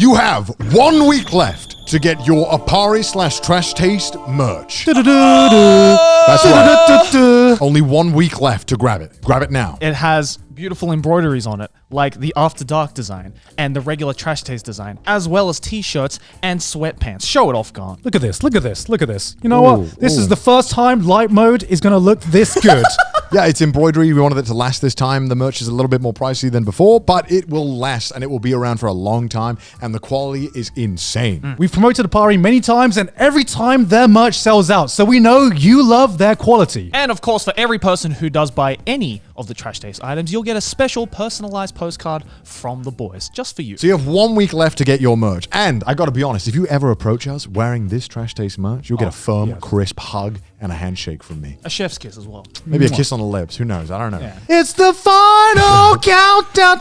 You have 1 week left to get your Apari/Trash Taste merch. That's right. Only 1 week left to grab it. Grab it now. It has beautiful embroideries on it, like the After Dark design and the regular Trash Taste design, as well as t-shirts and sweatpants. Show it off, Garnt. Look at this, look at this, look at this. You know what? This is the first time light mode is going to look this good. Yeah, it's embroidery. We wanted it to last this time. The merch is a little bit more pricey than before, but it will last and it will be around for a long time, and the quality is insane. We've promoted Apari many times, and every time their merch sells out, so we know you love their quality. And of course, for every person who does buy any of the Trash Taste items, you'll get a special personalized postcard from the Boiis, just for you. So you have 1 week left to get your merch. And I got to be honest, if you ever approach us wearing this Trash Taste merch, you'll get a firm, crisp hug and a handshake from me. A chef's kiss as well. Maybe a kiss on the lips. Who knows? I don't know. Yeah. It's the final countdown.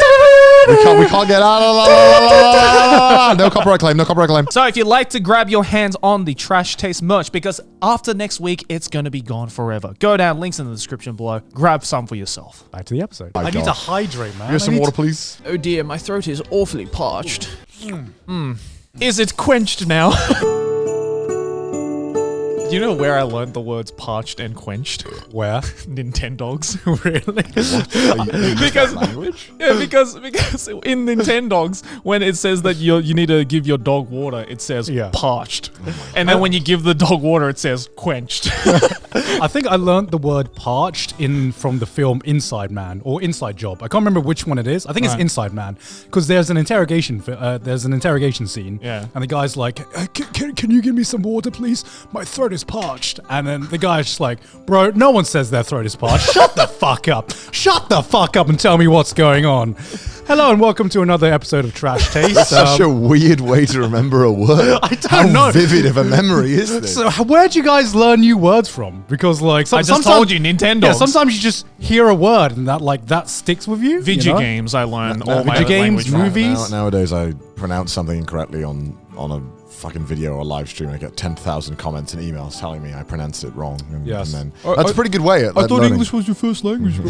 We can't get out. No copyright claim. No copyright claim. So if you'd like to grab your hands on the Trash Taste merch, because after next week, it's going to be gone forever. Go down, links in the description below. Grab some for yourself. Back to the episode. My I need God. to hydrate, man. Here's some water, please. Oh dear, my throat is awfully parched. Is it quenched now? You know where I learned the words parched and quenched? Where? Nintendogs. Really? Because language? Yeah, because in Nintendogs, when it says that you need to give your dog water, it says parched. And then when you give the dog water, it says quenched. I think I learned the word parched from the film Inside Man or Inside Job. I can't remember which one it is. I think it's Inside Man, because there's an interrogation scene. Yeah. And the guy's like, can you give me some water, please? My throat is parched. And then the guy's just like, bro, no one says their throat is parched. Shut the fuck up. Shut the fuck up and tell me what's going on. Hello and welcome to another episode of Trash Taste. That's such a weird way to remember a word. I don't know. How vivid of a memory is this? So where'd you guys learn new words from? Because like I just told you, Nintendogs. Yeah, sometimes you just hear a word and that sticks with you. Video games, I learned all my video games, language from. movies. Nowadays, I pronounce something incorrectly on a fucking video or live stream, and I get 10,000 comments and emails telling me I pronounced it wrong. And then that's a pretty good way at learning. English was your first language.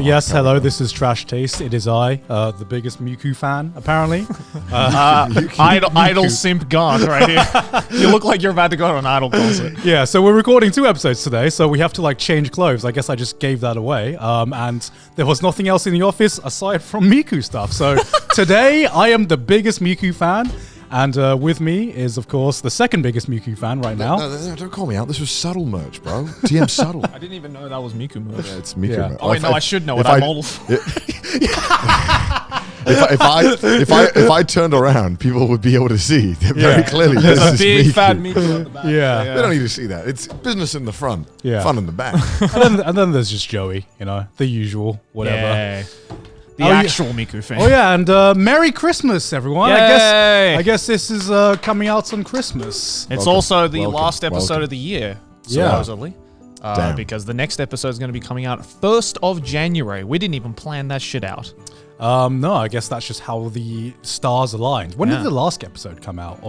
Yes, hello, this is Trash Taste. It is I, the biggest Miku fan, apparently. Idol simp Garnt right here. You look like you're about to go to an Idol concert. Yeah, so we're recording 2 episodes today, so we have to like change clothes. I guess I just gave that away. And there was nothing else in the office aside from Miku stuff. So today I am the biggest Miku fan. And with me is, of course, the second biggest Miku fan right now. No, don't call me out. This was subtle merch, bro. TM subtle. I didn't even know that was Miku merch. Yeah, it's Miku merch. Oh wait, no, I should know it. I'm old. If I turned around, people would be able to see very clearly. There's this a is big Miku. fat Miku at the back. Yeah. They don't need to see that. It's business in the front, fun in the back. and then there's just Joey, the usual, whatever. Yeah. The actual Miku fan. Oh yeah, and Merry Christmas, everyone! Yay! I guess this is coming out on Christmas. It's also the last episode of the year, Yeah. supposedly. Because the next episode is going to be coming out 1st of January. We didn't even plan that shit out. No, I guess that's just how the stars aligned. When did the last episode come out?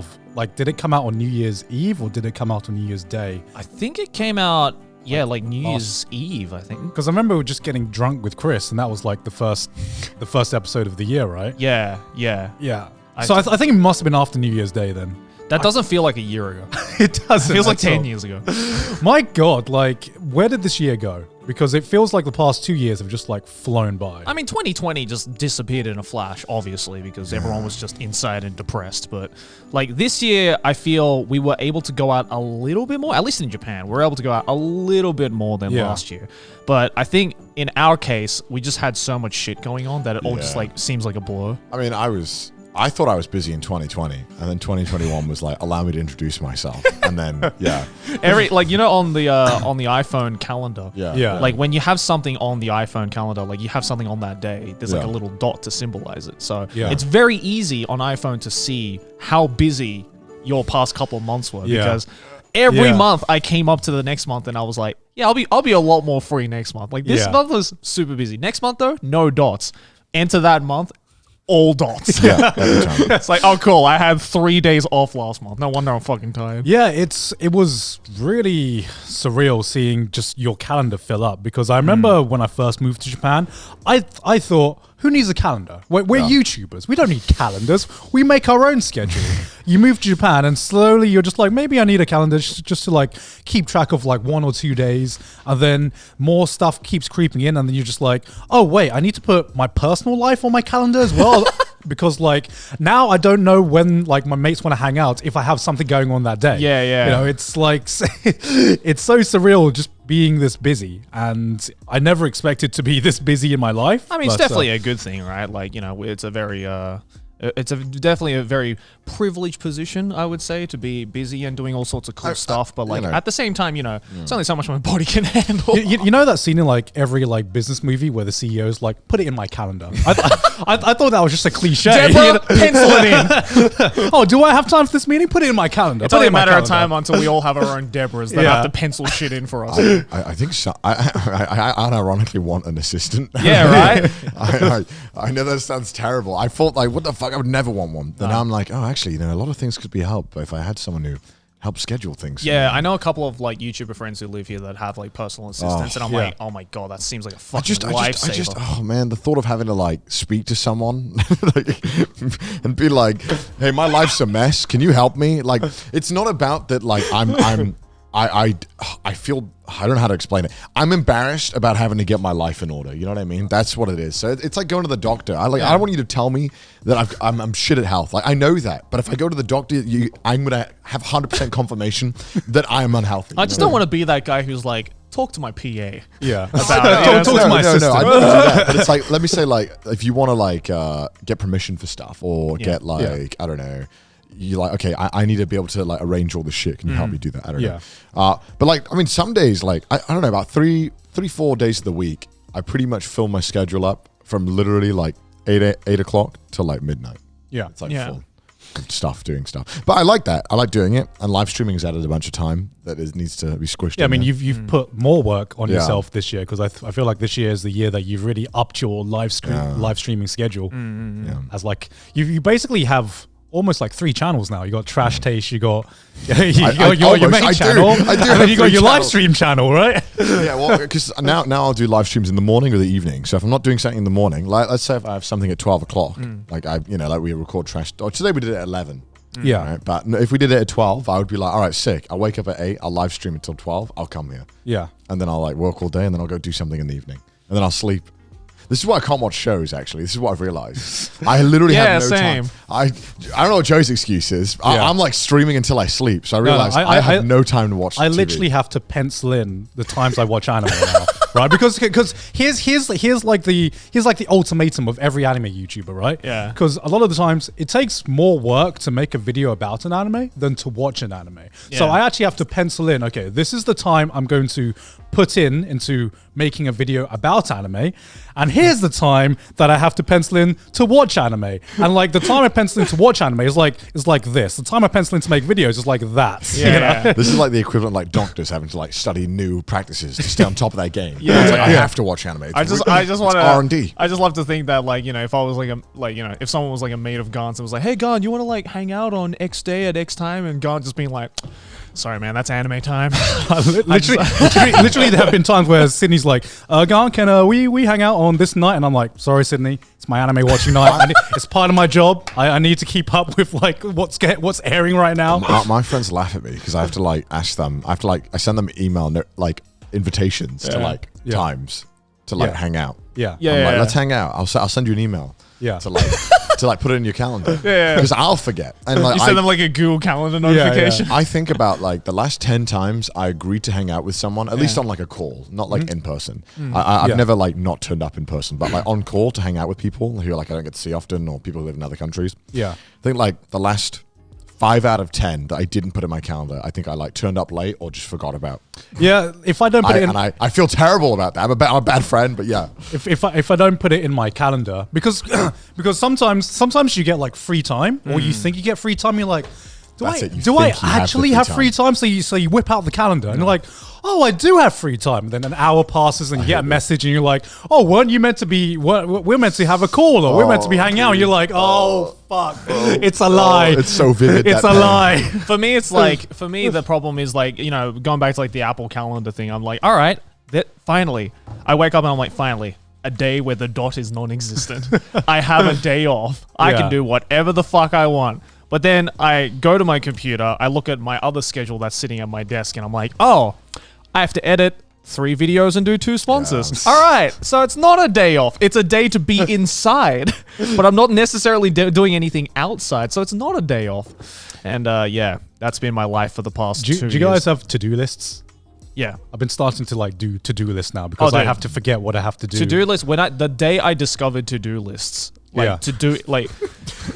Did it come out on New Year's Eve or did it come out on New Year's Day? I think it came out, like New Year's Eve, I think. Because I remember we were just getting drunk with Chris, and that was like the first episode of the year, right? Yeah. So I think it must have been after New Year's Day then. That doesn't feel like a year ago. It doesn't. It feels like at 10 all. years ago. My God, where did this year go? Because it feels like the past 2 years have just flown by. I mean, 2020 just disappeared in a flash, obviously, because everyone was just inside and depressed. But this year, I feel we were able to go out a little bit more, at least in Japan. We were able to go out a little bit more than last year. But I think in our case, we just had so much shit going on that it all just seems like a blur. I mean, I thought I was busy in 2020, and then 2021 was like, allow me to introduce myself, and then on the iPhone calendar, when you have something on the iPhone calendar, you have something on that day, there's a little dot to symbolize it. So it's very easy on iPhone to see how busy your past couple of months were because every month I came up to the next month and I was like, I'll be a lot more free next month. This month was super busy. Next month though, no dots. Enter that month, all dots. Yeah, every time. It's like, oh cool, I had 3 days off last month. No wonder I'm fucking tired. Yeah, it was really surreal seeing just your calendar fill up, because I remember when I first moved to Japan, I thought, who needs a calendar? We're YouTubers. We don't need calendars. We make our own schedule. You move to Japan and slowly you're just like, maybe I need a calendar just to like keep track of like 1 or 2 days. And then more stuff keeps creeping in. And then you're just like, oh, wait, I need to put my personal life on my calendar as well. Because like now I don't know when like my mates want to hang out if I have something going on that day. Yeah. You know, it's like, it's so surreal just being this busy, and I never expected to be this busy in my life. I mean, it's definitely a good thing, right? Like, you know, it's a very definitely a very privileged position, I would say, to be busy and doing all sorts of cool stuff. But like at the same time, you know, it's only so much my body can handle. You know that scene in like every like business movie where the CEO's like, put it in my calendar. I thought that was just a cliche. Deborah, pencil it in. Oh, do I have time for this meeting? Put it in my calendar. It's only a matter of time until we all have our own Deborahs that have to pencil shit in for us. I think so. I unironically want an assistant. Yeah, right? I know that sounds terrible. I thought like, what the fuck? I would never want one. But now I'm like, oh, actually, you know, a lot of things could be helped if I had someone who helped schedule things. Yeah, I know a couple of like YouTuber friends who live here that have like personal assistants, and I'm like, oh my god, that seems like a fucking lifesaver. Oh man, the thought of having to like speak to someone and be like, hey, my life's a mess. Can you help me? Like, it's not about that. Like, I feel, I don't know how to explain it. I'm embarrassed about having to get my life in order. You know what I mean? That's what it is. So it's like going to the doctor. I don't want you to tell me that I'm shit at health. Like, I know that, but if I go to the doctor, I'm gonna have 100% confirmation that I am unhealthy. I just don't want to be that guy who's like, talk to my PA. Yeah. Talk to my assistant. I never do that. But it's like, let me say, like, if you want to like get permission for stuff or get like, I don't know. You're like, okay, I need to be able to like arrange all the shit. Can you help me do that? I don't know. But like, I mean, some days, like, I don't know, about 4 days of the week, I pretty much fill my schedule up from literally like 8 o'clock till like midnight. Yeah. It's like full stuff, doing stuff. But I like that. I like doing it. And live streaming has added a bunch of time that needs to be squished. Yeah, I mean, you've put more work on yourself this year, because I feel like this year is the year that you've really upped your live streaming schedule. As like, you basically have almost like 3 channels now. You got Trash Taste, you got your main channel, and then you got your live stream channel, right? Yeah, well, because now I'll do live streams in the morning or the evening. So if I'm not doing something in the morning, like let's say if I have something at 12 o'clock, like like we record Trash. Or today we did it at 11. Yeah. Right? But if we did it at 12, I would be like, all right, sick. I'll wake up at 8. I'll live stream until 12. I'll come here. Yeah. And then I'll like work all day, and then I'll go do something in the evening, and then I'll sleep. This is why I can't watch shows, actually. This is what I've realized. I literally have no time. I don't know what Joe's excuse is. I'm like streaming until I sleep. So I realize I have no time to watch TV. Literally have to pencil in the times I watch anime now. Right? Because here's like the ultimatum of every anime YouTuber, right? Yeah. Because a lot of the times it takes more work to make a video about an anime than to watch an anime. Yeah. So I actually have to pencil in, okay, this is the time I'm going to put into making a video about anime, and here's the time that I have to pencil in to watch anime. And like the time I pencil in to watch anime is like this. The time I pencil in to make videos is like that. Yeah. You know? This is like the equivalent like doctors having to like study new practices to stay on top of their game. Yeah. It's like, I have to watch anime. I just want to R&D. I just love to think that like, you know, if I was like if someone was like a mate of Garnt and was like, hey Garnt, you want to like hang out on X day at X time, and Garnt just being like, sorry man, that's anime time. literally there have been times where Sydney's like, Garnt, can we hang out on this night? And I'm like, sorry Sydney, it's my anime watching night. It's part of my job. I need to keep up with like what's airing right now. My friends laugh at me because I have to like ask them. I send them email like invitations to like times to like hang out. Yeah. I'm like, let's hang out. I'll send you an email. Yeah. To like put it in your calendar. Because I'll forget. And like you send them like a Google Calendar notification. I think about like the last 10 times I agreed to hang out with someone, at least on like a call, not like in person. I've never like not turned up in person, but like on call to hang out with people who like I don't get to see often, or people who live in other countries. Yeah. I think like the last 5 out of 10 that I didn't put in my calendar, I think I like turned up late or just forgot about. Yeah, if I don't put it in, and I feel terrible about that. I'm a bad friend, but yeah. If I don't put it in my calendar, because sometimes you get like free time, or you think you get free time, you're like, do I actually have free time? So you whip out the calendar and you're like, oh, I do have free time. And then an hour passes and you get a message and you're like, oh, weren't you meant to be? We're meant to have a call, or we're meant to be hanging out. And you're like, oh fuck, it's a lie. It's so vivid. It's a lie. For me, it's like the problem is like, you know, going back to like the Apple Calendar thing. I'm like, all right, finally, I wake up and I'm like, finally. a day where the dot is non-existent. I have a day off. I can do whatever the fuck I want. But then I go to my computer, I look at my other schedule that's sitting at my desk, and I'm like, oh, I have to edit 3 videos and do 2 sponsors. All right, so it's not a day off. It's a day to be inside, but I'm not necessarily doing anything outside, so it's not a day off. And yeah, that's been my life for the past 2 years. Do you guys have to-do lists? Yeah. I've been starting to like do to-do lists now because I have to forget what I have to do. To-do lists, the day I discovered to-do lists, to do like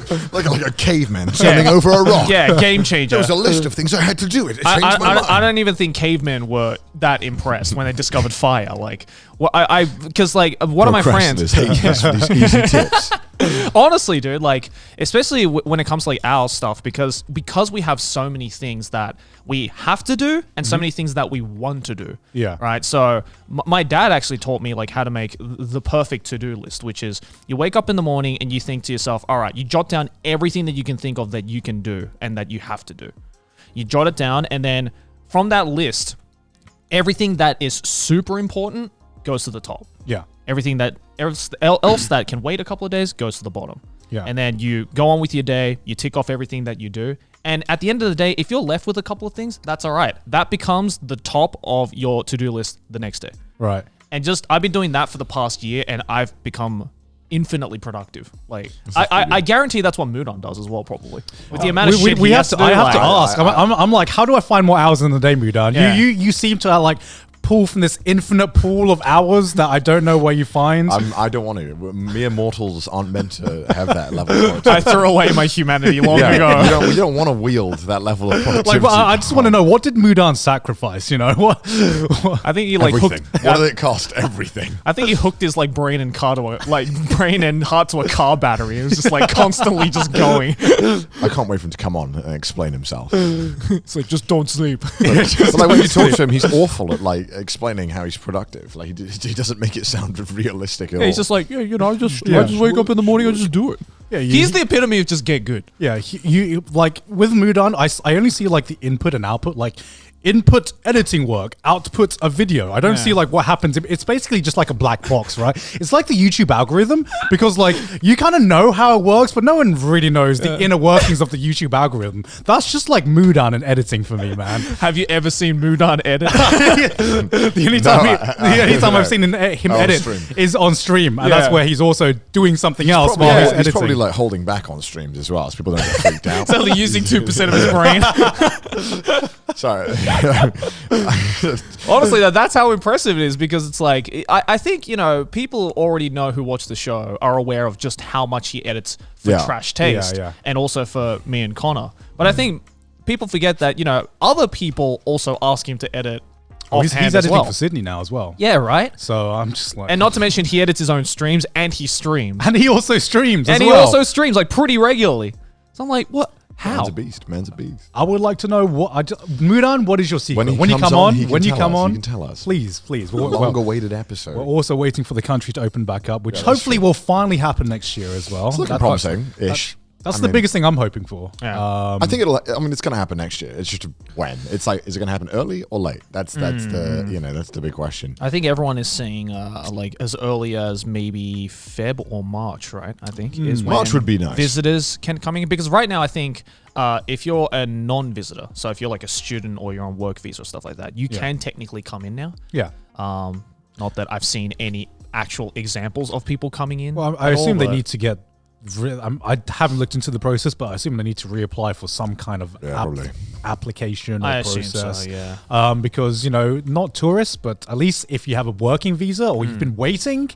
a caveman standing over a rock. Yeah, game changer. There was a list of things I had to do. It changed my mind. I don't even think cavemen were that impressed when they discovered fire. Like, because like one of my friends hate us for these easy tips. Honestly, dude, like, especially when it comes to like our stuff, because we have so many things that we have to do and so many things that we want to do. Yeah. Right. So my dad actually taught me like how to make the perfect to-do list, which is you wake up in the morning and you think to yourself, all right, you jot down everything that you can think of that you can do and that you have to do. You jot it down, and then from that list, everything that is super important goes to the top. Yeah. Everything that else that can wait a couple of days goes to the bottom. Yeah. And then you go on with your day, you tick off everything that you do. And at the end of the day, if you're left with a couple of things, that's all right. That becomes the top of your to-do list the next day. Right. And I've been doing that for the past year, and I've become infinitely productive. Like, I guarantee that's what Mudan does as well, probably. With the amount of shit he has to do. I have to ask. I'm like, how do I find more hours in the day, Mudan? Yeah. You seem to like pull from this infinite pool of hours that I don't know where you find. I don't want to. Mere mortals aren't meant to have that level of productivity. I threw away my humanity long ago. We don't want to wield that level of productivity. Like, I just want to know, what did Mudan sacrifice? You know, what? I think he like everything. hooked. What did it cost? Everything. I think he hooked his like brain and heart to a car battery. It was just like constantly just going. I can't wait for him to come on and explain himself. It's like, just don't sleep. But like when you talk to him, he's awful at like explaining how he's productive. Like he doesn't make it sound realistic at all. He's just like, I just wake up in the morning and just do it. Yeah, he's the epitome of just get good. Yeah, you like with Mudan, I only see like the input and output, like input editing work, output a video. I don't see like what happens. It's basically just like a black box, right? It's like the YouTube algorithm, because like you kind of know how it works, but no one really knows the inner workings of the YouTube algorithm. That's just like Mudan and editing for me, man. Have you ever seen Mudan edit? The only time I've seen him edit is on stream, and that's where he's also doing something else while he's editing. He's probably like holding back on streams as well, so people don't get freaked out. He's only using 2% of his brain. Sorry. Honestly, that's how impressive it is, because it's like, I think, people already know who watch the show are aware of just how much he edits for Trash Taste and also for me and Connor. But I think people forget that, other people also ask him to edit offhand he's editing as well. for Sydney now as well. Yeah, right? So I'm just like... And not to mention, he edits his own streams and he streams. And he also streams and as well. he also streams like pretty regularly. So I'm like, what? How? Man's a beast. I would like to know Mudan, what is your secret? When you come on, you can tell us. Please. Longer-awaited episode. We're also waiting for the country to open back up, which hopefully will finally happen next year as well. It's looking promising-ish. That's the biggest thing I'm hoping for. Yeah. I think it's going to happen next year. It's just when. It's like, is it going to happen early or late? That's the big question. I think everyone is saying like as early as maybe Feb or March, right? I think is when March would be nice. Visitors can come in, because right now I think if you're a non-visitor, so if you're like a student or you're on work visa or stuff like that, you can technically come in now. Yeah. Not that I've seen any actual examples of people coming in. Well, I assume they need to get... I haven't looked into the process, but I assume they need to reapply for some kind of application or process. Assume so, yeah. Because, not tourists, but at least if you have a working visa or you've been waiting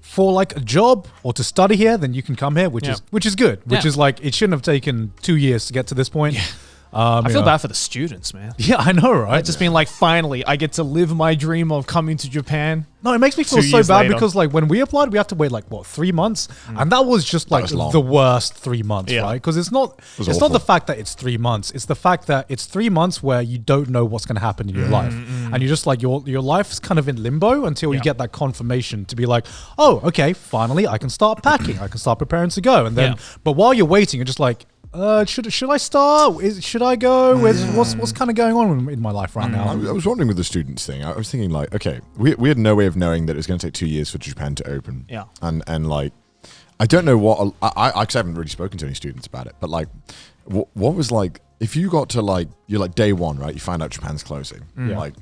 for like a job or to study here, then you can come here, which is good. Which is like, it shouldn't have taken 2 years to get to this point. Yeah. I feel bad for the students, man. Yeah, I know, right? Just being like, finally, I get to live my dream of coming to Japan. No, it makes me feel so bad because like when we applied, we had to wait like 3 months, and that was just like the worst 3 months, right? Because it's not the fact that it's 3 months; it's the fact that it's 3 months where you don't know what's going to happen in your life, and you're just like your life's kind of in limbo until you get that confirmation to be like, oh, okay, finally I can start packing, I can start preparing to go, and then but while you're waiting, you're just like, Should I start? Should I go? What's kind of going on in my life right now? I was wondering with the students thing. I was thinking like, okay, we had no way of knowing that it was going to take 2 years for Japan to open. Yeah. And like, I don't know what I haven't really spoken to any students about it, but like, what was like if you got to like you're like day one, right? You find out Japan's closing. Yeah. Like,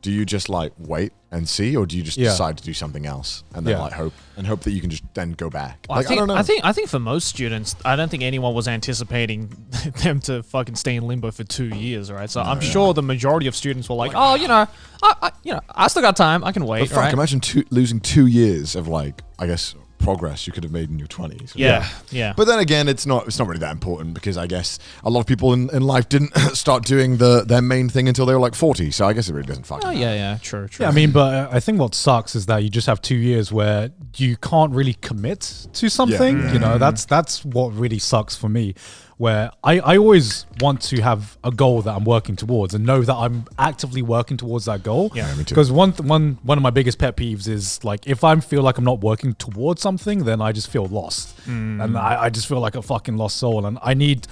do you just like wait and see, or do you just decide to do something else and then like hope that you can just then go back? Well, like, I don't know. I think for most students, I don't think anyone was anticipating them to fucking stay in limbo for 2 years, right? So I'm sure the majority of students were like, oh, I still got time, I can wait. But fuck, right? imagine losing 2 years of like, I guess, progress you could have made in your 20s. Yeah. But then again, it's not really that important because I guess a lot of people in life didn't start doing their main thing until they were like 40. So I guess it really doesn't fucking matter. Yeah, true. Yeah, I mean, but I think what sucks is that you just have 2 years where you can't really commit to something. You know, that's what really sucks for me. Where I always want to have a goal that I'm working towards and know that I'm actively working towards that goal. Yeah, me too. Because one of my biggest pet peeves is like if I feel like I'm not working towards something, then I just feel lost, and I just feel like a fucking lost soul. And I need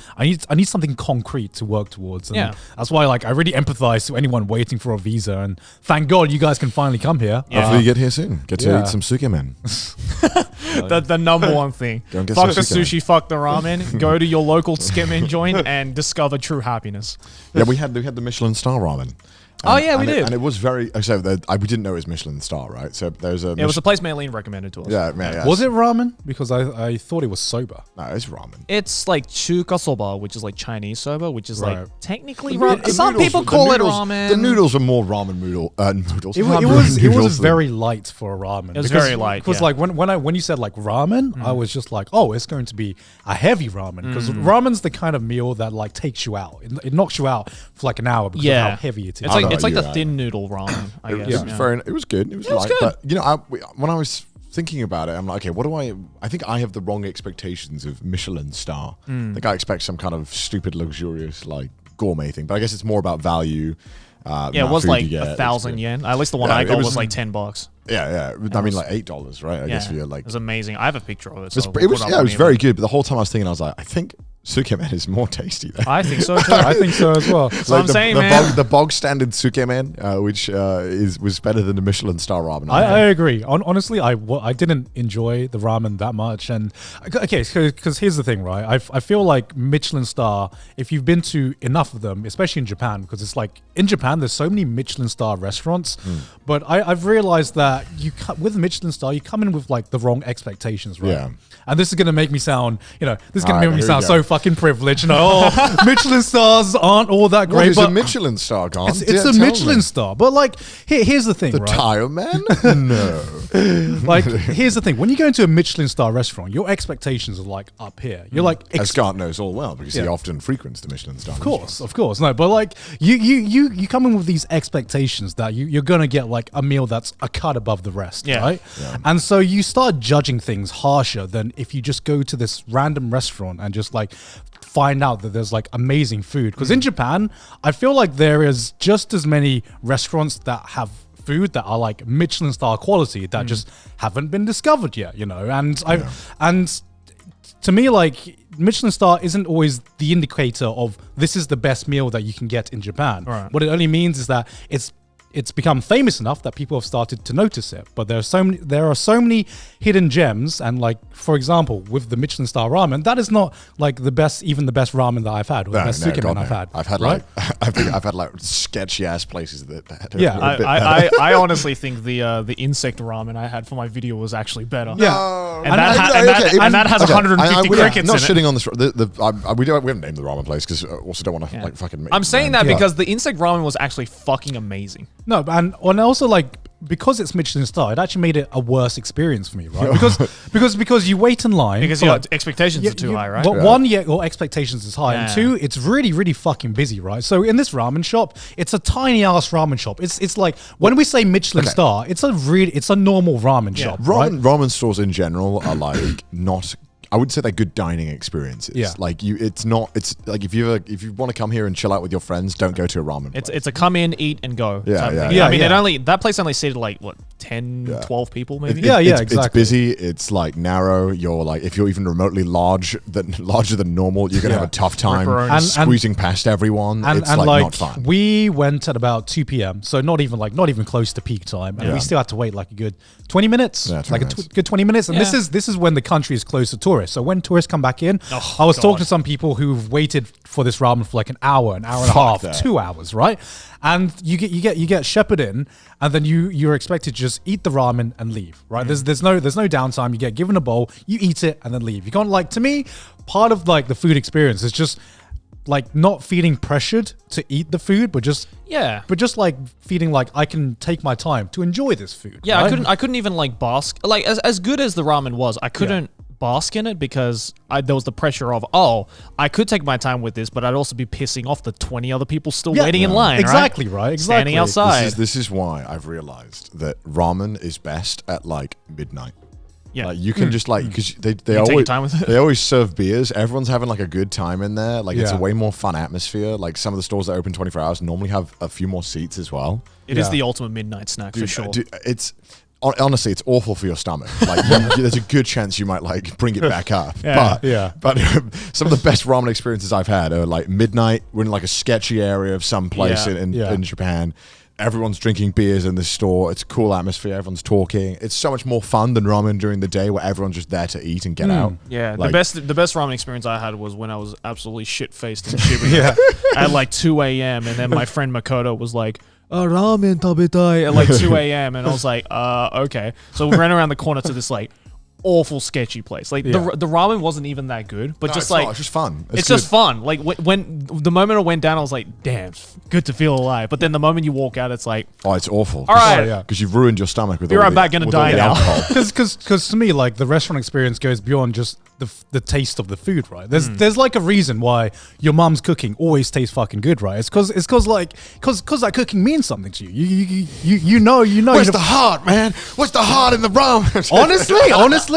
something concrete to work towards. And that's why like I really empathize to anyone waiting for a visa. And thank God you guys can finally come here. Hopefully you get here soon. Get to eat some sukemen. the number one thing. Go and get Fuck some the sushi, fuck the ramen. Go to your local skimmin joint and discover true happiness. Yeah, we had the Michelin star ramen. We did. And it was very, so we didn't know it was Michelin star, right? So there's a... It was a place Maylene recommended to us. Yeah. Was it ramen? Because I thought it was soba. No, it's ramen. It's like chuka soba, which is like Chinese soba, which is like technically The ramen. Some noodles- people the call noodles- it ramen. The noodles are more ramen noodles. It was very light for a ramen. It was very light, Because like when you said like ramen, I was just like, oh, it's going to be a heavy ramen because ramen's the kind of meal that like takes you out. It knocks you out for like an hour because of how heavy it is. It's like the thin noodle ramen. I guess. It was good. It was light. good. But you know, when I was thinking about it, I'm like, okay, what do I think I have the wrong expectations of Michelin star. I think I expect some kind of stupid, luxurious, like gourmet thing. But I guess it's more about value. It was like 1,000 yen. At least the one I got was like $10. Yeah. I mean, like $8, right? I guess for you, like. It was amazing. I have a picture of it. It was very good. But the whole time I was thinking, I was like, I think sukemen is more tasty than. I think so too. I think so as well. That's what I'm saying, man. The bog standard sukemen, which was better than the Michelin star ramen. I agree. Honestly, I didn't enjoy the ramen that much. And okay, because here's the thing, right? I feel like Michelin star, if you've been to enough of them, especially in Japan, because it's like in Japan there's so many Michelin star restaurants, but I've realized that with Michelin star you come in with like the wrong expectations, right? Yeah. And this is gonna make me sound, make me sound so fucking privileged. Michelin stars aren't all that great. It's a Michelin star, Garnt. It's a Michelin star. But like, here's the thing, the right? tile man? No. Like, here's the thing. When you go into a Michelin star restaurant, your expectations are like up here. You're like, as Garnt knows all well, because he often frequents the Michelin star. Of course. No, but like, you come in with these expectations that you're gonna get like a meal that's a cut above the rest, right? Yeah. And so you start judging things harsher than if you just go to this random restaurant and just like find out that there's like amazing food. Because in Japan, I feel like there is just as many restaurants that have food that are like Michelin star quality that just haven't been discovered yet, and to me, like, Michelin star isn't always the indicator of this is the best meal that you can get in Japan. Right. What it only means is that it's become famous enough that people have started to notice it. But there are so many hidden gems, and like, for example, with the Michelin star ramen, that is not like the best ramen that I've had, or the best sukemen I've had. I've had right? I think I've had like sketchy ass places that. I honestly think the insect ramen I had for my video was actually better. Yeah, and that has 150 crickets in it. Not shitting on this. We haven't named the ramen place because also don't want to like fucking. I'm saying that because the insect ramen was actually fucking amazing. No, and also like, because it's Michelin star, it actually made it a worse experience for me, right? Because you wait in line because your expectations are too high, right? Well, one, your expectations is high, and two, it's really, really fucking busy, right? So in this ramen shop, it's a tiny ass ramen shop. It's like when we say Michelin star, it's a normal ramen shop. Ramen stores in general are like not. I would say they're good dining experiences. Yeah. Like it's like if you want to come here and chill out with your friends, don't go to a ramen place. It's a come in, eat and go. Yeah. I mean, that place only seated like what, 10, 12 people maybe. Exactly. It's busy. It's like narrow. You're like, if you're even remotely larger than normal, you're gonna have a tough time squeezing past everyone. It's like not fun. We went at about 2 p.m, so not even close to peak time, and we still had to wait like a good 20 minutes, good 20 minutes. And this is when the country is closed to tourists. So when tourists come back in, I was talking to some people who've waited for this ramen for like an hour and a half, 2 hours, right? And you get shepherded in, and then you're expected to just eat the ramen and leave, right? There's no downtime. You get given a bowl, you eat it, and then leave. You can't, like, to me, part of like the food experience is just like not feeling pressured to eat the food, but just like feeling like I can take my time to enjoy this food. Yeah, right? I couldn't even like bask, like as good as the ramen was, I couldn't bask in it because there was the pressure of, I could take my time with this, but I'd also be pissing off the 20 other people still waiting in line. Exactly. Standing outside. This is why I've realized that ramen is best at like midnight. Yeah, like you can just like, because they always time with it. They always serve beers. Everyone's having like a good time in there. Like it's a way more fun atmosphere. Like some of the stores that open 24 hours normally have a few more seats as well. It is the ultimate midnight snack for sure. It's honestly, it's awful for your stomach. Like there's a good chance you might like bring it back up. But some of the best ramen experiences I've had are like midnight. We're in like a sketchy area of some place in Japan. Everyone's drinking beers in the store. It's a cool atmosphere. Everyone's talking. It's so much more fun than ramen during the day where everyone's just there to eat and get out. Yeah, like, the best ramen experience I had was when I was absolutely shit-faced in Shibuya at like 2 a.m. And then my friend Makoto was like, ramen tabetai at like 2 a.m. And I was like, okay. So we ran around the corner to this like awful sketchy place. Like the ramen wasn't even that good, but it's just fun. It's just fun. Like when the moment it went down, I was like, damn, it's good to feel alive. But then the moment you walk out, it's like, it's awful. All right, because you've ruined your stomach with. You're right back gonna die now. Because to me, like the restaurant experience goes beyond just the taste of the food, right? There's like a reason why your mom's cooking always tastes fucking good, right? It's because that cooking means something to you. You know. Where's the heart, man? What's the heart in the ramen? Honestly,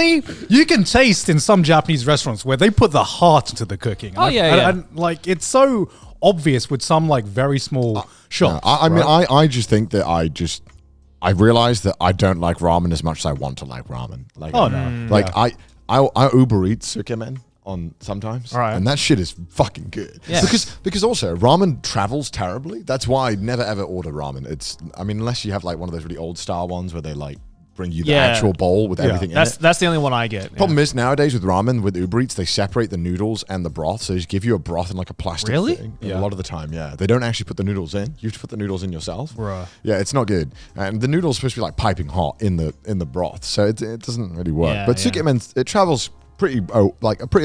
you can taste in some Japanese restaurants where they put the heart into the cooking. And like it's so obvious with some like very small shops. I mean, I just think that I realized that I don't like ramen as much as I want to like ramen. Like, I Uber Eats sukemen on sometimes, and that shit is fucking good. Yeah. Because also ramen travels terribly. That's why I never ever order ramen. Unless you have like one of those really old style ones where they like bring you the actual bowl with everything in it. That's the only one I get. Problem is nowadays with ramen, with Uber Eats, they separate the noodles and the broth. So they just give you a broth in like a plastic thing. A lot of the time, They don't actually put the noodles in. You have to put the noodles in yourself. Bruh. Yeah, it's not good. And the noodle's supposed to be like piping hot in the broth. So it doesn't really work. But sukemen, it travels pretty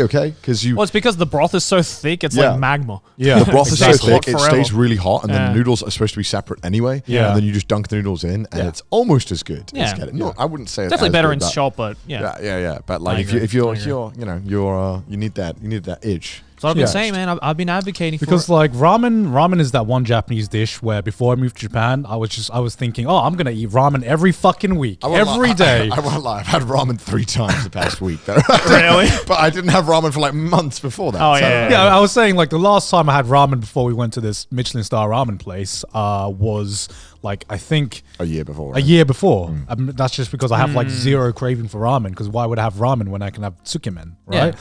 okay because it's because the broth is so thick, it's like magma. The broth is so thick, it stays really hot, and then the noodles are supposed to be separate anyway. And then you just dunk the noodles in, and it's almost as good as get it. No, I wouldn't say it's definitely better good, in shop, but But like if you're you need that itch. So I've been saying, man, I've been advocating because like ramen is that one Japanese dish where before I moved to Japan, I was thinking, I'm gonna eat ramen every fucking week, every day. I won't lie, I've had ramen 3 times the past week though. Really? But I didn't have ramen for like months before that. I was saying like the last time I had ramen before we went to this Michelin star ramen place was like I think a year before. That's just because I have like zero craving for ramen, because why would I have ramen when I can have sukemen, right?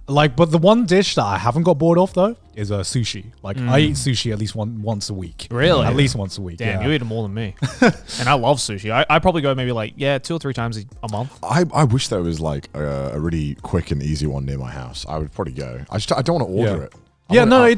Like, but the one dish that I haven't got bored of though is sushi. Like I eat sushi at least once a week. Really? At least once a week. Damn, you eat more than me. And I love sushi. I probably go maybe like 2 or 3 times a month. I wish there was like a really quick and easy one near my house. I would probably go. I don't want to order it.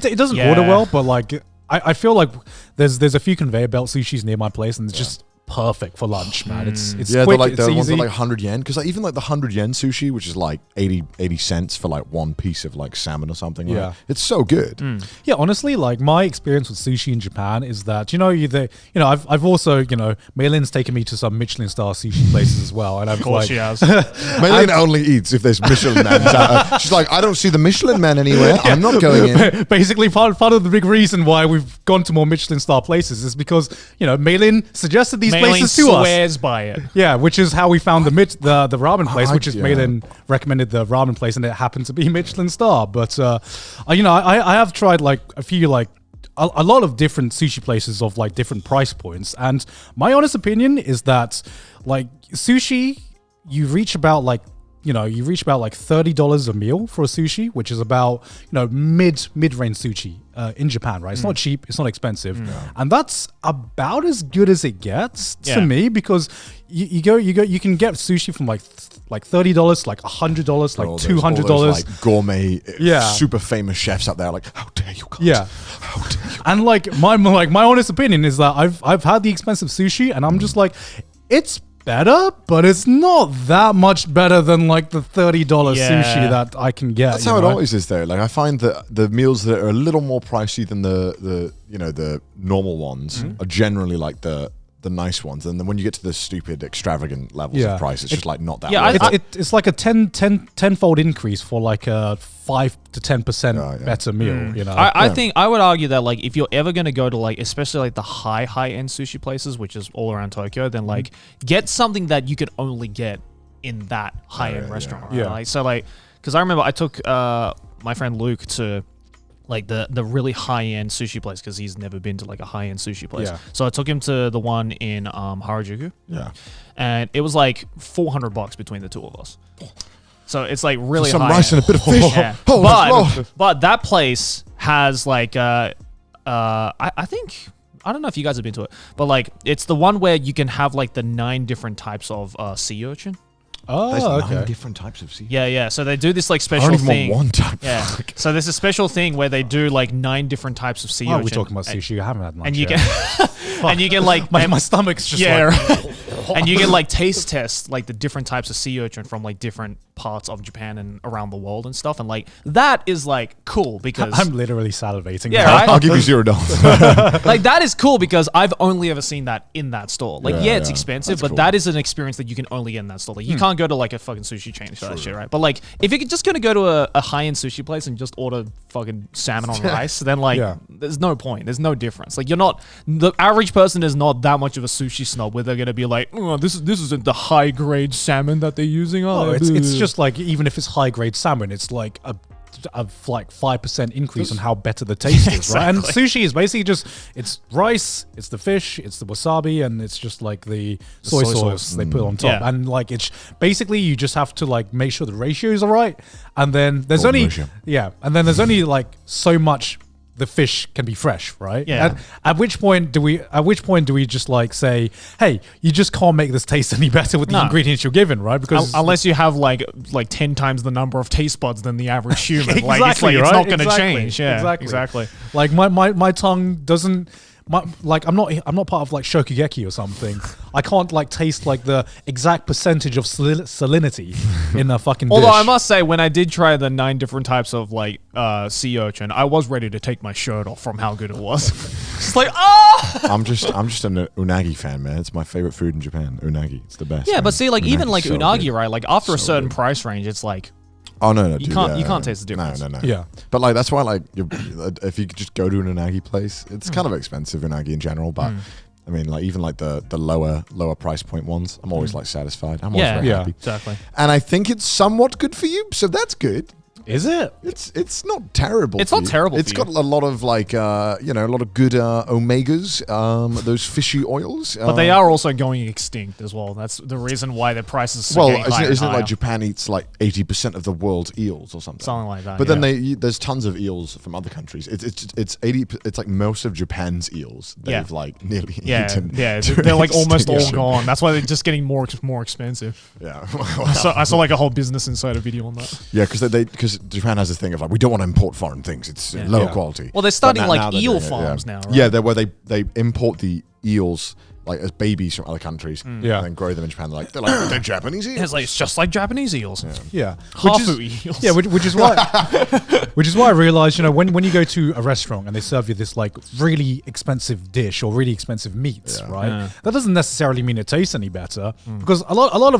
It doesn't order well, but like I feel like there's a few conveyor belt sushis near my place, and it's just perfect for lunch, man. It's quick, like it's the easy. ones that are like 100 yen, because like even like the 100 yen sushi, which is like 80 cents for like one piece of like salmon or something. Like, it's so good. Yeah, honestly, like my experience with sushi in Japan is that I've also Maylin's taken me to some Michelin star sushi places as well, and of course she has. Maylin only eats if there's Michelin men. She's like, I don't see the Michelin men anywhere. I'm not going in. Basically, part of the big reason why we've gone to more Michelin star places is because Maylin suggested these places to us. Swears by it. Yeah, which is how we found the ramen place, which is Maylin recommended the ramen place, and it happened to be Michelin star. But I have tried like a few like a lot of different sushi places of like different price points. And my honest opinion is that like sushi, you reach about like $30 a meal for a sushi, which is about, mid-range sushi in Japan, right? It's not cheap, it's not expensive. And that's about as good as it gets to me, because you can get sushi from like $30, like $100, like $200. Like gourmet, super famous chefs out there, like, how dare you guys? Yeah. How dare you? And like my honest opinion is that I've had the expensive sushi, and I'm just like, it's better, but it's not that much better than like the $30 sushi that I can get. That's how it always is, though. Like, I find that the meals that are a little more pricey than the normal ones are generally like the nice ones, and then when you get to the stupid extravagant levels of price, it's just like not that. Yeah, it's like a tenfold increase for like a 5 to 10% better meal. I think I would argue that like if you're ever going to go to like especially like the high end sushi places, which is all around Tokyo, then like get something that you could only get in that high end restaurant. Right? Like, so like, because I remember I took my friend Luke to like the really high-end sushi place, because he's never been to like a high-end sushi place. So I took him to the one in Harajuku. And it was like $400 between the two of us. So it's like really some high. Rice and a bit of fish. But that place has like I think, I don't know if you guys have been to it, but like it's the one where you can have like the 9 different types of sea urchin. Oh, there's okay. 9 different types of sea. Yeah. So they do this like special I don't even thing. want one type. Yeah. So there's a special thing where they do like 9 different types of sea urchin. We're talking about sushi. I haven't had much. And you can like my stomach's just like and you can like taste test like the different types of sea urchin from like different parts of Japan and around the world and stuff, and like that is like cool because I'm literally salivating. Yeah, right? I'll give you $0. Like that is cool because I've only ever seen that in that store. Like it's expensive, That's but cool. that is an experience that you can only get in that store. Like you can't go to like a fucking sushi chain for that shit, right? But like if you're just gonna go to a high-end sushi place and just order fucking salmon on rice, then like there's no point. There's no difference. Like the average person is not that much of a sushi snob where they're gonna be like, oh, this isn't the high grade salmon that they're using. It's just like, even if it's high grade salmon, it's like a like 5% increase on how better the taste is, right? And sushi is basically just, it's rice, it's the fish, it's the wasabi, and it's just like the soy sauce they put on top. And like it's basically, you just have to like make sure the ratios are right, and then there's only like so much the fish can be fresh, right? Yeah. At which point do we just like say, hey, you just can't make this taste any better with the ingredients you're given, right? Because unless you have like 10 times the number of taste buds than the average human, exactly, it's not going to change. Yeah, exactly. Like my tongue doesn't. I'm not part of like Shokugeki or something. I can't like taste like the exact percentage of salinity in a fucking dish. Although I must say, when I did try the 9 different types of like sea urchin, I was ready to take my shirt off from how good it was. Just like, I'm just an unagi fan, man. It's my favorite food in Japan. Unagi, it's the best. Yeah, man. but see, like even like so unagi, good. right? Like after a So certain good. price range, it's like, oh no, you can't taste the difference. No. Yeah. But like that's why like if you could just go to an unagi place, it's kind of expensive unagi in general, but I mean like even like the lower price point ones, I'm always like satisfied. I'm always very happy. Exactly. And I think it's somewhat good for you, so that's good. Is it? It's not terrible. It's not terrible. It's got a lot of like a lot of good omegas, those fishy oils. But they are also going extinct as well. That's the reason why the prices are getting higher. Isn't it like Japan eats like 80% of the world's eels or something? Something like that. But then there's tons of eels from other countries. It's 80. It's like most of Japan's eels they've like nearly eaten. Yeah, they're like almost all gone. That's why they're just getting more expensive. Yeah. I saw like a whole Business Insider video on that. Yeah, because Japan has this thing of like we don't want to import foreign things. It's lower quality. Well, they're starting like eel farms now, right? Yeah, where they import the eels like as babies from other countries, and then grow them in Japan. They're Japanese eels. It's just like Japanese eels. Yeah, Hafu eels. Yeah, which is why I realized, when you go to a restaurant and they serve you this like really expensive dish or really expensive meats, right? Yeah. That doesn't necessarily mean it tastes any better because a lot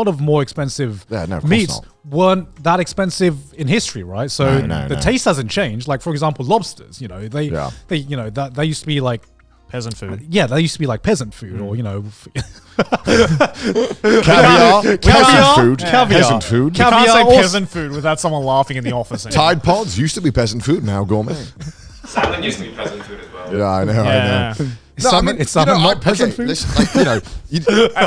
of more expensive meats weren't that expensive in history, right? So the taste hasn't changed. Like for example, lobsters, they used to be like peasant food. Yeah, they used to be like peasant food, or caviar, peasant food. You can't say peasant food without someone laughing in the office. Tide Pods used to be peasant food, now gourmet. Salmon used to be peasant food as well. Yeah, I know. No, it's not peasant food. Listen, at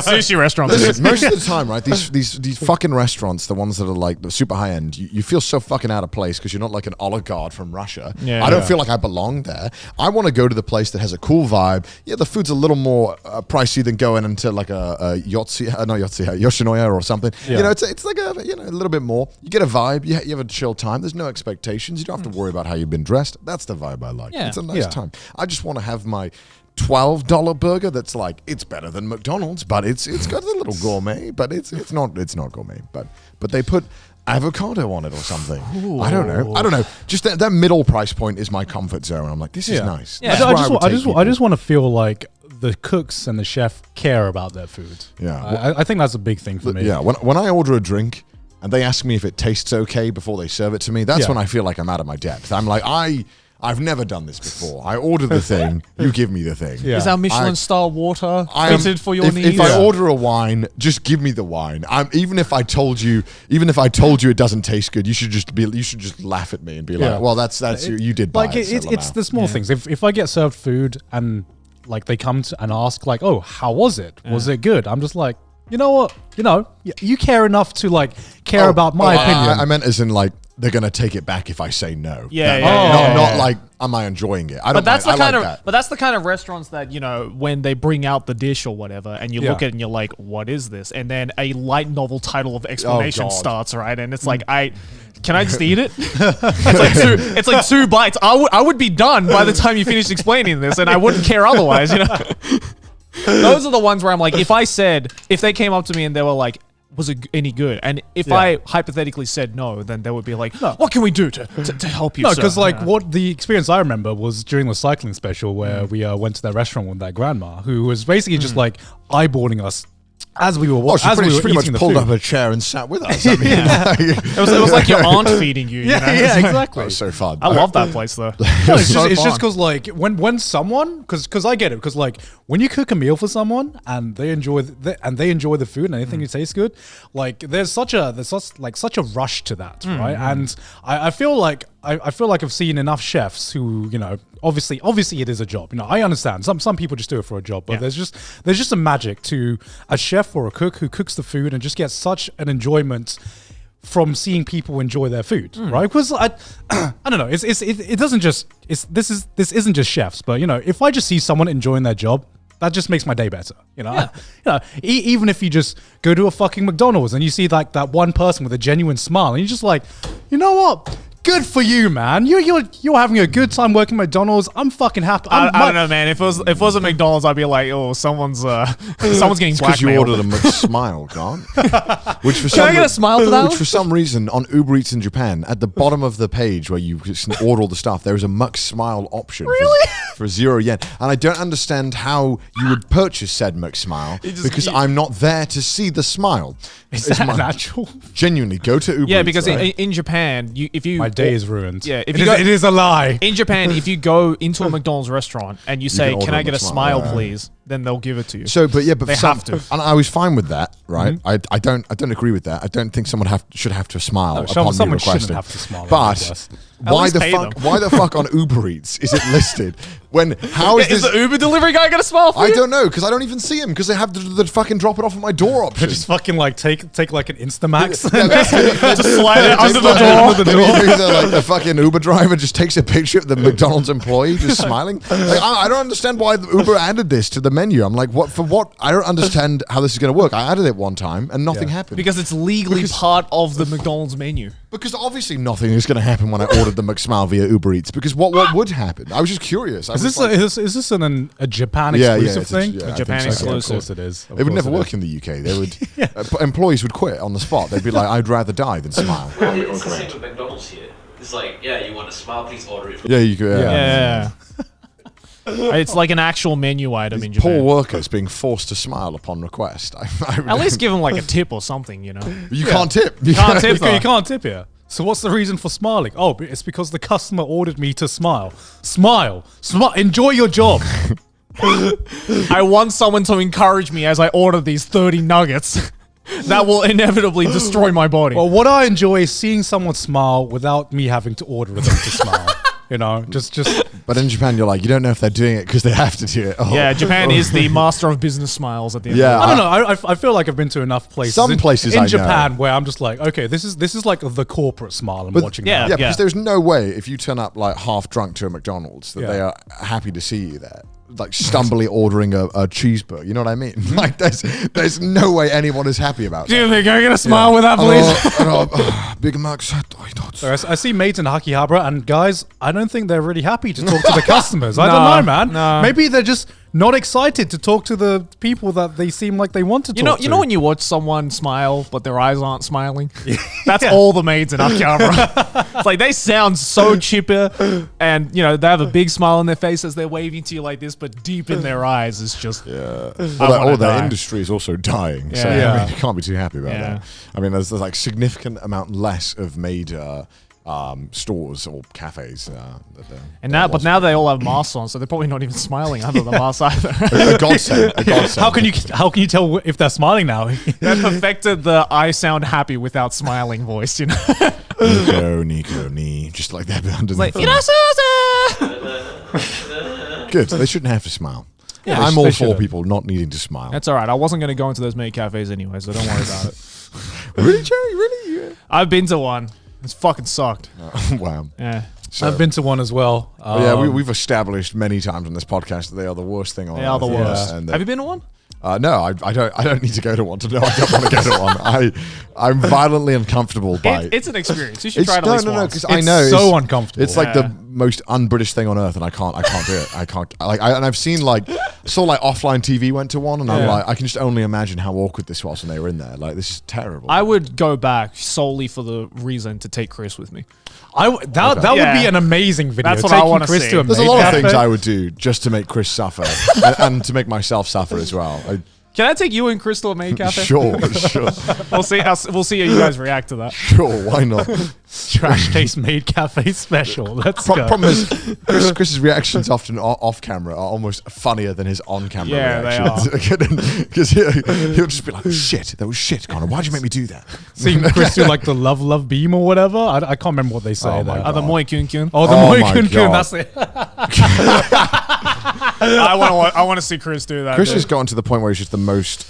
sushi restaurants. Listen, most of the time, right? These fucking restaurants, the ones that are like the super high end, you feel so fucking out of place because you're not like an oligarch from Russia. Yeah, I don't feel like I belong there. I want to go to the place that has a cool vibe. Yeah, the food's a little more pricey than going into like a Yoshinoya or something. Yeah. You know, it's like a little bit more. You get a vibe. You have a chill time. There's no expectations. You don't have to worry about how you've been dressed. That's the vibe I like. Yeah. It's a nice time. I just want to have my $12 burger that's like, it's better than McDonald's, but it's got a little gourmet, but it's not gourmet, but they put avocado on it or something. Ooh. I don't know. Just that middle price point is my comfort zone. I'm like, this is nice. Yeah. I just want to feel like the cooks and the chef care about their food. Yeah. I think that's a big thing for me. Yeah. When I order a drink and they ask me if it tastes okay before they serve it to me, that's when I feel like I'm out of my depth. I'm like, I've never done this before. I order the thing, you give me the thing. Yeah. Is our Michelin star water fitted for your needs? If I order a wine, just give me the wine. Even if I told you it doesn't taste good, you should just laugh at me and be like, well, that's you did buy it's the small things. If I get served food and like they come and ask like, oh, how was it? Was it good? I'm just like, you know what? You care enough to like care about my opinion. I meant as in like, they're gonna take it back if I say no. Not like, am I enjoying it? But that's the kind of restaurants that when they bring out the dish or whatever, and you look at it and you're like, what is this? And then a light novel title of explanation starts, right? And it's like, can I just eat it? It's like two bites. I would be done by the time you finished explaining this, and I wouldn't care otherwise. Those are the ones where I'm like, if they came up to me and they were like, was it any good? And if I hypothetically said no, then they would be like, what can we do to help you? No, because what the experience I remember was during the cycling special where we went to that restaurant with that grandma who was basically just like eyeballing us as we were watching. She pretty much pulled up a chair and sat with us. I mean, it was like your aunt feeding you. Yeah, exactly. That was so fun. I love that place though. It's just because like when someone, because I get it, because like when you cook a meal for someone and they enjoy the food and they think it tastes good, like there's such a rush to that, right? And I feel like I've seen enough chefs who, obviously it is a job. I understand some people just do it for a job, but there's just a magic to a chef or a cook who cooks the food and just gets such an enjoyment from seeing people enjoy their food, right? Because I don't know, this isn't just chefs, but if I just see someone enjoying their job, that just makes my day better, even if you just go to a fucking McDonald's and you see like that one person with a genuine smile and you're just like, you know what? Good for you, man. You're having a good time working at McDonald's. I'm fucking happy. I don't know, man. If it was a McDonald's, I'd be like, oh, someone's getting blackmailed. Because you ordered a McSmile, Garnt. Can I get a smile for that? Which for some reason on Uber Eats in Japan, at the bottom of the page where you order all the stuff, there is a McSmile option for €0. And I don't understand how you would purchase said McSmile because I'm not there to see the smile. Is that natural? Genuinely, go to Uber Eats. Yeah, because in Japan, my day is ruined. Yeah, it is a lie. In Japan, if you go into a McDonald's restaurant and you say, "Can I get a smile, please?" then they'll give it to you. But they have to. And I was fine with that, right? I don't agree with that. I don't think someone should have to smile upon me requesting. Have to smile. But why the fuck on Uber Eats is it listed? Is the Uber delivery guy gonna smile for you? I don't know, because I don't even see him because they have the fucking drop it off at my door option. Just fucking like take like an Instamax. Just slide it under the door. Like the fucking Uber driver just takes a picture of the McDonald's employee just smiling. Like, I don't understand why the Uber added this to the menu. I'm like, what? I don't understand how this is going to work. I added it one time and nothing happened. Because it's legally part of the McDonald's menu. Because obviously nothing is going to happen when I ordered the McSmile via Uber Eats. Because what would happen? I was just curious. Is this a Japan exclusive thing? A Japan exclusive. Of course it is. It would never work in the UK. They would employees would quit on the spot. They'd be like, I'd rather die than smile. It's the same with McDonald's here. It's like, you want a smile, please order it. Yeah, you could. Yeah. It's like an actual menu item in Japan. Poor workers being forced to smile upon request. At least give them like a tip or something, You can't tip. You can't tip. You can't tip here. So what's the reason for smiling? Oh, it's because the customer ordered me to smile. Smile. Enjoy your job. I want someone to encourage me as I order these 30 nuggets. That will inevitably destroy my body. Well, what I enjoy is seeing someone smile without me having to order them to smile. You know, just. But in Japan, you're like, you don't know if they're doing it because they have to do it. Yeah, Japan is the master of business smiles at the end. Yeah, of I don't know. I feel like I've been to enough places. Some places in I Japan know. where I'm just like, okay, this is like the corporate smile I'm watching. yeah, now. Yeah, because there's no way if you turn up like half drunk to a McDonald's that Yeah. they are happy to see you there. Like stumbly ordering a cheeseburger, you know what I mean? Like there's no way anyone is happy about that. Can I get a smile with that, please? Big Macs. So I see maids in Akihabara, and guys, I don't think they're really happy to talk to the customers. I don't know, man. No. Maybe they're just not excited to talk to the people that they seem like they want to talk to. You know when you watch someone smile but their eyes aren't smiling? That's all the maids in Akihabara. It's like they sound so chipper, and you know they have a big smile on their face as they're waving to you like this, but deep in their eyes is just Well, their industry is also dying, so Yeah. I mean, you can't be too happy about Yeah. that. I mean, there's like significant amount less of made stores or cafes. And now they all have masks on, so they're probably not even smiling under the mask either. A godsend. A godsend. How can you tell if they're smiling now? They've perfected the "I sound happy without smiling" voice, you know. Nico, ni, just like that under Like, the Good. They shouldn't have to smile. Yeah, I'm they all for shouldn't. people not needing to smile. That's all right. I wasn't going to go into those maid cafes anyway, so don't worry about it. Really, Jerry? Really? I've been to one. It's fucking sucked. Wow. Yeah. So, I've been to one as well. yeah, we've established many times on this podcast that they are the worst thing on They are the earth. worst. And Have you been to one? no, I don't need to go to one to know I don't want to go to one. I'm violently uncomfortable by It's an experience. You should try it at least once. because I know so uncomfortable. It's like the most un-British thing on earth, and I can't do it. I can't. And I've seen saw offline TV went to one, and I'm like, I can just only imagine how awkward this was when they were in there. Like, this is terrible. I would go back solely for the reason to take Chris with me. that would be an amazing video. That's what I wanna Chris see. to a There's a maid lot of cafe. things I would do just to make Chris suffer and to make myself suffer as well. Can I take you and Chris to a maid cafe? Sure. We'll see how you guys react to that. Sure, why not? Trash Taste Maid Cafe special. Let's go. Problem is, Chris's reactions often off camera are almost funnier than his on camera reactions. Because he'll just be like, shit, that was shit, Connor. Why'd you make me do that? Seeing Chris do like the love beam or whatever. I can't remember what they say there. The Moi Kun Kun. Oh, the Oh Moi my Kun Kun. God. That's it. I want to see Chris do that. Chris has gotten to the point where he's just the most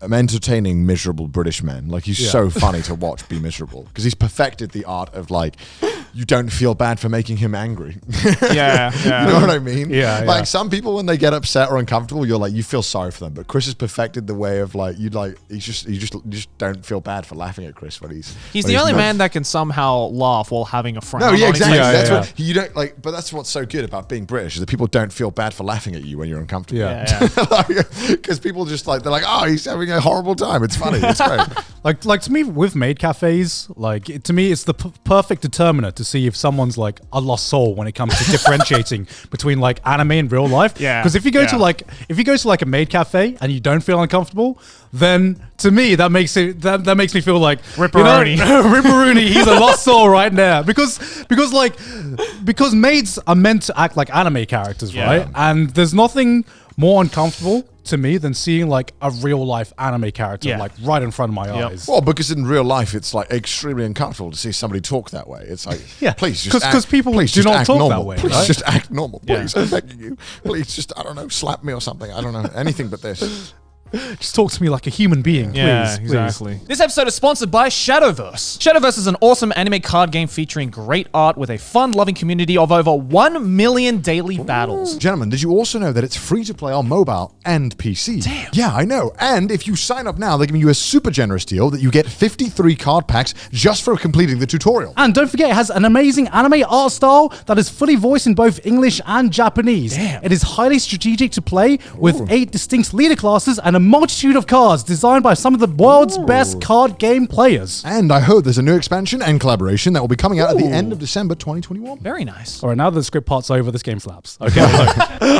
entertaining, miserable British man. Like, he's so funny to watch be miserable because he's perfected the art of you don't feel bad for making him angry. Yeah. You know what I mean? Yeah, Like, yeah. some people, when they get upset or uncomfortable, you're like, you feel sorry for them. But Chris has perfected the way of you just don't feel bad for laughing at Chris when He's when the only not- man that can somehow laugh while having a frown. No, yeah, on his exactly. face. Yeah, That's yeah. what you don't like. But that's what's so good about being British is that people don't feel bad for laughing at you when you're uncomfortable. Yeah. Because people just they're like, oh, he's having a horrible time. It's funny. It's great. Like to me, with maid cafes, to me, it's the perfect determiner to see if someone's like a lost soul when it comes to differentiating between anime and real life. Yeah. Because if you go to a maid cafe and you don't feel uncomfortable, then to me that makes me feel like Ripperoni. Ripperoni, he's a lost soul right now. Because maids are meant to act like anime characters, Yeah. right? And there's nothing more uncomfortable to me than seeing a real life anime character right in front of my eyes. Well, because in real life, it's extremely uncomfortable to see somebody talk that way. It's please just because people please do just not act talk normal. that way. Please right? just act normal. Yeah. Please, I'm begging you. Please just, I don't know, slap me or something. I don't know, anything but this. Just talk to me like a human being, Yeah, please. exactly. This episode is sponsored by Shadowverse. Shadowverse is an awesome anime card game featuring great art with a fun-loving community of over 1 million daily battles. Gentlemen, did you also know that it's free to play on mobile and PC? Damn. Yeah, I know. And if you sign up now, they're giving you a super generous deal that you get 53 card packs just for completing the tutorial. And don't forget, it has an amazing anime art style that is fully voiced in both English and Japanese. Damn. It is highly strategic to play with 8 distinct leader classes and a multitude of cards designed by some of the world's best card game players. And I heard there's a new expansion and collaboration that will be coming out at the end of December 2021. Very nice. All right, now that the script part's over, this game slaps. Okay, look,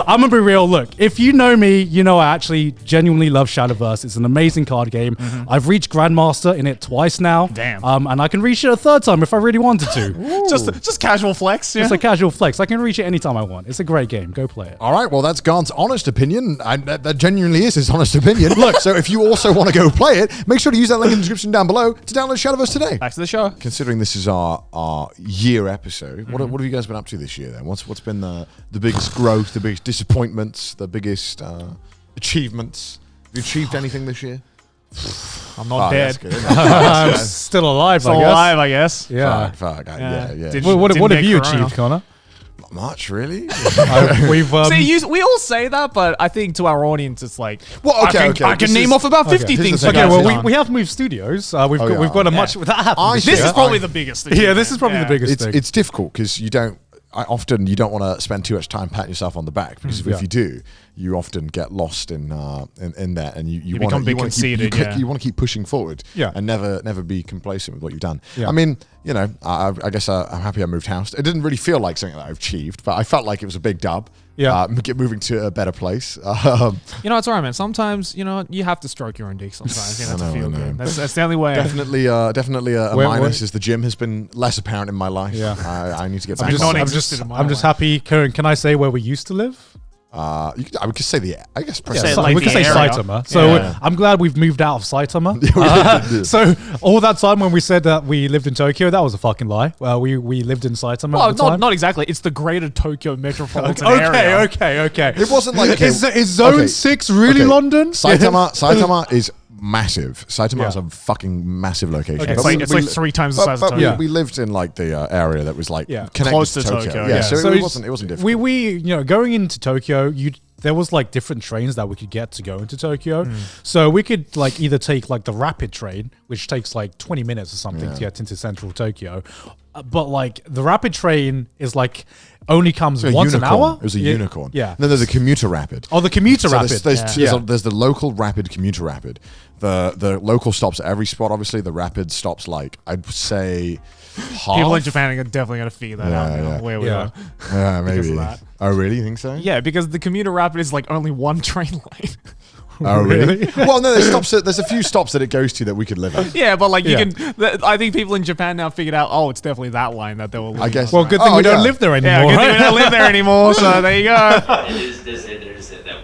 I'm gonna be real. Look, if you know me, you know I actually genuinely love Shadowverse. It's an amazing card game. I've reached Grandmaster in it twice now. Damn. And I can reach it a third time if I really wanted to. Just casual flex. Yeah. It's a casual flex. I can reach it anytime I want. It's a great game. Go play it. All right, well, that's Garnt's honest opinion. That genuinely is his honest opinion. opinion. Look, so if you also want to go play it, make sure to use that link in the description down below to download Shadowverse today. Back to the show. Considering this is our year episode, what have you guys been up to this year then? What's been the biggest growth, the biggest disappointments, the biggest achievements? Have you achieved anything this year? I'm not dead. I'm still alive, I guess. Yeah. Fuck. Yeah. What have you achieved, Connor? Not much, really. We all say that, but I think to our audience, it's like, well, okay, I can name off about 50 things. Okay, well, we have moved studios. We've got a much. That happened. This is probably the biggest thing. Yeah, this is probably the biggest thing. It's difficult because you don't want to spend too much time patting yourself on the back, because if you do, you often get lost in that, and you become big conceited. You want to keep pushing forward, and never be complacent with what you've done. I mean, I guess I'm happy I moved house. It didn't really feel like something that I've achieved, but I felt like it was a big dub. Moving to a better place. It's all right, man. Sometimes you have to stroke your own dick sometimes to feel good. That's the only way. Definitely a minus is the gym has been less apparent in my life. I need to get back. I'm just happy. Karen, can I say where we used to live? I would just say we could say Saitama. So I'm glad we've moved out of Saitama. So all that time when we said that we lived in Tokyo, that was a fucking lie. We lived in Saitama. Well, not exactly. It's the greater Tokyo metropolitan area. Okay. It wasn't like is Zone 6 really London? Saitama is massive. Saitama is a fucking massive location. Okay. It's like 3 times the size of Tokyo. We lived in like the area that was like connected close to Tokyo. So it wasn't difficult. We going into Tokyo, there was like different trains that we could get to go into Tokyo. So we could like either take like the rapid train, which takes like 20 minutes or something to get into central Tokyo. But like the rapid train is like only comes once an hour. It was a unicorn. Yeah. Then there's a commuter rapid. Oh, the commuter rapid. There's the local rapid, commuter rapid. The local stops at every spot. Obviously, the rapid stops like I'd say half. People in Japan are definitely going to figure that out where we are. Yeah, maybe. Oh, really? You think so? Yeah, because the commuter rapid is like only one train line. Oh, really? Well, no, there's a few stops that it goes to that we could live at. Yeah, but like you can, I think people in Japan now figured out, it's definitely that line that they will live. I guess. Well, good thing we don't live there anymore. Yeah, good thing we don't live there anymore, so there you go.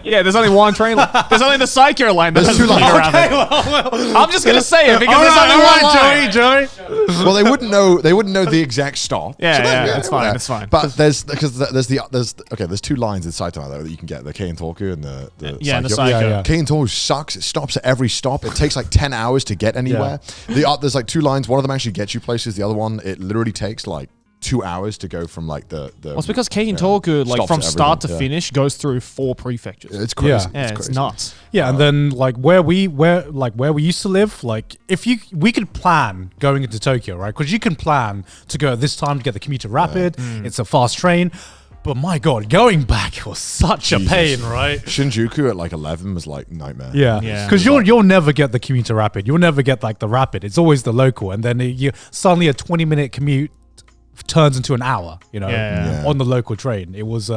Yeah, there's only one train line. There's only the Psycho line. There's 2 lines. Okay, well, I'm just going to say it because there's only one line. Joey. Well, they wouldn't know the exact stop. Yeah, it's fine. It's fine. But there's 2 lines in Saitama though that you can get, the Kei and Toku and the Psycho. Kei and Toku sucks. It stops at every stop. It takes like 10 hours to get anywhere. There's like 2 lines. One of them actually gets you places. The other one, it literally takes like 2 hours to go from like the well, it's because Kei and Toku, like from start to finish, goes through 4 prefectures. It's crazy. It's nuts. Yeah, and then like where we used to live, like we could plan going into Tokyo, right? Because you can plan to go at this time to get the commuter rapid. It's a fast train. But my God, going back was such a pain, right? Shinjuku at like 11 was like nightmare. Yeah. Because you'll never get the commuter rapid. You'll never get like the rapid. It's always the local, and then suddenly a 20-minute commute turns into an hour. On the local train. It was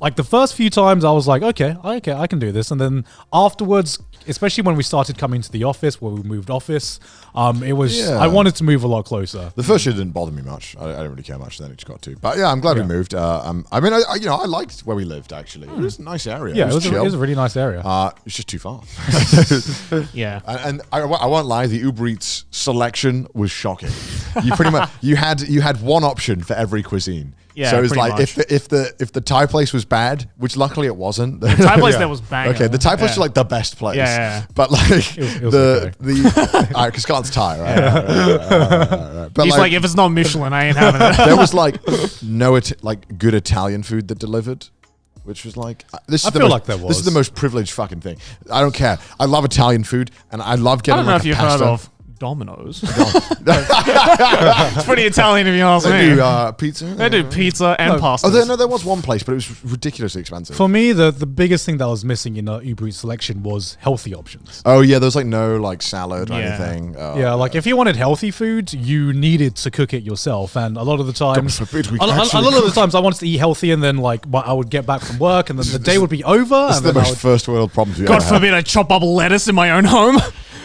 like the first few times I was like, okay, I can do this, and then afterwards, especially when we started coming to the office, where we moved office, it was I wanted to move a lot closer. The first year didn't bother me much. I didn't really care much. Then it just got to. But yeah, I'm glad we moved. I mean, I liked where we lived actually. It was a nice area. Yeah, it was a really nice area. It's just too far. Yeah, and I won't lie. The Uber Eats selection was shocking. You pretty much you had one option for every cuisine. Yeah, so it was like if the Thai place was bad, which luckily it wasn't. The Thai place there was banging. Okay, the Thai place was like the best place. Yeah. But like because Garnt's Thai, right? But he's like, if it's not Michelin, I ain't having it. There was like no good Italian food that delivered. Which was like this is the most privileged fucking thing. I don't care. I love Italian food, and I love getting. I don't know like if you've pasta. heard of Domino's. It's pretty Italian if you ask me. They do pizza. They do pizza and pasta. Oh, there was one place, but it was ridiculously expensive. For me, the biggest thing that was missing in our Uber Eats selection was healthy options. Oh yeah, there was like no like salad or anything. Like if you wanted healthy food, you needed to cook it yourself, and a lot of the times, I wanted to eat healthy, and then like I would get back from work, and then the day would be over. This is the most first world problems. God forbid I chop up lettuce in my own home.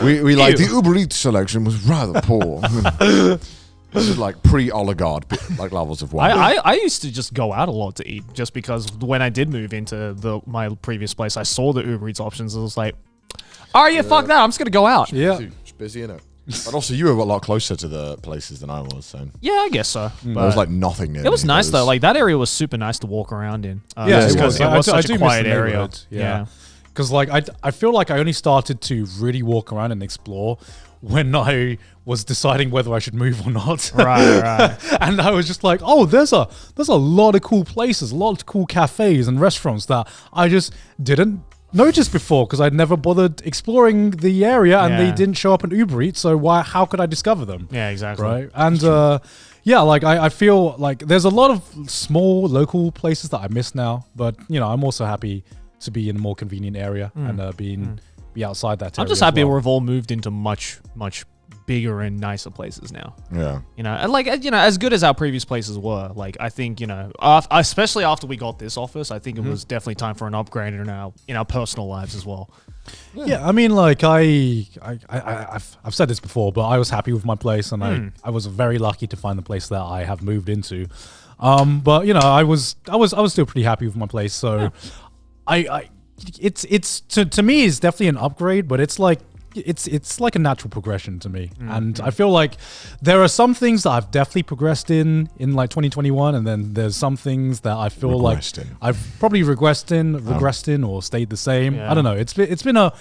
We like the Uber Eats selection was rather poor. This is like pre-oligarch like levels of wine. I used to just go out a lot to eat just because when I did move into my previous place, I saw the Uber Eats options. I was like, Oh yeah, fuck that. I'm just gonna go out. Yeah. It's busy, innit? But also, you were a lot closer to the places than I was, so. Yeah, I guess so. There was like nothing near It was me. nice though. Like that area was super nice to walk around in. Yeah, because it was such a quiet area. neighborhood. Yeah. Because like I feel like I only started to really walk around and explore when I was deciding whether I should move or not. Right. And I was just like, oh, there's a lot of cool places, a lot of cool cafes and restaurants that I just didn't notice before because I'd never bothered exploring the area and they didn't show up in Uber Eats. So how could I discover them? Yeah, exactly. Right. And yeah, like I feel like there's a lot of small local places that I miss now, but you know, I'm also happy to be in a more convenient area and be outside that area. I'm just happy we've all moved into much bigger and nicer places now. Yeah. You know, and like, you know, as good as our previous places were, like I think, you know, especially after we got this office, I think it was definitely time for an upgrade in our personal lives as well. Yeah, I mean, like I've said this before, but I was happy with my place, and I was very lucky to find the place that I have moved into. But you know, I was still pretty happy with my place. So, it's to me it's definitely an upgrade, but it's like a natural progression to me. And I feel like there are some things that I've definitely progressed in like 2021, and then there's some things that I feel like I've probably regressed in or stayed the same. I don't know. It's been a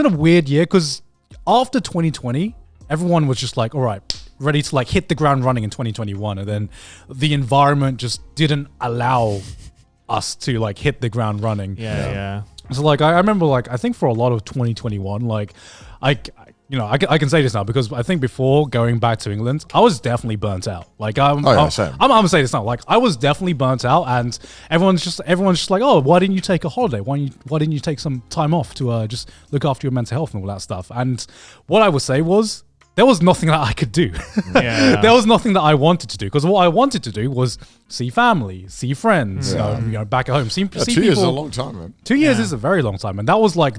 weird year because after 2020, everyone was just like, all right, ready to like hit the ground running in 2021, and then the environment just didn't allow us to like hit the ground running. Yeah. So like I remember like I think for a lot of 2021, like I can say this now because I think before going back to England, I was definitely burnt out. Like I'm gonna say this now. Like I was definitely burnt out, and everyone's just like, oh, why didn't you take a holiday? Why didn't you take some time off to just look after your mental health and all that stuff? And what I would say was, there was nothing that I could do. There was nothing that I wanted to do because what I wanted to do was see family, see friends, you know, back at home. See 2 2 years is a long time, man. 2 years is a very long time, and that was like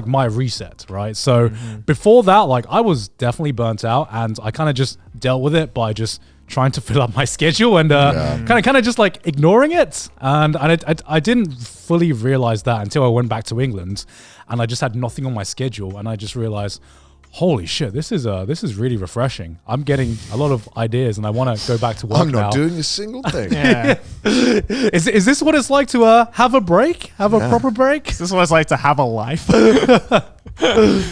my reset, right? So before that, like I was definitely burnt out, and I kind of just dealt with it by just trying to fill up my schedule and kind of just like ignoring it. And I didn't fully realize that until I went back to England, and I just had nothing on my schedule, and I just realized, holy shit, this is really refreshing. I'm getting a lot of ideas, and I want to go back to work now. I'm not doing a single thing. Is this what it's like to have a break? Have a proper break? Is this what it's like to have a life? To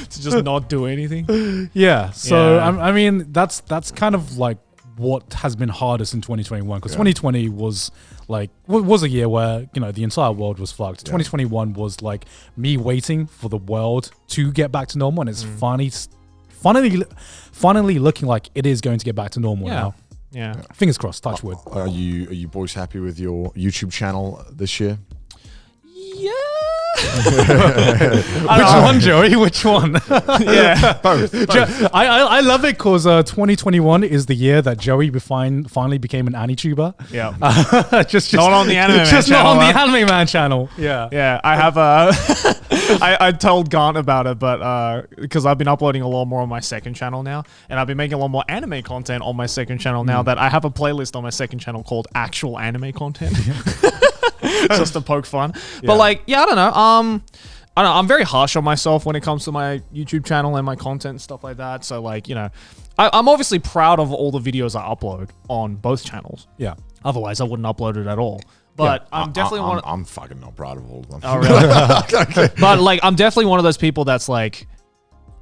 just not do anything? Yeah. So, I mean, that's kind of like what has been hardest in 2021, because 2020 was a year where, you know, the entire world was fucked. 2021 was like me waiting for the world to get back to normal, and it's finally looking like it is going to get back to normal now. Yeah. Fingers crossed, touch wood. Are you boys happy with your YouTube channel this year? Yeah. Which one, Joey? Which one? Yeah. Both. I love it because 2021 is the year that Joey finally became an AniTuber. Yeah. just not on the Anime Man just channel. Not on the Anime Man channel. Yeah. Yeah. I have I told Garnt about it, but because I've been uploading a lot more on my second channel now, and I've been making a lot more anime content on my second channel now, that I have a playlist on my second channel called Actual Anime Content. Just to poke fun. But like, I don't know. I don't know. I'm very harsh on myself when it comes to my YouTube channel and my content and stuff like that. So like, you know, I'm obviously proud of all the videos I upload on both channels. Yeah. Otherwise, I wouldn't upload it at all. But I'm definitely I'm fucking not proud of all of them. Oh, really? But like, I'm definitely one of those people that's like,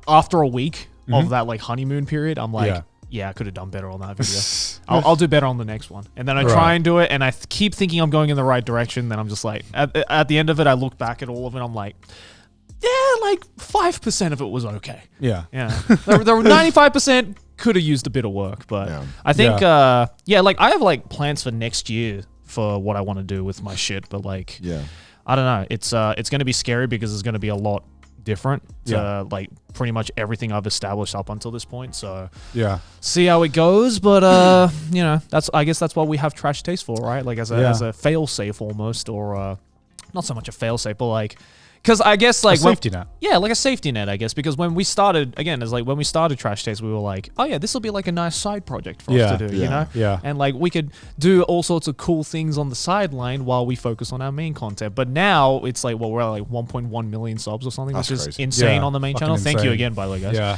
after a week of that like honeymoon period, I'm like, yeah, I could have done better on that video. I'll do better on the next one. And then I try and do it, and I keep thinking I'm going in the right direction. Then I'm just like, at the end of it, I look back at all of it. I'm like, yeah, like 5% of it was okay. Yeah. There were 95% could have used a bit of work, but I think, like I have like plans for next year for what I want to do with my shit. But like, I don't know. It's going to be scary because it's going to be a lot different to like pretty much everything I've established up until this point. So see how it goes. But you know, I guess that's what we have Trash Taste for, right? Like as a fail safe almost, or not so much a fail safe, but like, Because I guess like a safety net. Yeah, like a safety net, I guess. Because when we started, again, it's like when we started Trash Taste, we were like, oh yeah, this will be like a nice side project for us to do, you know? Yeah. And like we could do all sorts of cool things on the sideline while we focus on our main content. But now it's like, well, we're at like 1.1 million subs or something, which is insane on the main channel. Thank you again, by the way, guys. Yeah.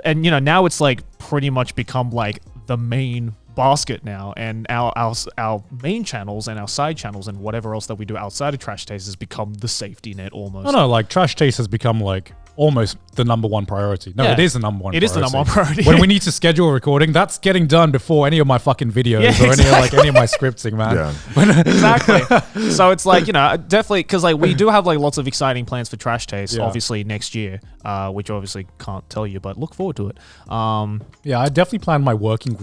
And now it's like pretty much become like the main basket now, and our main channels and our side channels and whatever else that we do outside of Trash Taste has become the safety net almost. No, like Trash Taste has become like almost the number one priority. No, it is the number one priority. It is the number one priority. When we need to schedule a recording, that's getting done before any of my fucking videos any of my scripting, man. Yeah. Exactly. So it's like, definitely, because like we do have like lots of exciting plans for Trash Taste, obviously next year, which obviously can't tell you, but look forward to it. Yeah, I definitely plan my working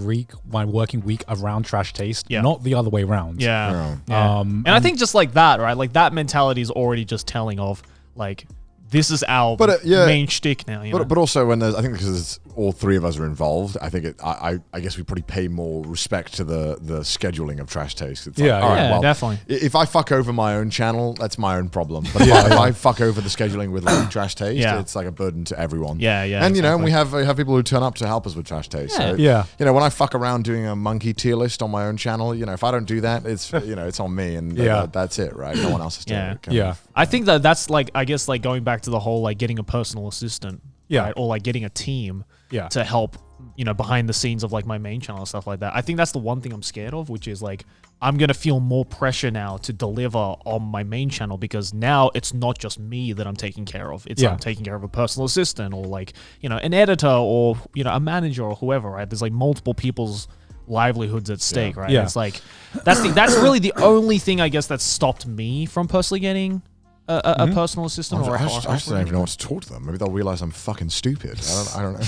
week around Trash Taste, not the other way around. Yeah. And I think just like that, right? Like that mentality is already just telling of like, this is our main shtick now. But also when I think because all three of us are involved, I think I guess we probably pay more respect to the scheduling of Trash Taste. It's like, definitely. If I fuck over my own channel, that's my own problem. But if I fuck over the scheduling with like Trash Taste, it's like a burden to everyone. Yeah. And and we have people who turn up to help us with Trash Taste. So, when I fuck around doing a monkey tier list on my own channel, if I don't do that, it's it's on me, and that's it, right? No one else is doing it. I think that's like, I guess like going back to the whole like getting a personal assistant, right? Or like getting a team to help, behind the scenes of like my main channel and stuff like that. I think that's the one thing I'm scared of, which is like I'm gonna feel more pressure now to deliver on my main channel, because now it's not just me that I'm taking care of. It's I'm taking care of a personal assistant or like an editor or a manager or whoever, right? There's like multiple people's livelihoods at stake, right? It's like that's really the only thing I guess that's stopped me from personally getting a personal assistant. I just don't even know what to talk to them. Maybe they'll realize I'm fucking stupid. I don't know.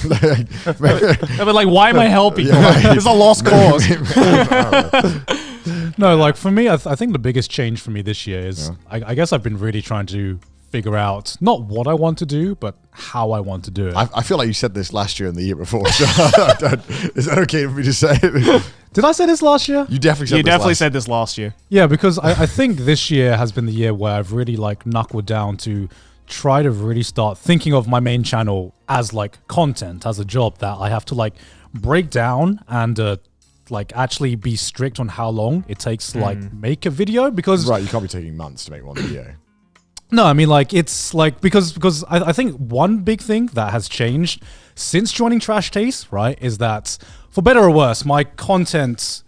But like, why am I helping? It's a lost cause. No, like for me, I think the biggest change for me this year is I guess I've been really trying to figure out not what I want to do, but how I want to do it. I feel like you said this last year and the year before. So is that okay for me to say? Did I say this last year? You definitely said this last year. Yeah, because I think this year has been the year where I've really like knuckled down to try to really start thinking of my main channel as like content, as a job that I have to like break down and like actually be strict on how long it takes to like make a video, because you can't be taking months to make one video. No, I mean like it's like because I think one big thing that has changed since joining Trash Taste, right, is that for better or worse, my content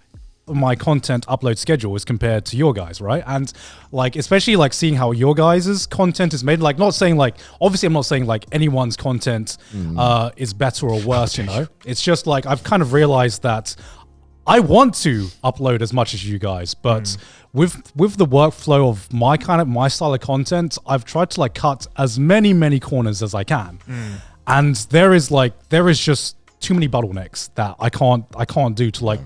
upload schedule is compared to your guys, right? And like especially like seeing how your guys' content is made, like not saying like obviously I'm not saying like anyone's content is better or worse, It's just like I've kind of realized that I want to upload as much as you guys, but with the workflow of my style of content, I've tried to like cut as many corners as I can. And there is just too many bottlenecks that I can't do to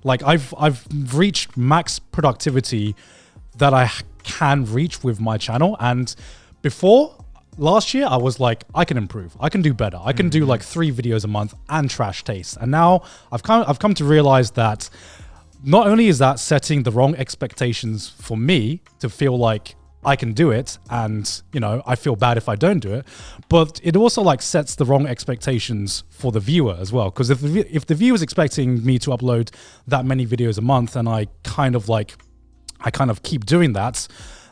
I've reached max productivity that I can reach with my channel. And before last year, I was like, I can improve. I can do better. I can do like 3 videos a month and Trash Taste. And now I've come to realize that not only is that setting the wrong expectations for me to feel like I can do it, and I feel bad if I don't do it, but it also like sets the wrong expectations for the viewer as well. Because if the viewer's expecting me to upload that many videos a month, and I kind of keep doing that,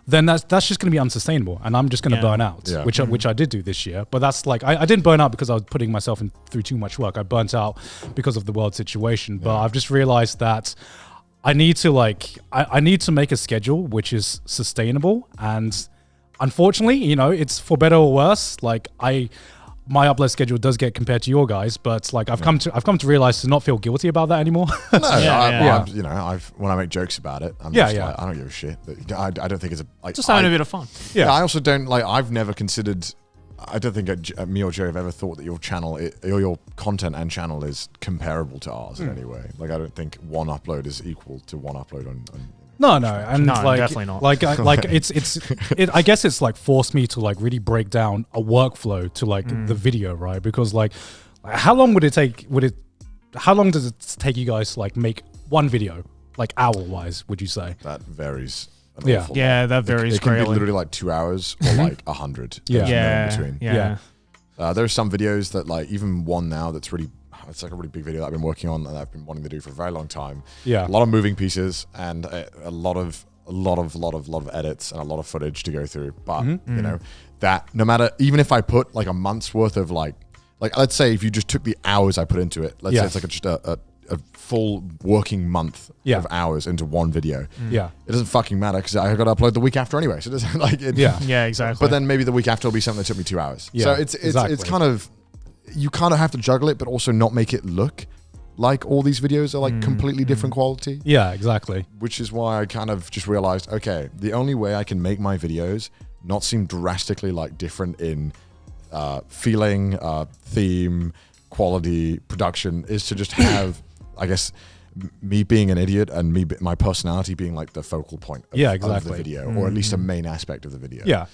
then that's just going to be unsustainable, and I'm just going to burn out, which I did do this year. But that's like I didn't burn out because I was putting myself through too much work. I burnt out because of the world situation. But I've just realized that I need to make a schedule which is sustainable, and unfortunately, it's for better or worse. Like my upload schedule does get compared to your guys, but like I've come to realize to not feel guilty about that anymore. When I make jokes about it, I'm just like, I don't give a shit. I don't think it's just having a bit of fun. Yeah, I also don't like. I've never considered. I don't think me or Joe have ever thought that your channel, or your content and channel, is comparable to ours in any way. Like I don't think one upload is equal to one upload on No, and no, like definitely not. Like I guess it's like forced me to like really break down a workflow to like the video, right? Because like, how long would it take? How long does it take you guys to like make one video, like hour wise? Would you say that varies an awful lot. that varies It can be greatly. literally like 2 hours or like 100. Yeah. There's no in between. Yeah. There's some videos that like even one now that's really, it's like a really big video that I've been working on and I've been wanting to do for a very long time. Yeah. A lot of moving pieces and a lot of edits and a lot of footage to go through. But you know, that no matter, even if I put like a month's worth of like let's say if you just took the hours I put into it, let's say it's like just a full working month of hours into one video. Yeah. It doesn't fucking matter because I got to upload the week after anyway. So it doesn't like it. Yeah, exactly. But then maybe the week after will be something that took me 2 hours. Yeah, so it's kind of, you kind of have to juggle it, but also not make it look like all these videos are like completely different quality. Yeah, exactly. Which is why I kind of just realized, okay, the only way I can make my videos not seem drastically like different in feeling, theme, quality, production is to just have, I guess, me being an idiot and my personality being like the focal point of, of the video, or at least a main aspect of the video. Yeah.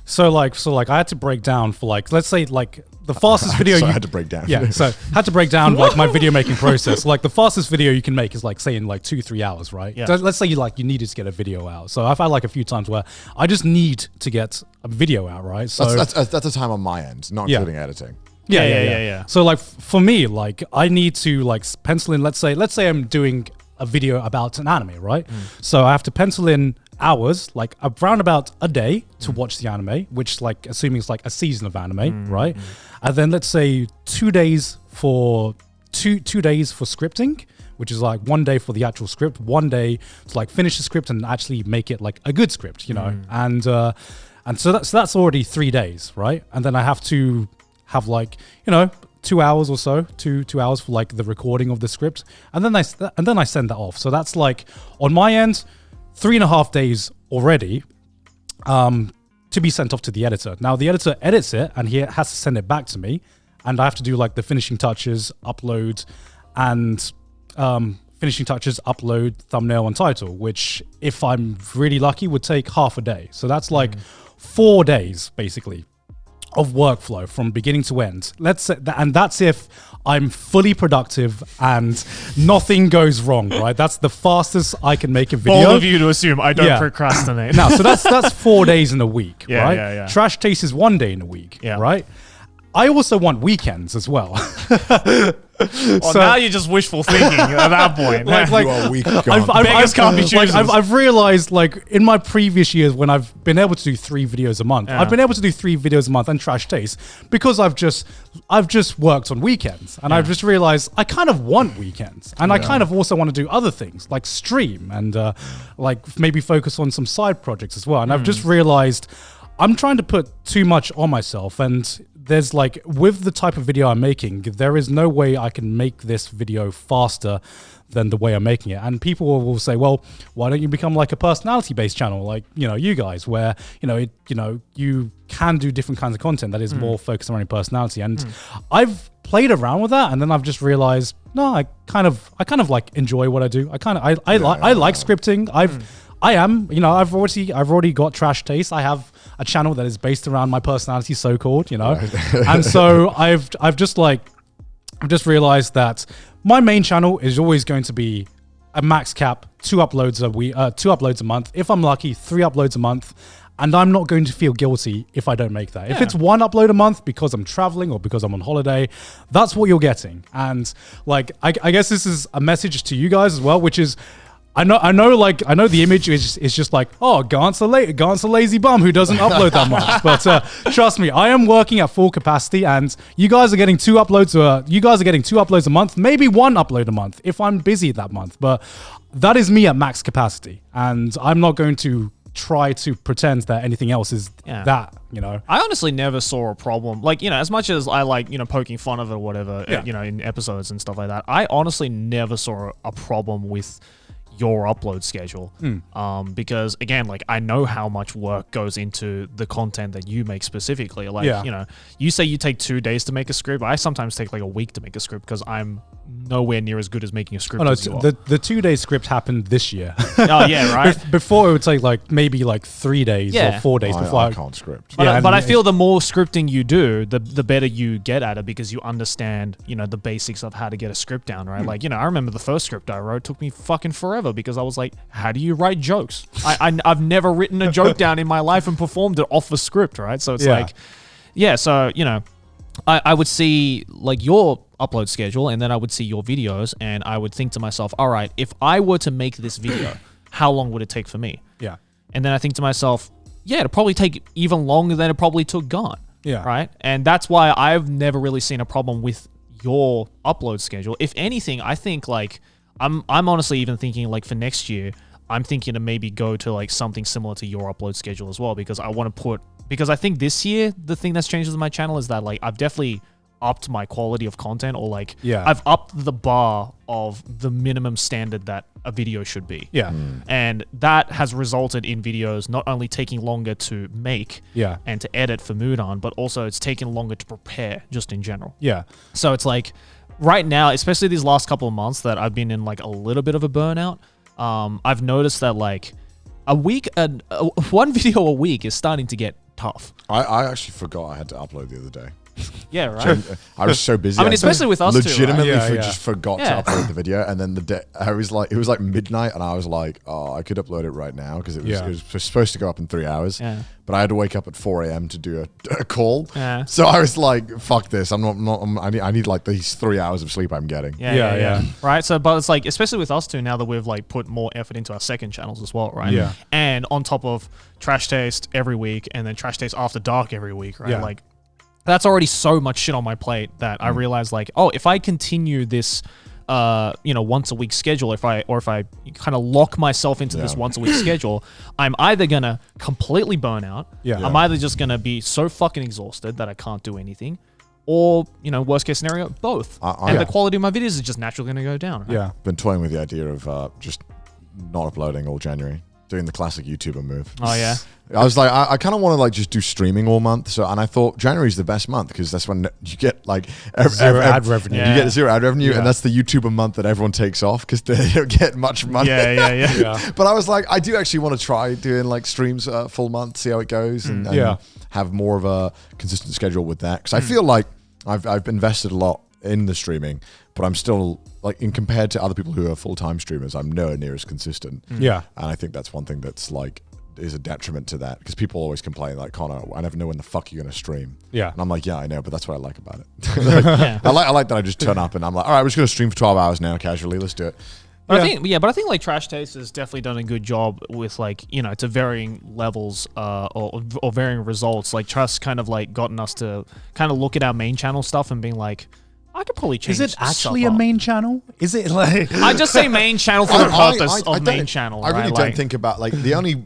So like I had to break down for like, let's say like the fastest video I had to break down. Yeah, so had to break down like my video making process. Like the fastest video you can make is like say in like 2-3 hours, right? Yeah. So let's say you needed to get a video out. So I've had like a few times where I just need to get a video out, right? So that's a time on my end, not including editing. Yeah. So like for me, like I need to like pencil in, let's say I'm doing a video about an anime, right? So I have to pencil in hours, like around about a day to watch the anime, which like assuming it's like a season of anime, right? And then let's say 2 days for 2 days for scripting, which is like 1 day for the actual script, 1 day to like finish the script and actually make it like a good script, you know? And so that's already 3 days, right? And then I have to have like, you know, 2 hours or so, 2 hours for like the recording of the script, and then I send that off. So that's like on my end, 3.5 days already to be sent off to the editor. Now the editor edits it and he has to send it back to me, and I have to do like the finishing touches, upload, and thumbnail and title, which if I'm really lucky would take half a day. So that's like 4 days basically of workflow from beginning to end. Let's say that, and that's if I'm fully productive and nothing goes wrong, right? That's the fastest I can make a video. Bold of you to assume I don't procrastinate. No, so that's 4 days in a week, right? Yeah. Trash taste is 1 day in a week, right? I also want weekends as well. So now you're just wishful thinking at that point. You are weak. Beggars can't be choosers. I've realized, like, in my previous years when I've been able to do 3 videos a month, I've been able to do 3 videos a month and trash taste because I've just worked on weekends, and I've just realized I kind of want weekends, and I kind of also want to do other things like stream and like maybe focus on some side projects as well. And I've just realized I'm trying to put too much on myself, and there's like, with the type of video I'm making, there is no way I can make this video faster than the way I'm making it. And people will say, well, why don't you become like a personality-based channel, like, you know, you guys, where, you can do different kinds of content that is more focused on your personality. And I've played around with that, and then I've just realized, no, I kind of like enjoy what I do. I like scripting. I've already got Trash Taste. I have a channel that is based around my personality, so-called, and so I've just realized that my main channel is always going to be a max cap 2 uploads a week, 2 uploads a month. If I'm lucky, 3 uploads a month. And I'm not going to feel guilty if I don't make that. If it's 1 upload a month because I'm traveling or because I'm on holiday, that's what you're getting. And like, I guess this is a message to you guys as well, which is, I know the image is just like, oh, Garnt's a lazy bum who doesn't upload that much. But trust me, I am working at full capacity, and you guys are getting 2 uploads. You guys are getting 2 uploads a month, maybe 1 upload a month if I'm busy that month. But that is me at max capacity, and I'm not going to try to pretend that anything else is that. I honestly never saw a problem. Like, as much as I like, poking fun of it or whatever, in episodes and stuff like that, I honestly never saw a problem with your upload schedule, because again, like, I know how much work goes into the content that you make specifically. Like, you say you take 2 days to make a script. I sometimes take like a week to make a script because I'm nowhere near as good as making a script. Oh no, as you are. the 2-day script happened this year. Oh yeah, right. Before it would take like maybe like 3 days or 4 days before I can't script. But, but I feel the more scripting you do, the better you get at it because you understand, the basics of how to get a script down, right? Like, I remember the first script I wrote took me fucking forever because I was like, how do you write jokes? I've never written a joke down in my life and performed it off a script, right? So it's so, I would see like your upload schedule and then I would see your videos and I would think to myself, all right, if I were to make this video, how long would it take for me? Yeah. And then I think to myself, it'd probably take even longer than it probably took Garnt. Yeah. Right. And that's why I've never really seen a problem with your upload schedule. If anything, I think like I'm honestly even thinking like for next year, I'm thinking to maybe go to like something similar to your upload schedule as well because I think this year the thing that's changed with my channel is that like I've definitely upped my quality of content or like I've upped the bar of the minimum standard that a video should be. Yeah. And that has resulted in videos not only taking longer to make and to edit for Mood On, but also it's taken longer to prepare just in general. Yeah. So it's like right now, especially these last couple of months that I've been in like a little bit of a burnout, I've noticed that like one video a week is starting to get tough. I actually forgot I had to upload the other day. Yeah, right. I was so busy. I mean, especially with us legitimately too, right? just forgot to upload the video, and then the day it was like midnight, and I was like, oh, I could upload it right now because it was supposed to go up in 3 hours, but I had to wake up at 4 a.m. to do a call. Yeah. So I was like, fuck this. I need like these 3 hours of sleep I'm getting. Yeah. Right. So, but it's like, especially with us two now that we've like put more effort into our second channels as well, right? Yeah. And on top of Trash Taste every week, and then Trash Taste After Dark every week, right? Yeah. Like. That's already so much shit on my plate that I realized like, oh, if I continue this, once a week schedule, if I kind of lock myself into this once a week schedule, I'm either gonna completely burn out. I'm either just gonna be so fucking exhausted that I can't do anything, or worst case scenario, both. And the quality of my videos is just naturally gonna go down. Right? Yeah, been toying with the idea of just not uploading all January. Doing the classic YouTuber move. Oh yeah. I was like, I kind of want to like just do streaming all month. And I thought January is the best month because that's when you get like zero ad revenue. You get zero ad revenue, and that's the YouTuber month that everyone takes off because they don't get much money. Yeah. But I was like, I do actually want to try doing like streams full month, see how it goes, and have more of a consistent schedule with that. Because I feel like I've invested a lot in the streaming, but I'm still like compared to other people who are full-time streamers, I'm nowhere near as consistent. Yeah. And I think that's one thing that's like is a detriment to that because people always complain like, Connor, I never know when the fuck you're going to stream. Yeah. And I'm like, yeah, I know, but that's what I like about it. I like that I just turn up and I'm like, all right, we're just going to stream for 12 hours now casually. Let's do it. But I think like Trash Taste has definitely done a good job with like, to varying levels or varying results. Like Trust kind of like gotten us to kind of look at our main channel stuff and being like, I could probably change. Is it actually a main channel? Is it like? I just say main channel for the purpose of main channel. I really don't think about like the only.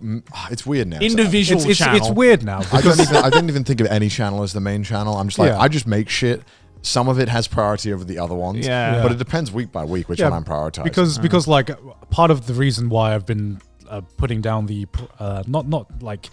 It's weird now. Individual channel. It's weird now. I don't even think of any channel as the main channel. I'm just like I just make shit. Some of it has priority over the other ones. But it depends week by week which one I'm prioritizing. Because like part of the reason why I've been putting down the not like.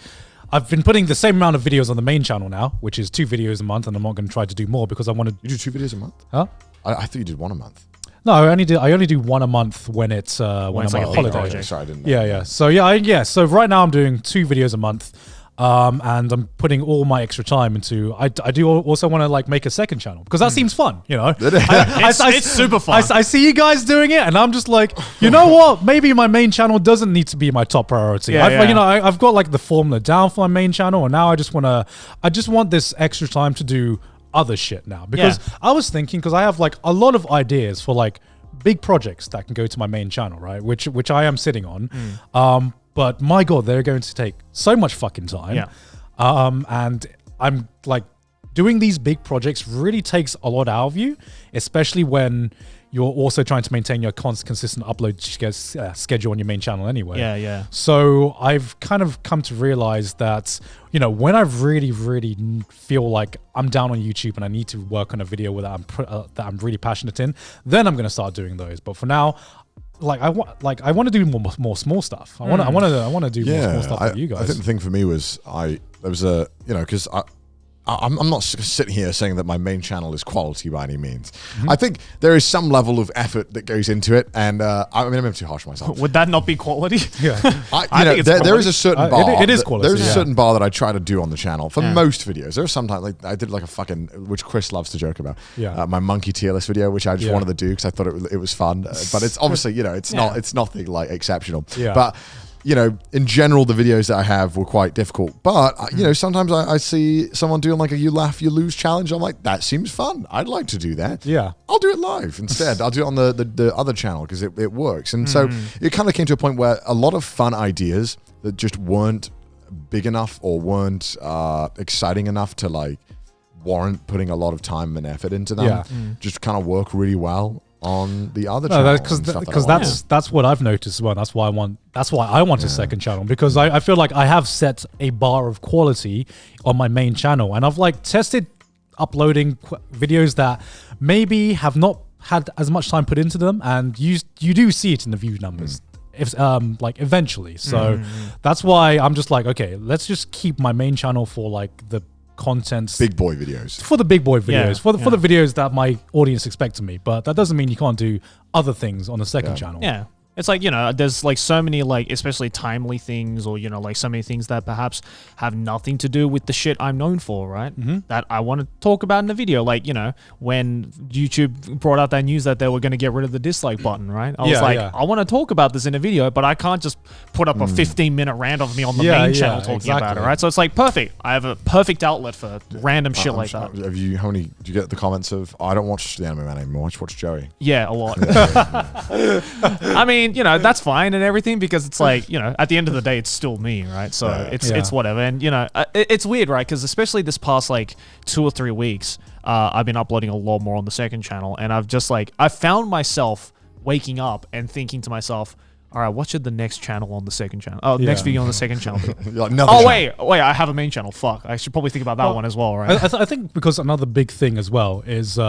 I've been putting the same amount of videos on the main channel now, which is 2 videos a month, and I'm not going to try to do more because I want to. You do 2 videos a month? Huh? I thought you did 1 a month. No, I only do 1 a month when it's when I'm like on holiday. project. Sorry, I didn't know. So right now I'm doing 2 videos a month, and I'm putting all my extra time into. I do also want to like make a second channel because that seems fun, It's super fun. I see you guys doing it, and I'm just like, you know what? Maybe my main channel doesn't need to be my top priority. I've got like the formula down for my main channel, and now I just want this extra time to do other shit now because I was thinking because I have like a lot of ideas for like big projects that can go to my main channel, right? Which I am sitting on. But my God, they're going to take so much fucking time. Yeah. And I'm like, doing these big projects really takes a lot out of you, especially when you're also trying to maintain your consistent upload schedule on your main channel anyway. Yeah. So I've kind of come to realize that, when I really, really feel like I'm down on YouTube and I need to work on a video that I'm really passionate in, then I'm going to start doing those. But for now, I want to do more small stuff. I want to do more small stuff with you guys. I think the thing for me was because I'm not sitting here saying that my main channel is quality by any means. I think there is some level of effort that goes into it, and I mean, I'm too harsh on myself. Would that not be quality? Yeah, there is a certain bar. It is quality. There's a certain bar that I try to do on the channel for most videos. There are sometimes like I did like a fucking, which Chris loves to joke about. My monkey tier list video, which I just wanted to do because I thought it was fun. But it's obviously it's nothing like exceptional. But in general, the videos that I have were quite difficult. But, sometimes I see someone doing like a you laugh, you lose challenge. I'm like, that seems fun. I'd like to do that. Yeah. I'll do it live instead. I'll do it on the other channel because it works. And so it kind of came to a point where a lot of fun ideas that just weren't big enough or weren't exciting enough to like warrant putting a lot of time and effort into them just kind of work really well on the other channel, because that's what I've noticed as well. That's why I want a second channel, because I feel like I have set a bar of quality on my main channel, and I've like tested uploading videos that maybe have not had as much time put into them, and you do see it in the view numbers. If like eventually, so that's why I'm just like, okay, let's just keep my main channel for like the content, big boy videos, for the big boy videos, for the videos that my audience expect of me. But that doesn't mean you can't do other things on the second channel. Yeah. It's like, there's like so many like especially timely things, or like so many things that perhaps have nothing to do with the shit I'm known for, right? That I want to talk about in a video. Like, when YouTube brought out that news that they were going to get rid of the dislike button, right? I was like, I want to talk about this in a video, but I can't just put up a 15-minute rant of me on the main channel talking about it, right? So it's like perfect. I have a perfect outlet for random shit like that. How many do you get the comments of, I don't watch the Anime Man anymore, I just watch Joey? Yeah, a lot. I mean, that's fine and everything, because it's like, at the end of the day, it's still me, right? So it's whatever. And, it's weird, right? Because especially this past like 2 or 3 weeks, I've been uploading a lot more on the second channel. And I've just like, I found myself waking up and thinking to myself, all right, what should the next channel on the second channel? Oh, next video on the second channel. Wait, I have a main channel. Fuck, I should probably think about that one as well, right? I think because another big thing as well is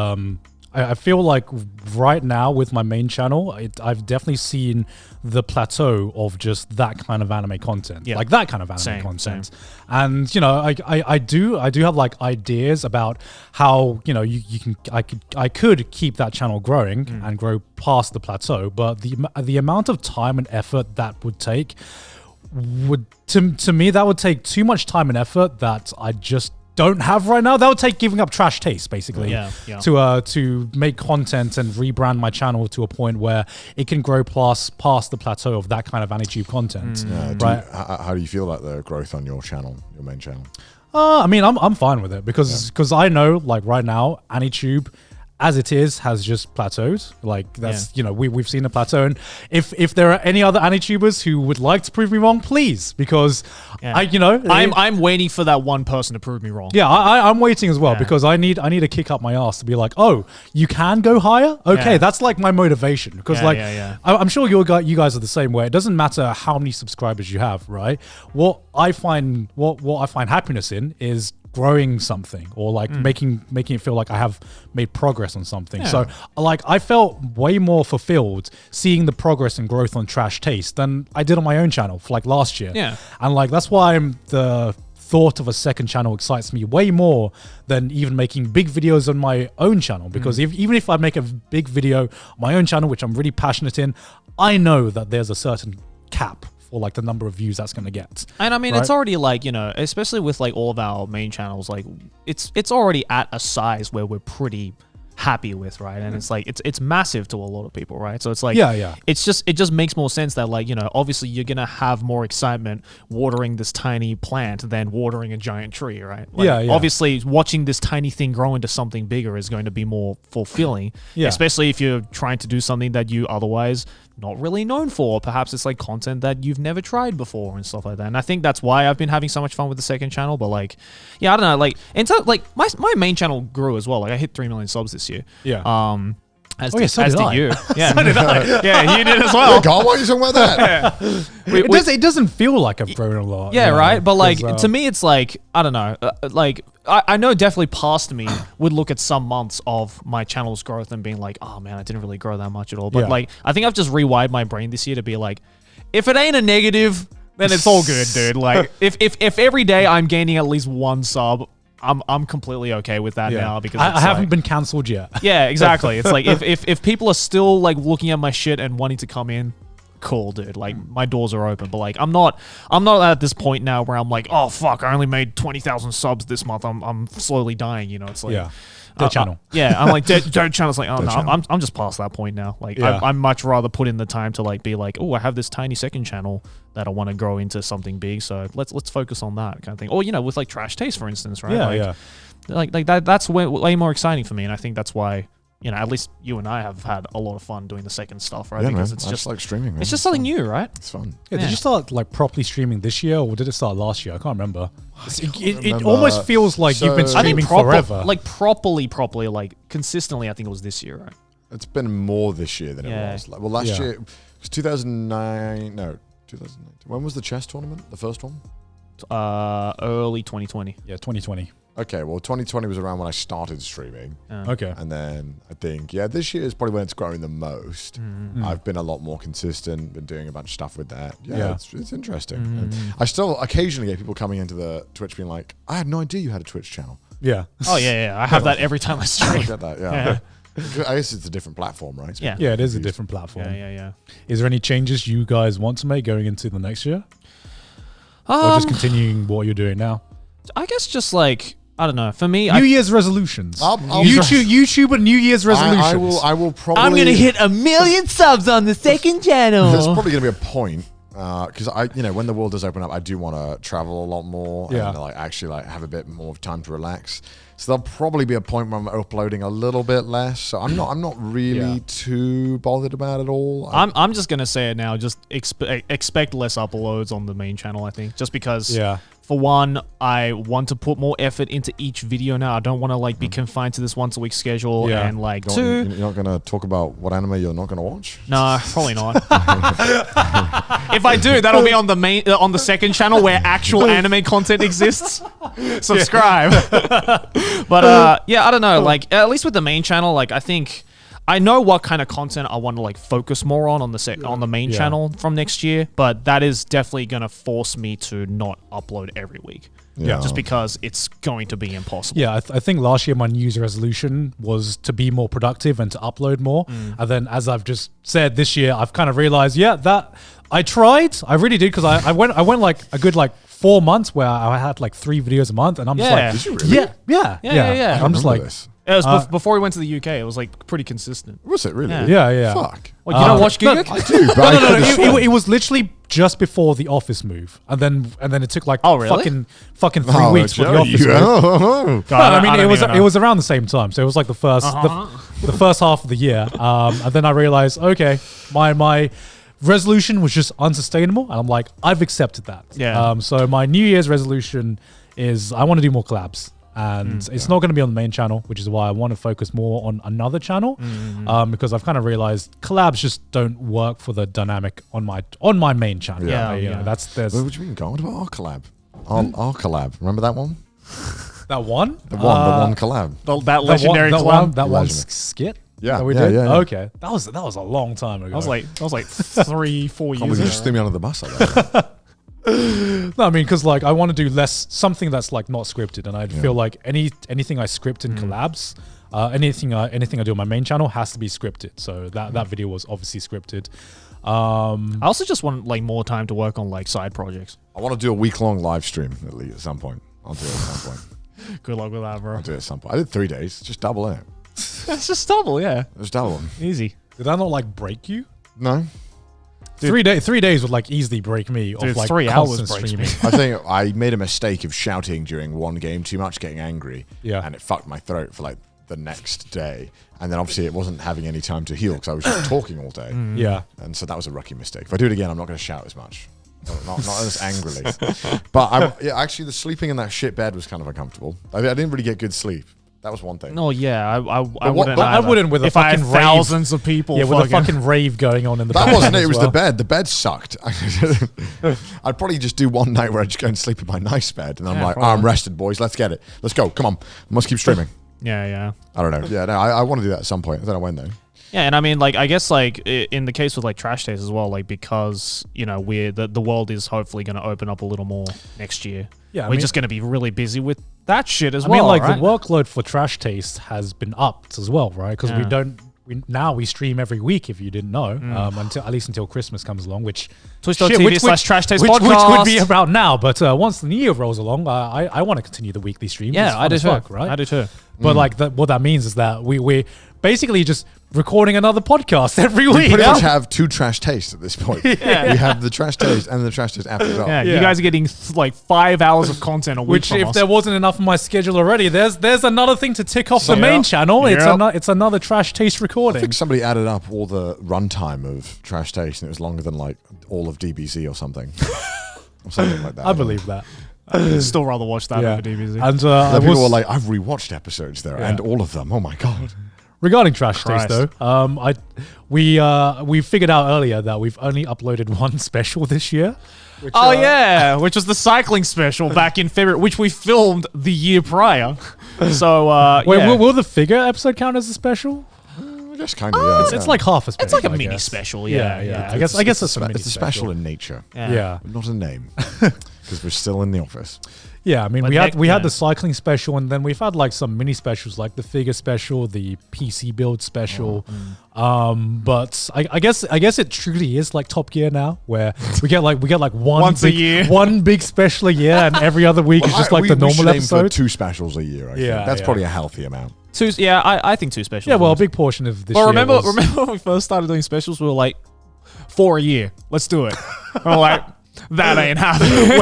I feel like right now with my main channel, I've definitely seen the plateau of just that kind of anime content, like that kind of anime content. Same. And I do have like ideas about how I could keep that channel growing and grow past the plateau, but the amount of time and effort that would take would to me that would take too much time and effort that I just don't have right now. That would take giving up trash taste, basically, to make content and rebrand my channel to a point where it can grow past the plateau of that kind of AniTube content. Right? How do you feel about the growth on your channel, your main channel? I mean, I'm fine with it because I know, like right now, AniTube, as it is, has just plateaued. Like that's we've seen a plateau. And if there are any other AniTubers who would like to prove me wrong, please, because I'm waiting for that one person to prove me wrong. Yeah, I'm waiting as well because I need a kick up my ass to be like, oh, you can go higher. Okay, that's like my motivation, because I'm sure you guys are the same way. It doesn't matter how many subscribers you have, right? What I find happiness in is growing something, or like making it feel like I have made progress on something. So like I felt way more fulfilled seeing the progress and growth on Trash Taste than I did on my own channel for like last year. And like that's why the thought of a second channel excites me way more than even making big videos on my own channel, because even if I make a big video on my own channel, which I'm really passionate in, I know that there's a certain cap or like the number of views that's going to get. And I mean, it's already like, especially with like all of our main channels, like it's already at a size where we're pretty happy with, right? And it's like it's massive to a lot of people, right? So it's like it just makes more sense that like, obviously you're gonna have more excitement watering this tiny plant than watering a giant tree, right? Like, obviously watching this tiny thing grow into something bigger is going to be more fulfilling, especially if you're trying to do something that you otherwise not really known for. Perhaps it's like content that you've never tried before and stuff like that. And I think that's why I've been having so much fun with the second channel. But like, I don't know, like like my main channel grew as well. Like I hit 3 million subs this year. As did you. Yeah, so did I. Yeah, you did as well. God, why are you talking about that? It doesn't feel like I've grown a lot. Yeah, right. But like to me, it's like I don't know. Like I know definitely past me would look at some months of my channel's growth and being like, oh man, I didn't really grow that much at all. But like I think I've just rewired my brain this year to be like, if it ain't a negative, then it's all good, dude. Like if every day I'm gaining at least 1 sub, I'm completely okay with that now because I haven't been cancelled yet. Yeah, exactly. It's like if people are still like looking at my shit and wanting to come in, cool, dude. Like my doors are open, but like I'm not at this point now where I'm like, oh fuck, I only made 20,000 subs this month. I'm slowly dying. You know, it's like dead channel. I'm like dead channel's like, oh no, I'm just past that point now. Like I'd much rather put in the time to like be like, oh, I have this tiny second channel that I want to grow into something big. So let's focus on that kind of thing. Or with like Trash Taste, for instance, right? Like that's way more exciting for me, and I think that's why. At least you and I have had a lot of fun doing the second stuff, right? Yeah, because man. it's I just like streaming, man. It's just something new, right? It's fun. Yeah, did you start like properly streaming this year, or did it start last year? I can't remember. It almost feels like you've been streaming forever. Like properly, like consistently. I think it was this year, right? It's been more this year than it was. Like, well, last year it was 2009. No, 2009. When was the chess tournament? The first one? Early 2020. Yeah, 2020. Okay, well, 2020 was around when I started streaming. Okay. And then I think, this year is probably when it's growing the most. I've been a lot more consistent, been doing a bunch of stuff with that. Yeah. It's interesting. And I still occasionally get people coming into the Twitch being like, I had no idea you had a Twitch channel. Yeah. Oh, yeah. I have that every time I stream. I get that, yeah. I guess it's a different platform, right? Yeah, it is a different platform. Yeah. Is there any changes you guys want to make going into the next year? Or just continuing what you're doing now? I guess just like, I don't know. For me, New Year's resolutions. YouTube New Year's resolutions. I will probably. I'm gonna hit 1 million subs on the second channel. There's probably gonna be a point because when the world does open up, I do want to travel a lot more and like actually like have a bit more of time to relax. So there'll probably be a point where I'm uploading a little bit less. So I'm not really too bothered about it all. I'm just gonna say it now. Just expect less uploads on the main channel. I think just because. For one, I want to put more effort into each video now. I don't want to like be confined to this once a week schedule. And like you're not going to talk about what anime you're not going to watch? No, probably not. If I do, that'll be on the second channel where actual anime content exists. Subscribe. But I don't know. Like at least with the main channel, like I think I know what kind of content I want to like focus more on the main channel from next year, but that is definitely going to force me to not upload every week. Just because it's going to be impossible. Yeah, I think last year my New Year's resolution was to be more productive and to upload more. And then as I've just said, this year I've kind of realized, that I tried. I really did because I went like a good like 4 months where I had like 3 videos a month, and I'm just like, did you really? Yeah. I'm just like. This. It was before we went to the UK. It was like pretty consistent. Was it really? Yeah. Fuck. Well, you don't watch Giguk? I do, but no. It was literally just before the office move, and then it took like fucking 3 weeks for the office move. God, I mean, it was around the same time, so it was like the first the first half of the year, and then I realized, okay, my resolution was just unsustainable, and I'm like, I've accepted that. So my New Year's resolution is I want to do more collabs. And it's not going to be on the main channel, which is why I want to focus more on another channel, because I've kind of realized collabs just don't work for the dynamic on my main channel. That's what do you mean, Garnt? What about our collab? Our collab. Remember that one? That one? The one collab. That legendary collab. That one skit. Yeah, that we did. Yeah. Okay, that was a long time ago. That was like 3-4 years ago. You just threw me under the bus like that. No, I mean, because like I want to do something that's like not scripted, and I feel like anything I script in collabs, anything I do on my main channel has to be scripted. So that video was obviously scripted. I also just want like more time to work on like side projects. I want to do a week-long live stream at least at some point. I'll do it at some point. Good luck with that, bro. I'll do it at some point. I did 3 days. Just double it. It's just double, yeah. Just double them. Easy. Did that not like break you? No. Dude, 3 days would like easily break me. Dude, off like 3 hours breaks me. I think I made a mistake of shouting during one game too much, getting angry, and it fucked my throat for like the next day. And then obviously it wasn't having any time to heal because I was just talking all day. Yeah. And so that was a rookie mistake. If I do it again, I'm not going to shout as much. Not as angrily. But actually the sleeping in that shit bed was kind of uncomfortable. I didn't really get good sleep. That was one thing. No, yeah, I wouldn't. I wouldn't with if a I had fucking thousands of people. Yeah, with a fucking rave going on in the. That wasn't it. It was the bed. The bed sucked. I'd probably just do one night where I just go and sleep in my nice bed, and I'm like, I'm rested, boys. Let's get it. Let's go. Come on. Must keep streaming. Yeah. I don't know. Yeah, no, I want to do that at some point. I don't know when though. Yeah, and I mean, like, I guess, like, in the case with, like, Trash Taste as well, like, because, you know, the world is hopefully going to open up a little more next year. Yeah, we're just going to be really busy with that shit as I well. mean, like right? the workload for Trash Taste has been upped as well, right? Because we stream every week. If you didn't know, until at least until Christmas comes along, which Twitch.tv/Trash Taste which podcast. would be about now. But once the new year rolls along, I want to continue the weekly streams. Yeah, I do too. Right? I do too. But like what that means is that we're basically just recording another podcast every We week. pretty much have 2 Trash Tastes at this point. We have the Trash Taste and the Trash Taste after dark. Yeah, you guys are getting like 5 hours of content a week Which, from if us. there wasn't enough on my schedule already, there's another thing to tick off the main channel. It's another Trash Taste I recording. think somebody added up all the runtime of Trash Taste, and it was longer than like all of DBZ or something. Or something like that. I believe that. I'd still rather watch that over DBZ. And People were like, I've rewatched episodes there, and all of them. Oh my god. regarding Trash Taste, Christ. though, we figured out earlier that we've only uploaded one special this year. Which, which was the cycling special back in February, which we filmed the year prior. So, wait, will the figure episode count as a special? Just kind of. It's like half a special. it's like a I mini guess. special, Yeah. I guess it's a mini It's a special in nature, Yeah. not a name, because we're still in the office. Yeah, I mean, But we had yeah. the cycling special, and then we've had like some mini specials, like the figure special, the PC build special. But I guess it truly is like Top Gear now, where we get like one Once a big, year. one big special a year, and every other week is just like the we normal should aim for episode. 2 specials a year. I think. Yeah, That's yeah. probably a healthy amount. I think 2 specials. Yeah, well, a works. big portion of this Well, year remember was- when we first started doing specials, we were like, 4 a year. Let's do it. We're like, that ain't happening.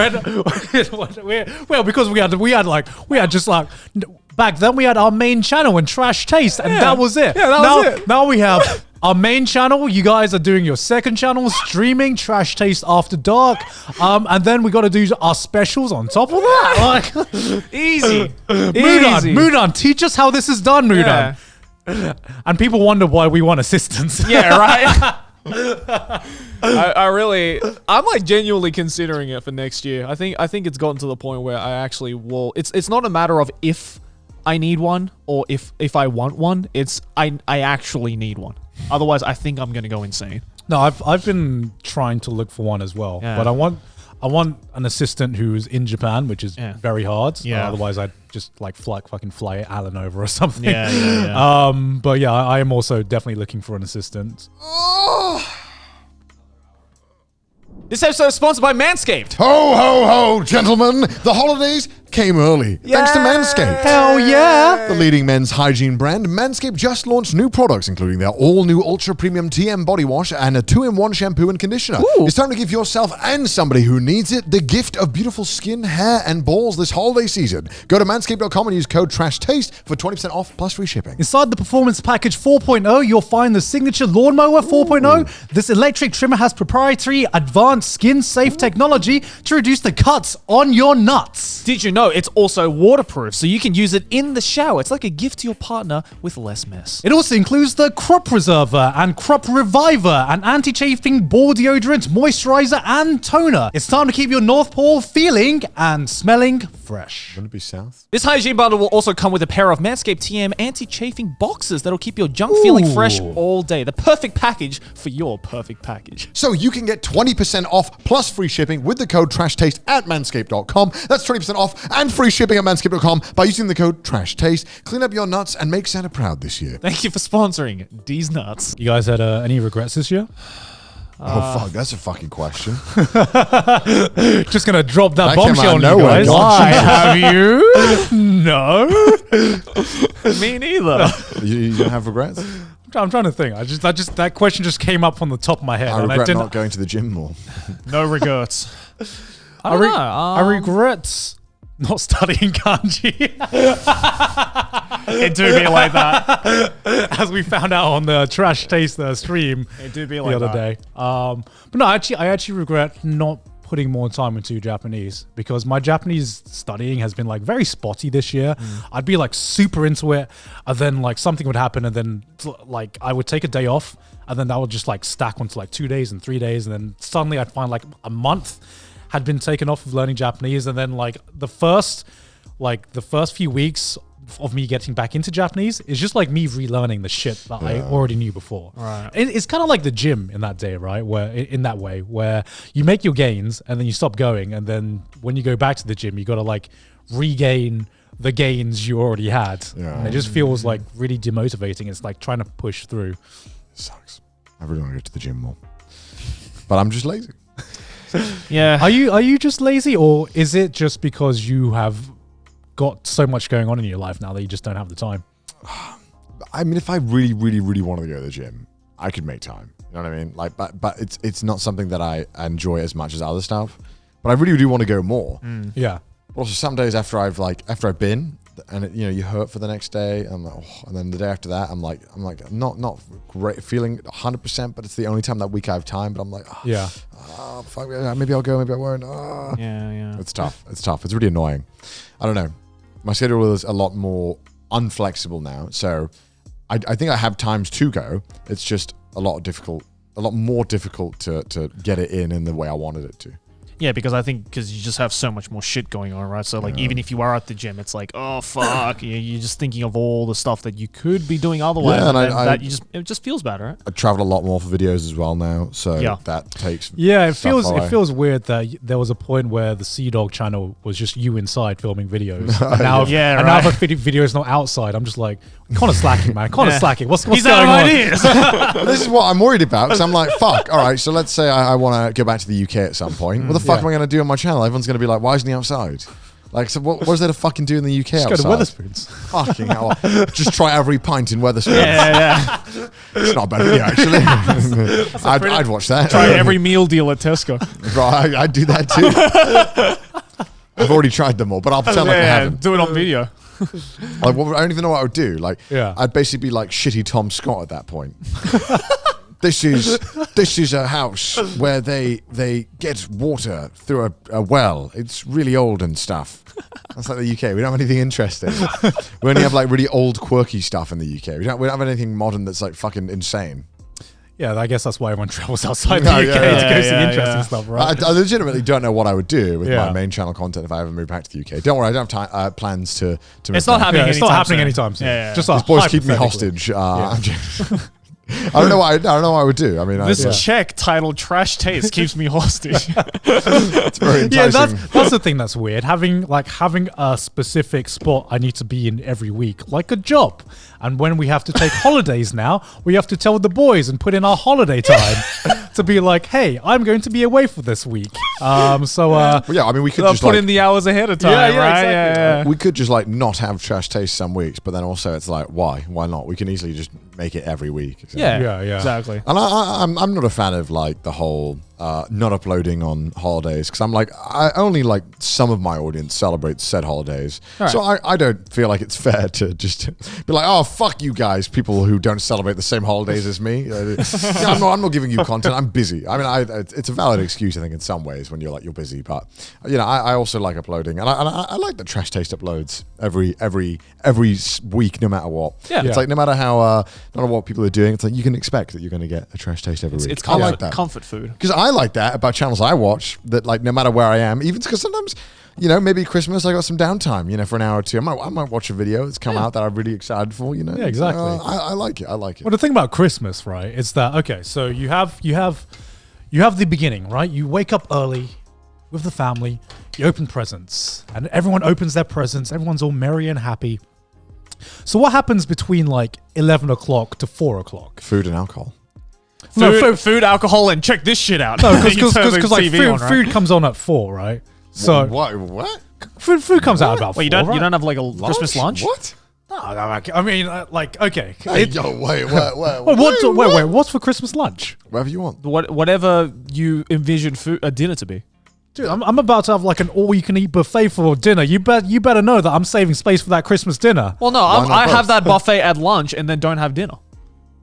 well, because we had just like back then we had our main channel and Trash Taste, and that was it. Yeah, that was it. Now we have our main channel. You guys are doing your second channel, streaming Trash Taste After Dark, and then we got to do our specials on top of that. Like, Easy. Mudan, teach us how this is done, Mudan. Yeah. And people wonder why we want assistance. Yeah, right? I'm like genuinely considering it for next year. I think it's gotten to the point where I actually will. It's not a matter of if I need one or if I want one. It's I actually need one. Otherwise, I think I'm gonna go insane. No, I've been trying to look for one as well, Yeah. but I want an assistant who's in Japan, which is very hard. Yeah. Otherwise, I'd just like fly Alan over or something. Yeah. But yeah, I am also definitely looking for an assistant. This episode is sponsored by Manscaped. Ho, ho, ho, gentlemen. The holidays came early. Thanks to Manscaped. Hell yeah! The leading men's hygiene brand, Manscaped just launched new products, including their all-new ultra-premium TM body wash and a 2-in-1 shampoo and conditioner. It's time to give yourself and somebody who needs it the gift of beautiful skin, hair, and balls this holiday season. Go to manscaped.com and use code TRASHTASTE for 20% off plus free shipping. Inside the Performance Package 4.0, you'll find the Signature Lawnmower 4.0. This electric trimmer has proprietary advanced skin-safe technology to reduce the cuts on your nuts. Did you know it's also waterproof, so you can use it in the shower? It's like a gift to your partner with less mess. It also includes the Crop Preserver and Crop Reviver, an anti-chafing ball deodorant, moisturizer, and toner. It's time to keep your North Pole feeling and smelling fresh. Gonna be south? This hygiene bundle will also come with a pair of Manscaped TM anti-chafing boxes that'll keep your junk feeling fresh all day. The perfect package for your perfect package. So you can get 20% off plus free shipping with the code TRASHTASTE at manscaped.com. That's 20% off and free shipping at manscaped.com by using the code TRASHTASTE. Clean up your nuts and make Santa proud this year. Thank you for sponsoring D's Nuts. You guys had any regrets this year? Oh, fuck. That's a fucking question. Just gonna drop that That came bombshell out on of you nowhere, guys. God. Have you? No. Me neither. You don't have regrets? I'm trying to think. That question just came up on the top of my head. I and regret didn't, not going to the gym more. No regrets. I regret not studying kanji. It do be like that. As we found out on the Trash Taste stream It do be the like other that. day. But no, I actually regret not putting more time into Japanese, because my Japanese studying has been like very spotty this year. I'd be like super into it, and then like something would happen, and then like I would take a day off, and then that would just like stack onto like 2 days and 3 days, and then suddenly I'd find like a month had been taken off of learning Japanese, and then like the first few weeks of me getting back into Japanese is just like me relearning the shit that I already knew before. Right. It's kind of like the gym in that day, right? Where in that way, where you make your gains and then you stop going, and then when you go back to the gym, you got to like regain the gains you already had. Yeah. And it just feels like really demotivating. It's like trying to push through. It sucks. I really want to go to the gym more, but I'm just lazy. Yeah. Are you just lazy, or is it just because you have got so much going on in your life now that you just don't have the time? I mean, if I really, really, really wanted to go to the gym, I could make time. You know what I mean? Like, but it's not something that I enjoy as much as other stuff. But I really do want to go more. Yeah. Also, some days after I've been, and you hurt for the next day, and then the day after that, I'm like not great, feeling 100%, but it's the only time that week I have time. But I'm like, fuck, maybe I'll go, maybe I won't. Yeah. It's tough. It's really annoying. I don't know. My schedule is a lot more unflexible now, so I think I have times to go. It's just a lot more difficult to get it in the way I wanted it to. Yeah, because I think you just have so much more shit going on, right? So like even if you are at the gym, it's like, oh fuck, you're just thinking of all the stuff that you could be doing otherwise. Yeah, and it just feels bad, right? I travel a lot more for videos as well now, so that takes. Yeah, it feels weird that there was a point where the Sea Dog channel was just you inside filming videos, and now now the video is not outside. I'm just like, Connor's slacking, man. Connor's slacking. What's going on? This is what I'm worried about, because I'm like, fuck. All right, so let's say I want to go back to the UK at some point. What the fuck am I going to do on my channel? Everyone's going to be like, why isn't he outside? Like, so what is there to fucking do in the UK just outside? Go to Wetherspoons. Fucking hell. Just try every pint in Wetherspoons. Yeah. It's not a bad video, actually. I'd watch that. Try every meal deal at Tesco. Right, I'd do that too. I've already tried them all, but I'll pretend like I haven't. Do it on video. Like, I don't even know what I would do. Like, Yeah. I'd basically be like shitty Tom Scott at that point. This is a house where they get water through a well. It's really old and stuff. That's like the UK. We don't have anything interesting. We only have like really old, quirky stuff in the UK. We don't have anything modern that's like fucking insane. Yeah, I guess that's why everyone travels outside the UK to go see interesting stuff, right? I legitimately don't know what I would do with my main channel content if I ever moved back to the UK. Don't worry, I don't have plans to. It's not happening. It's not happening anytime soon. Just these boys keep me hostage. I don't know what I would do. I mean, this check titled "Trash Taste" keeps me hostage. It's very enticing. Yeah, that's the thing that's weird. Having a specific spot I need to be in every week, like a job. And when we have to take holidays now, we have to tell the boys and put in our holiday time to be like, hey, I'm going to be away for this week. I mean, we could just put in the hours ahead of time, right? Exactly. Yeah. We could just like not have Trash Taste some weeks, but then also it's like, why not? We can easily just make it every week. So. Yeah, exactly. And I'm not a fan of like the whole not uploading on holidays, because I'm like, I only like some of my audience celebrates said holidays, so I don't feel like it's fair to just be like, oh fuck you guys, people who don't celebrate the same holidays as me. I'm not giving you content. I'm busy. I mean, it's a valid excuse, I think, in some ways when you're busy, but I also like uploading, and I like that Trash Taste uploads every week, no matter what. It's like no matter how no matter what people are doing, it's like you can expect that you're going to get a Trash Taste every week. It's I like that comfort food, because I like that about channels I watch, that like no matter where I am, even because sometimes maybe Christmas I got some downtime for an hour or two, I might watch a video that's come out that I'm really excited for. Yeah, exactly. I like it. Well, the thing about Christmas, right, is that so you have the beginning, right? You wake up early with the family, you open presents, and everyone opens their presents, everyone's all merry and happy. So what happens between like 11 o'clock to 4 o'clock? Food and alcohol. Food, alcohol, and check this shit out. No, because like food comes on at 4, right? So what? Food comes out about 4. You don't have like a Christmas lunch? What? No, I mean, okay. Hey, wait. What's for Christmas lunch? Whatever you want. Whatever you envision dinner to be. Dude, I'm about to have like an all-you-can-eat buffet for dinner. You better know that I'm saving space for that Christmas dinner. Well, no, I have that buffet at lunch and then don't have dinner.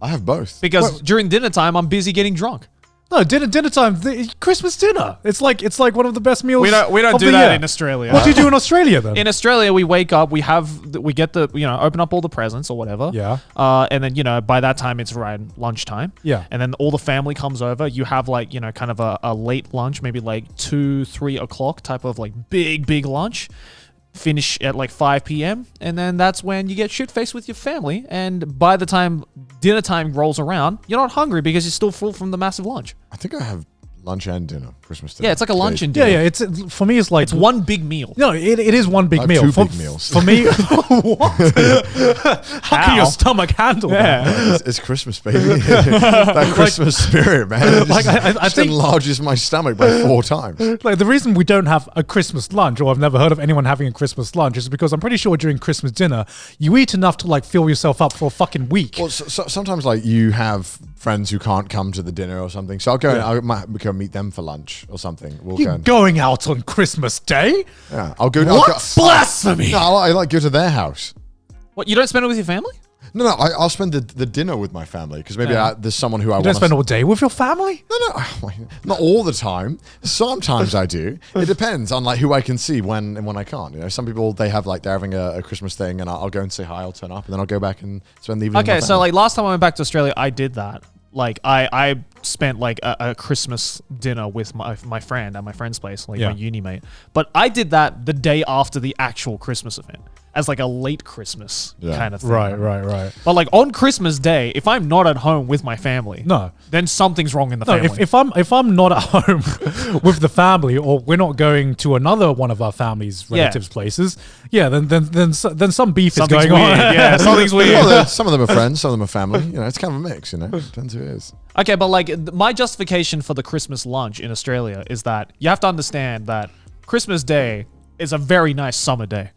I have both. Because during dinner time, I'm busy getting drunk. No, dinner time, Christmas dinner. It's like one of the best meals. We don't do that in Australia. What do you do in Australia then? In Australia, we wake up, we get open up all the presents or whatever. Yeah. And then by that time it's around lunchtime. Yeah. And then all the family comes over. You have like kind of a late lunch, maybe like 2-3 o'clock type of like big lunch. finish at like 5 p.m. and then that's when you get shit-faced with your family. And by the time dinner time rolls around, you're not hungry because you're still full from the massive lunch. I think I have lunch and dinner, Christmas dinner. Yeah, it's like a lunch and dinner. Yeah, it's for me. It's like it's one big meal. No, it is one big I have meal. two big meals. For me, what? How can your stomach handle that? It's Christmas, baby. That Christmas spirit, man. Like, I think enlarges my stomach by 4 times. Like the reason we don't have a Christmas lunch, or I've never heard of anyone having a Christmas lunch, is because I'm pretty sure during Christmas dinner you eat enough to like fill yourself up for a fucking week. Well, sometimes like you have friends who can't come to the dinner or something, so I'll go. I might go meet them for lunch or something. We'll You're going out on Christmas Day? Yeah, I'll go. What? Blasphemy! No, I like go to their house. What, you don't spend it with your family? No, I'll spend the dinner with my family because maybe there's someone who I want You don't spend all day with your family? No, not all the time. Sometimes I do. It depends on like who I can see when and when I can't. You know, some people they're having a Christmas thing, and I'll go and say hi. I'll turn up, and then I'll go back and spend the evening. Okay, with my so family. like last time I went back to Australia, I did that. Like I spent like a Christmas dinner with my friend at my friend's place, like my uni mate. But I did that the day after the actual Christmas event, as like a late Christmas kind of thing. Right. But like on Christmas Day, if I'm not at home with my family, then something's wrong in the family. If I'm not at home with the family, or we're not going to another one of our family's relatives' places, then some beef is going on. Yeah, something's weird. Well, some of them are friends, some of them are family. You know, it's kind of a mix. You know, depends who it is. Okay, but like my justification for the Christmas lunch in Australia is that you have to understand that Christmas Day is a very nice summer day.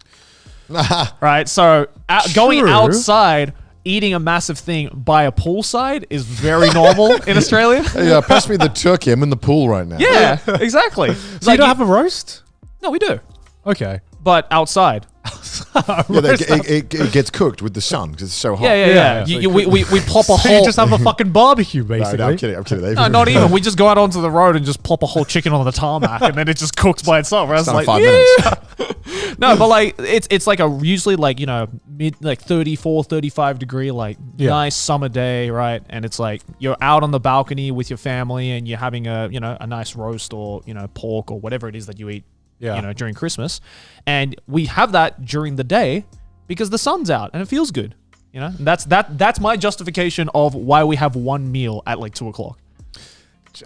Right? So going outside, eating a massive thing by a poolside is very normal in Australia. Hey, pass me the turkey. I'm in the pool right now. Yeah, exactly. So you don't have a roast? No, we do. Okay. But outside. It gets cooked with the sun because it's so hot. Yeah. We plop a So whole... you just have a fucking barbecue, basically. No, I'm kidding. No, not even. We just go out onto the road and just plop a whole chicken on the tarmac, and then it just cooks by itself. Right? It's done in like, 5 minutes. No, but like it's like a usually like, you know, mid like 34, 35 degree, like nice summer day, right? And it's like you're out on the balcony with your family and you're having a nice roast or, you know, pork or whatever it is that you eat, you know, during Christmas. And we have that during the day because the sun's out and it feels good. You know, and that's my justification of why we have one meal at like 2:00.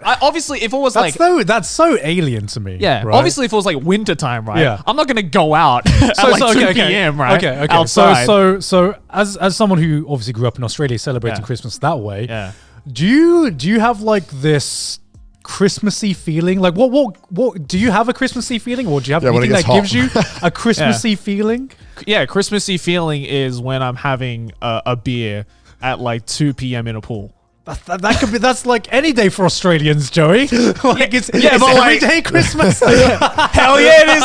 Obviously, if it was that's so alien to me. Yeah, right? Obviously, if it was like winter time, right? Yeah. I'm not gonna go out at like 2 p.m. right? Okay. Outside. So as someone who obviously grew up in Australia, celebrating Christmas that way, do you have like this Christmassy feeling? Like what do you have a Christmassy feeling, or do you have anything that gives you a Christmassy feeling? Yeah, Christmassy feeling is when I'm having a beer at like 2 p.m. in a pool. That could be. That's like any day for Australians, Joey. Like it's but every day Christmas. Hell yeah, it is,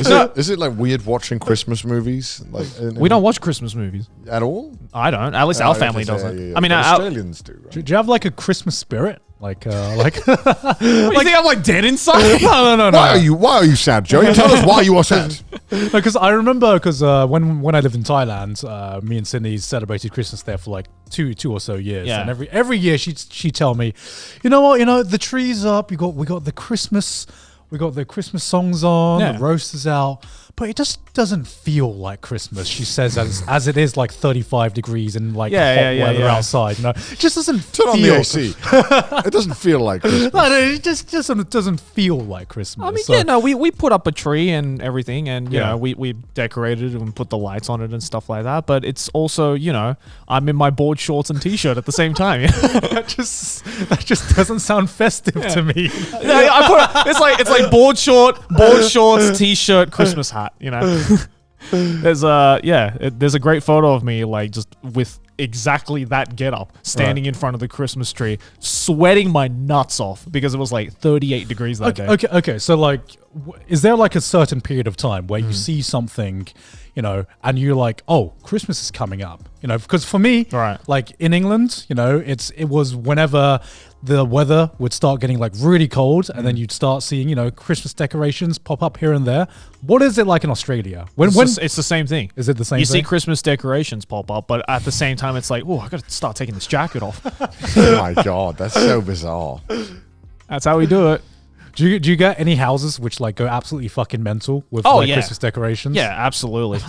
dog. Is it like weird watching Christmas movies? Like we don't watch Christmas movies at all. I don't. At least our family doesn't. Yeah. I mean, Australians do. Right? Do you have like a Christmas spirit? Like, you think I'm like dead inside? No. Why are you sad, Joey? Tell us why you are sad. Because I remember, when I lived in Thailand, me and Sydney celebrated Christmas there for like two or so years, and every year she'd tell me, you know what, the tree's up, we got the Christmas songs on, the roast is out, but it just doesn't feel like Christmas. She says as it is like 35 degrees and like hot weather outside. It just doesn't turn on the AC. It doesn't feel like Christmas. No, it just doesn't feel like Christmas. I mean, we put up a tree and everything, and you know we decorated and put the lights on it and stuff like that. But it's also, I'm in my board shorts and t-shirt at the same time. that just doesn't sound festive to me. It's like board shorts, t-shirt, Christmas hat. There's a great photo of me like just with exactly that getup, standing in front of the Christmas tree, sweating my nuts off because it was like 38 degrees that day. Okay. So like, is there like a certain period of time where you see something, and you're like, oh, Christmas is coming up, because for me, like in England, it was whenever the weather would start getting like really cold, and then you'd start seeing, Christmas decorations pop up here and there. What is it like in Australia? It's the same thing. Is it the same thing? You see Christmas decorations pop up, but at the same time, it's like, oh, I got to start taking this jacket off. Oh my God, that's so bizarre. That's how we do it. Do you get any houses which like go absolutely fucking mental with Christmas decorations? Yeah, absolutely.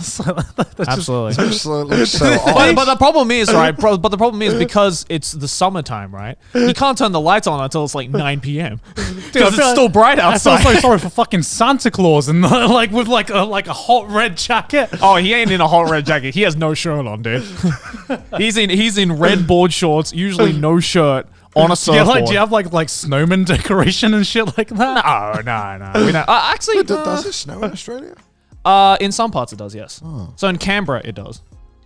Absolutely. So but the problem is, right? But the problem is because it's the summertime, right? You can't turn the lights on until it's like 9 p.m. because it's still bright outside. I feel so sorry for fucking Santa Claus and like with like a hot red jacket. Oh, he ain't in a hot red jacket. He has no shirt on, dude. He's in red board shorts, usually no shirt. On a surfboard. Do you have like snowman decoration and shit like that? No. We don't. Actually, does it snow in Australia? In some parts it does, yes. Oh. So in Canberra it does,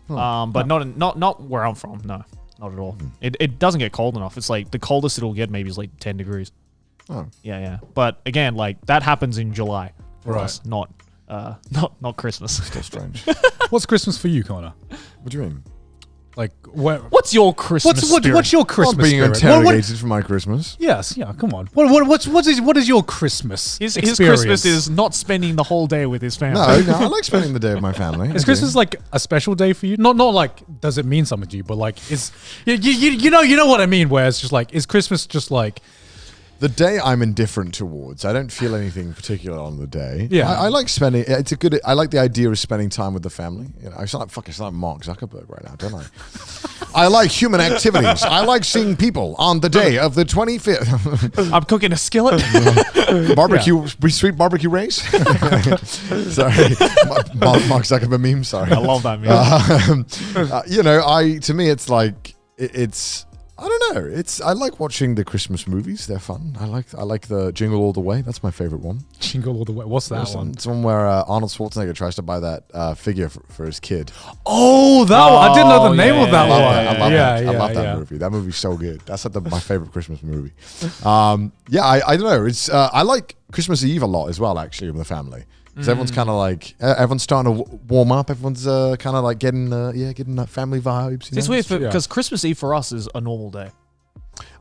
but not where I'm from. No, not at all. It doesn't get cold enough. It's like the coldest it'll get maybe is like 10 degrees. Oh. Yeah. But again, like that happens in July for us, not Christmas. Still strange. What's Christmas for you, Connor? What do you mean? Like, what's your Christmas spirit? What's your Christmas being spirit? interrogated for my Christmas. Yes, yeah, come on. What is your Christmas His experience? Christmas is not spending the whole day with his family. No, I like spending the day with my family. Is Christmas like a special day for you? Not like does it mean something to you, but like is you know what I mean? Where it's just like, is Christmas just like the day I'm indifferent towards? I don't feel anything particular on the day. Yeah, I like spending. I like the idea of spending time with the family. You know, I sound like Mark Zuckerberg right now, don't I? I like human activities. I like seeing people on the day of the 25th. I'm cooking a skillet. Barbecue, sweet barbecue race. Sorry, Mark Zuckerberg meme. Sorry, I love that meme. To me, it's like it's. I don't know. I like watching the Christmas movies. They're fun. I like the Jingle All the Way. That's my favorite one. Jingle All the Way. What's that one? It's one where Arnold Schwarzenegger tries to buy that figure for his kid. Oh, that one. I didn't know the name of that one. I love that movie. That movie's so good. That's like my favorite Christmas movie. I don't know. It's I like Christmas Eve a lot as well, actually, with the family. Because everyone's kind of like, everyone's starting to warm up. Everyone's kind of like getting that family vibes. It's weird because Christmas Eve for us is a normal day.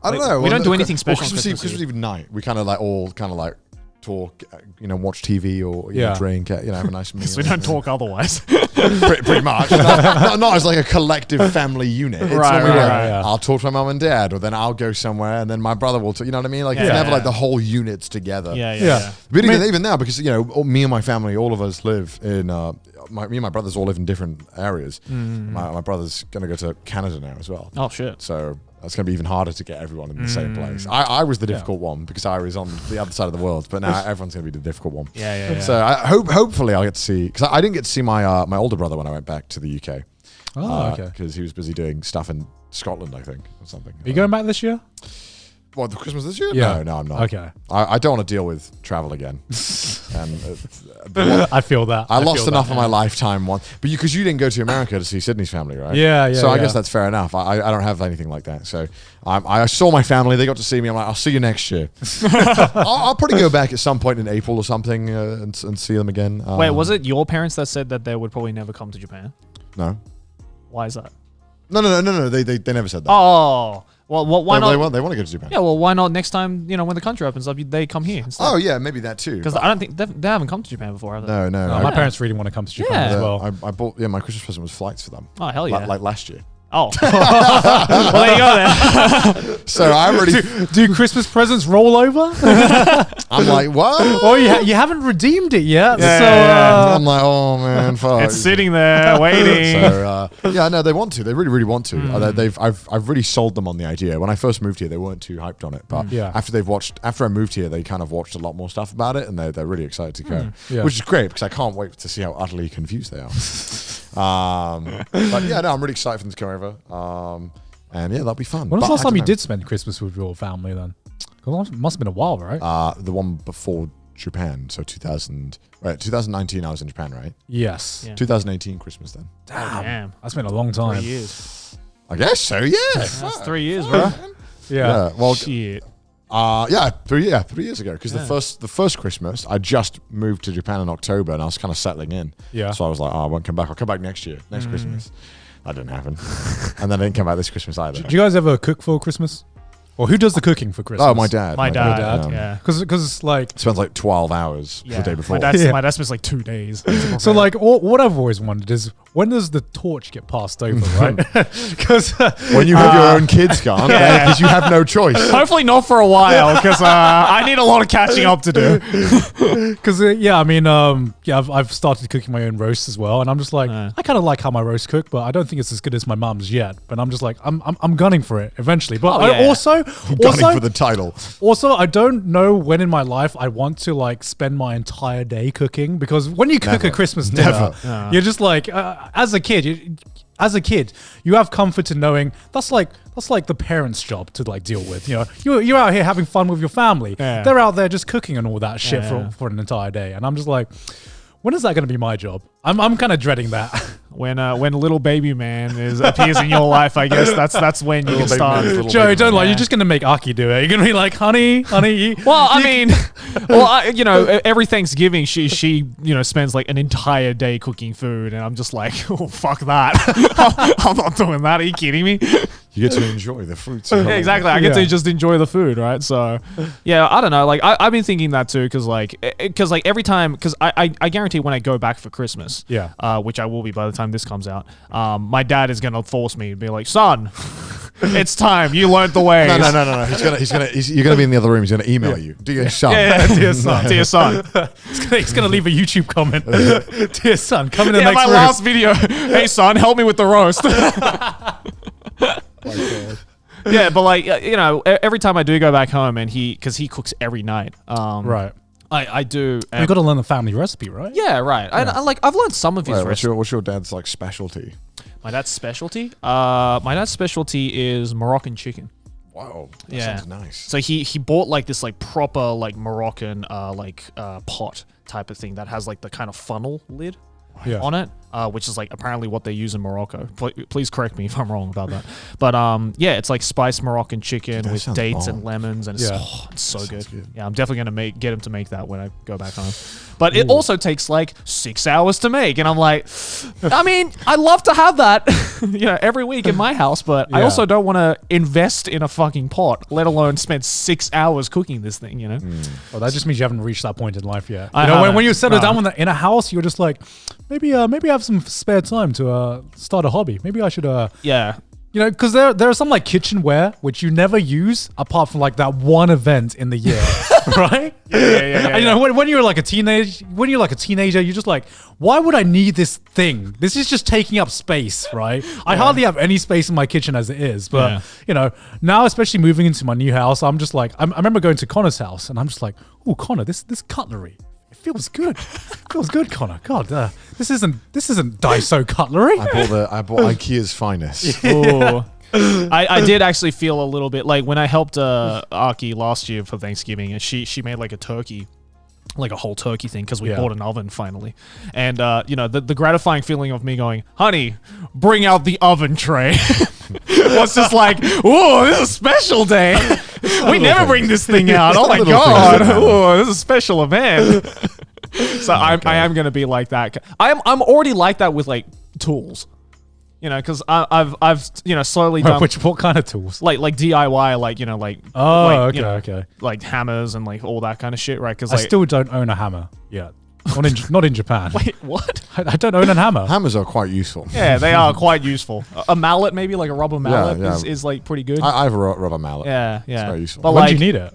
I don't know. We don't do anything special. Christmas Eve night, we kind of like all kind of like talk, watch TV or drink, have a nice meal. Because we don't talk otherwise. pretty much. Not as like a collective family unit. It's right. I'll talk to my mom and dad, or then I'll go somewhere, and then my brother will talk. You know what I mean? Like it's never like the whole units together. Yeah. But even now, because me and my family, all of us live in. Me and my brothers all live in different areas. My brother's gonna go to Canada now as well. Oh shit! So that's going to be even harder to get everyone in the same place. I was the difficult one because I was on the other side of the world, but now everyone's going to be the difficult one. Yeah. So I hopefully I'll get to see, because I didn't get to see my older brother when I went back to the UK. Oh, okay. Because he was busy doing stuff in Scotland, I think, or something. Are you going back this year? What, the Christmas this year? Yeah. No, I'm not. Okay. I don't want to deal with travel again. I feel that. I lost enough of my lifetime once. But because you didn't go to America to see Sydney's family, right? Yeah. So I guess that's fair enough. I don't have anything like that. So I saw my family. They got to see me. I'm like, I'll see you next year. I'll probably go back at some point in April or something and see them again. Wait, was it your parents that said that they would probably never come to Japan? No. Why is that? No. They never said that. Oh. Well, why not? They want to go to Japan. Yeah, well, why not next time, when the country opens up, they come here instead? Oh, yeah, maybe that too. Because I don't think they haven't come to Japan before, have they? No. My parents really want to come to Japan as well. I bought, my Christmas present was flights for them. Oh, hell yeah. Like last year. Oh. Well, there you go then. So I already... Do Christmas presents roll over? I'm like, what? Oh, you haven't redeemed it yet. I'm like, oh, man, fuck. It's sitting there waiting. So, they want to. They really, really want to. I've really sold them on the idea. When I first moved here, they weren't too hyped on it. But after I moved here, they kind of watched a lot more stuff about it, and they're really excited to go, which is great because I can't wait to see how utterly confused they are. But yeah, no, I'm really excited for them to come over. And yeah, that'll be fun. When was the last time you did spend Christmas with your family then? Because it must have been a while, right? The one before Japan, so 2019 I was in Japan, right? Yes. Yeah. 2018 Christmas then. Damn. That's been a long time. 3 years. I guess so, yeah. That's 3 years, bro. Yeah. Well, shit. 3 years ago. Because the first Christmas, I just moved to Japan in October, and I was kind of settling in. Yeah. So I was like, I won't come back. I'll come back next year, next Christmas. That didn't happen. And then I didn't come back this Christmas either. Do you guys ever cook for Christmas? Well, who does the cooking for Christmas? Oh, my dad. My dad. Yeah. Because like spends like 12 hours the day before. My dad spends like 2 days. So like what I've always wondered is when does the torch get passed over, right? Because when you have your own kids, Garnt, because you have no choice. Hopefully not for a while, because I need a lot of catching up to do. Because I've started cooking my own roast as well, and I'm just like I kind of like how my roast cook, but I don't think it's as good as my mum's yet. But I'm just like I'm gunning for it eventually. But Gunning for the title. Also, I don't know when in my life I want to like spend my entire day cooking, because when you cook a Christmas dinner, you're just like as a kid, you have comfort in knowing that's like the parents' job to like deal with. You know, you're out here having fun with your family. Yeah. They're out there just cooking and all that shit for an entire day, and I'm just like, when is that going to be my job? I'm kind of dreading that. When little baby man appears in your life, I guess that's when you can start. Joe, don't lie. You're just gonna make Aki do it. You're gonna be like, honey. Well, every Thanksgiving she spends like an entire day cooking food, and I'm just like, oh fuck that. I'm not doing that. Are you kidding me? You get to enjoy the fruits. Yeah, exactly. I get to just enjoy the food, right? So, yeah, I don't know. Like, I've been thinking that too, because every time, because I guarantee when I go back for Christmas, which I will be by the time this comes out, my dad is gonna force me to be like, son, it's time. You learned the ways. No. You're gonna be in the other room. He's gonna email you. Dear son. Dear son. Dear son. He's gonna leave a YouTube comment. Dear son, come in the next my room. last video. Hey son, help me with the roast. My God. Yeah, but like every time I do go back home, and because he cooks every night, right? I do. You've got to learn the family recipe, right? Yeah, right. Yeah. I've learned some of his recipes. What's your dad's like specialty? My dad's specialty? My dad's specialty is Moroccan chicken. Wow, that sounds nice. So he bought like this like proper like Moroccan pot type of thing that has like the kind of funnel lid on it, which is like apparently what they use in Morocco. Please correct me if I'm wrong about that. But it's like spiced Moroccan chicken with dates and lemons, and it's so good. Yeah, I'm definitely gonna get him to make that when I go back home. But it also takes like 6 hours to make, and I'm like, I mean, I love to have that, every week in my house, but I also don't want to invest in a fucking pot, let alone spend 6 hours cooking this thing. Well, that just means you haven't reached that point in life yet. When you settle down in a house, you're just like, maybe I have some spare time to start a hobby. Maybe I should because there are some like kitchenware which you never use apart from like that one event in the year, right? Yeah. And when you're like a teenager, you're just like, why would I need this thing? This is just taking up space, right? I hardly have any space in my kitchen as it is, but now especially moving into my new house, I'm just like, I remember going to Connor's house, and I'm just like, oh, Connor, this cutlery. Feels good. Feels good, Connor. God, this isn't Daiso cutlery. I bought IKEA's finest. Oh, I did actually feel a little bit like when I helped Aki last year for Thanksgiving, and she made like a turkey, like a whole turkey thing, because we bought an oven finally, and the gratifying feeling of me going, honey, bring out the oven tray. Was just like, oh, this is a special day. We never bring this thing out. Oh my God. Oh, this is a special event. So I am going to be like that. I'm already like that with like tools. Because I've slowly done. What kind of tools? Like DIY, okay. Like hammers and like all that kind of shit, right? Because I still don't own a hammer yet. Not in Japan. Wait, what? I don't own a hammer. Hammers are quite useful. Yeah, they are quite useful. A mallet, maybe like a rubber mallet, is like pretty good. I have a rubber mallet. Yeah. It's very useful. But when do you need it?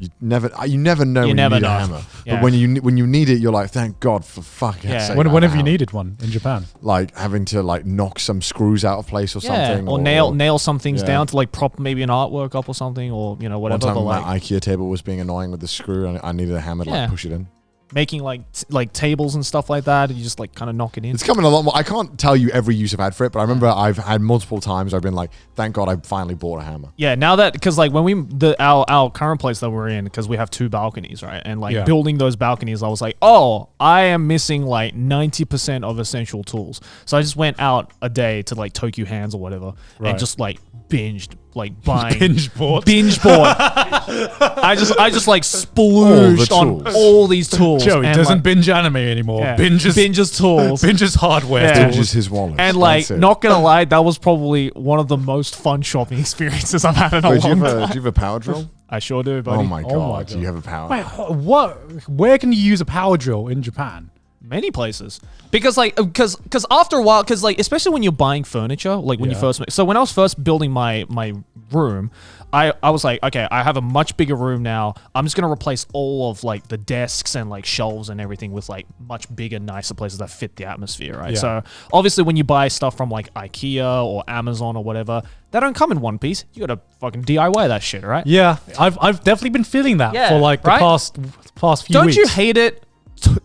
You never know when you need a hammer. Yeah. But when you need it, you're like, thank God for fucking sake. When have you needed one in Japan? Like having to like knock some screws out of place or something. Or nail some things down to like prop maybe an artwork up or something, or whatever. One time my IKEA table was being annoying with the screw, and I needed a hammer to like push it in. Making like tables and stuff like that, you just like kind of knock it in. It's coming a lot more. I can't tell you every use I've had for it, but I remember I've had multiple times I've been like, thank God I finally bought a hammer. Yeah, now that, because like when our current place that we're in, because we have 2 balconies, right? And like building those balconies, I was like, oh, I am missing like 90% of essential tools. So I just went out a day to like Tokyo Hands or whatever, and just like binged like buying Binge bought. I just like splooged on all these tools. Joey doesn't binge anime anymore. Binges tools. Binges hardware. Yeah. Binges his wallet. And like, not gonna lie, that was probably one of the most fun shopping experiences I've had in a long time. Do you have a power drill? I sure do, buddy. Oh my god! Do you have a power? Wait, what? Where can you use a power drill in Japan? Many places, because after a while, because like especially when you're buying furniture, like when you first, so when I was first building my room, I was like, okay, I have a much bigger room now. I'm just gonna replace all of like the desks and like shelves and everything with like much bigger, nicer places that fit the atmosphere, right? Yeah. So obviously, when you buy stuff from like IKEA or Amazon or whatever, they don't come in one piece. You gotta fucking DIY that shit, right? Yeah, I've definitely been feeling that for like the past few weeks. Don't you hate it?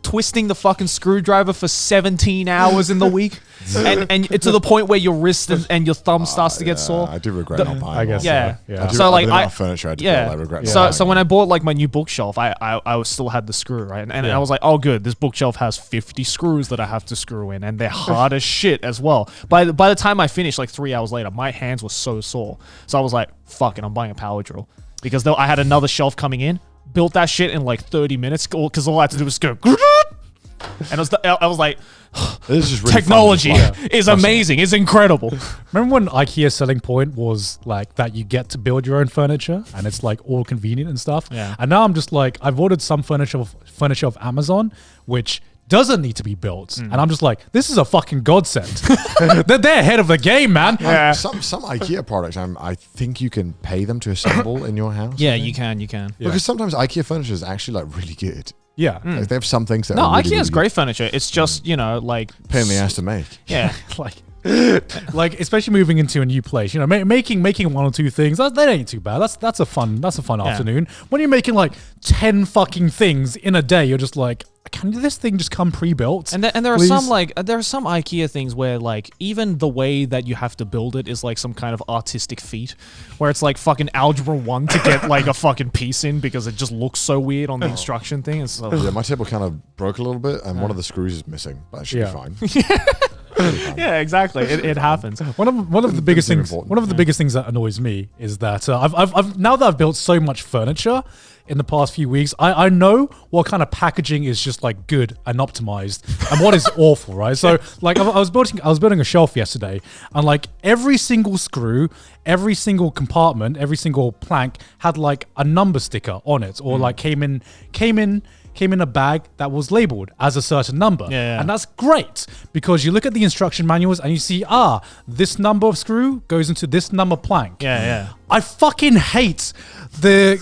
Twisting the fucking screwdriver for 17 hours in the week, and to the point where your wrist and your thumb starts to get sore. I do regret not buying. I guess. Yeah. So like furniture. I regret. So when I bought like my new bookshelf, I still had the screw, right, and I was like, oh good, this bookshelf has 50 screws that I have to screw in, and they're hard as shit as well. By the time I finished, like 3 hours later, my hands were so sore. So I was like, fuck it, I'm buying a power drill, because I had another shelf coming in. Built that shit in like 30 minutes because all I had to do was go. And I was like, this is really technology is amazing. It's incredible. Remember when IKEA's selling point was like that you get to build your own furniture and it's like all convenient and stuff? Yeah. And now I'm just like, I've ordered some furniture of Amazon, which doesn't need to be built. And I'm just like, this is a fucking godsend. They're ahead of the game, man. Yeah. Some IKEA products, I think you can pay them to assemble in your house. Yeah, you can. Because sometimes IKEA furniture is actually like really good. Yeah. Like, they have some things that No, are really, IKEA really is great furniture. It's just, like... pain in the ass to make. Yeah. like especially moving into a new place, making one or two things that ain't too bad. That's a fun afternoon. When you're making like 10 fucking things in a day, you're just like, can this thing just come pre-built? And there are some IKEA things where like even the way that you have to build it is like some kind of artistic feat, where it's like fucking algebra 1 to get like a fucking piece in because it just looks so weird on the instruction thing. And so yeah, my table kind of broke a little bit, and one of the screws is missing, but it should be fine. Yeah, exactly. It happens. One of the biggest things. One of the biggest things that annoys me is that I've now that I've built so much furniture in the past few weeks, I know what kind of packaging is just like good and optimized, and what is awful, right? So like I was building a shelf yesterday, and like every single screw, every single compartment, every single plank had like a number sticker on it, or like came in a bag that was labeled as a certain number. Yeah. And that's great because you look at the instruction manuals and you see, this number of screw goes into this number plank. Yeah. I fucking hate the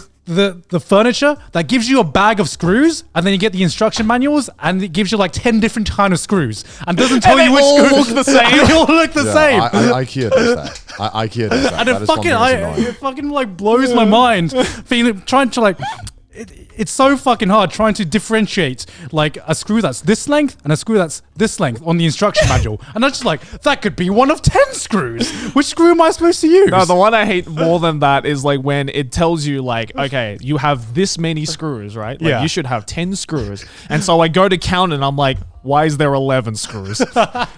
furniture that gives you a bag of screws and then you get the instruction manuals and it gives you like 10 different kind of screws and doesn't tell you which screws look the same. They all look the same. IKEA does that. IKEA does that. And That is it fucking like blows my mind. Trying to like, it's so fucking hard trying to differentiate like a screw that's this length and a screw that's this length on the instruction manual. And I'm just like, that could be one of 10 screws. Which screw am I supposed to use? No, the one I hate more than that is like when it tells you like, okay, you have this many screws, right? Like you should have 10 screws. And so I go to count and I'm like, why is there 11 screws?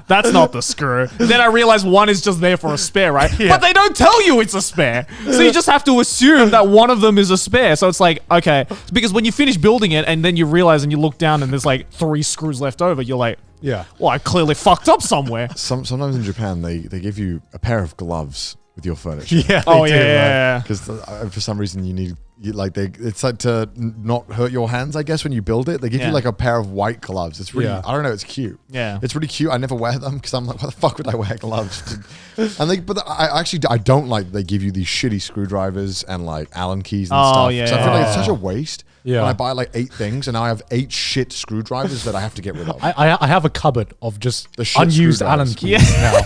That's not the screw. Then I realize one is just there for a spare, right? But they don't tell you it's a spare. So you just have to assume that one of them is a spare. So it's like, okay. Because when you finish building it and then you realize and you look down and there's like 3 screws left over, you're like, well, I clearly fucked up somewhere. Sometimes in Japan, they give you a pair of gloves with your furniture. Yeah. Because for some reason you need... it's like to not hurt your hands, I guess, when you build it. They give you like a pair of white gloves. It's really, I don't know, it's cute. Yeah. It's really cute. I never wear them because I'm like, why the fuck would I wear gloves? I don't like they give you these shitty screwdrivers and like Allen keys and stuff. Yeah. So I feel like it's such a waste. Yeah. When I buy like 8 things and now I have 8 shit screwdrivers that I have to get rid of. I have a cupboard of just The shit unused screwdrivers. Allen keys now.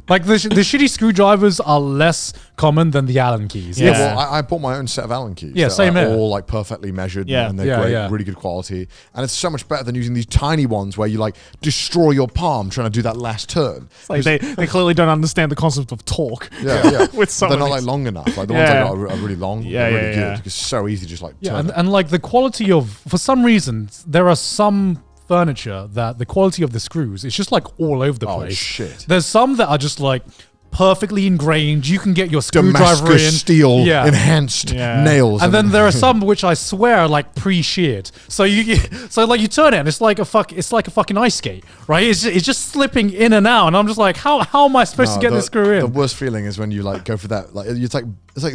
Like the shitty screwdrivers are less common than the Allen keys. Yeah, well, I bought my own set of Allen keys. Yeah, that same are here. all like perfectly measured and they're Yeah, great, yeah. really good quality. And it's so much better than using these tiny ones where you like destroy your palm trying to do that last turn. Like they clearly don't understand the concept of torque. Yeah. With some they're of not these. like long enough. Like the ones I got are really long. Yeah, they're really yeah. good. It's so easy to just like turn it. And like the quality of, for some reason, there are some furniture that the quality of the screws is just like all over the place. Shit. There's some that are just like perfectly ingrained. You can get your screwdriver in. Damascus steel enhanced nails. And then there are some which I swear are like pre-sheared. So you turn it and it's like a fucking ice skate, right? It's just slipping in and out, and I'm just like, how am I supposed to get this screw in? The worst feeling is when you like go for that, like it's like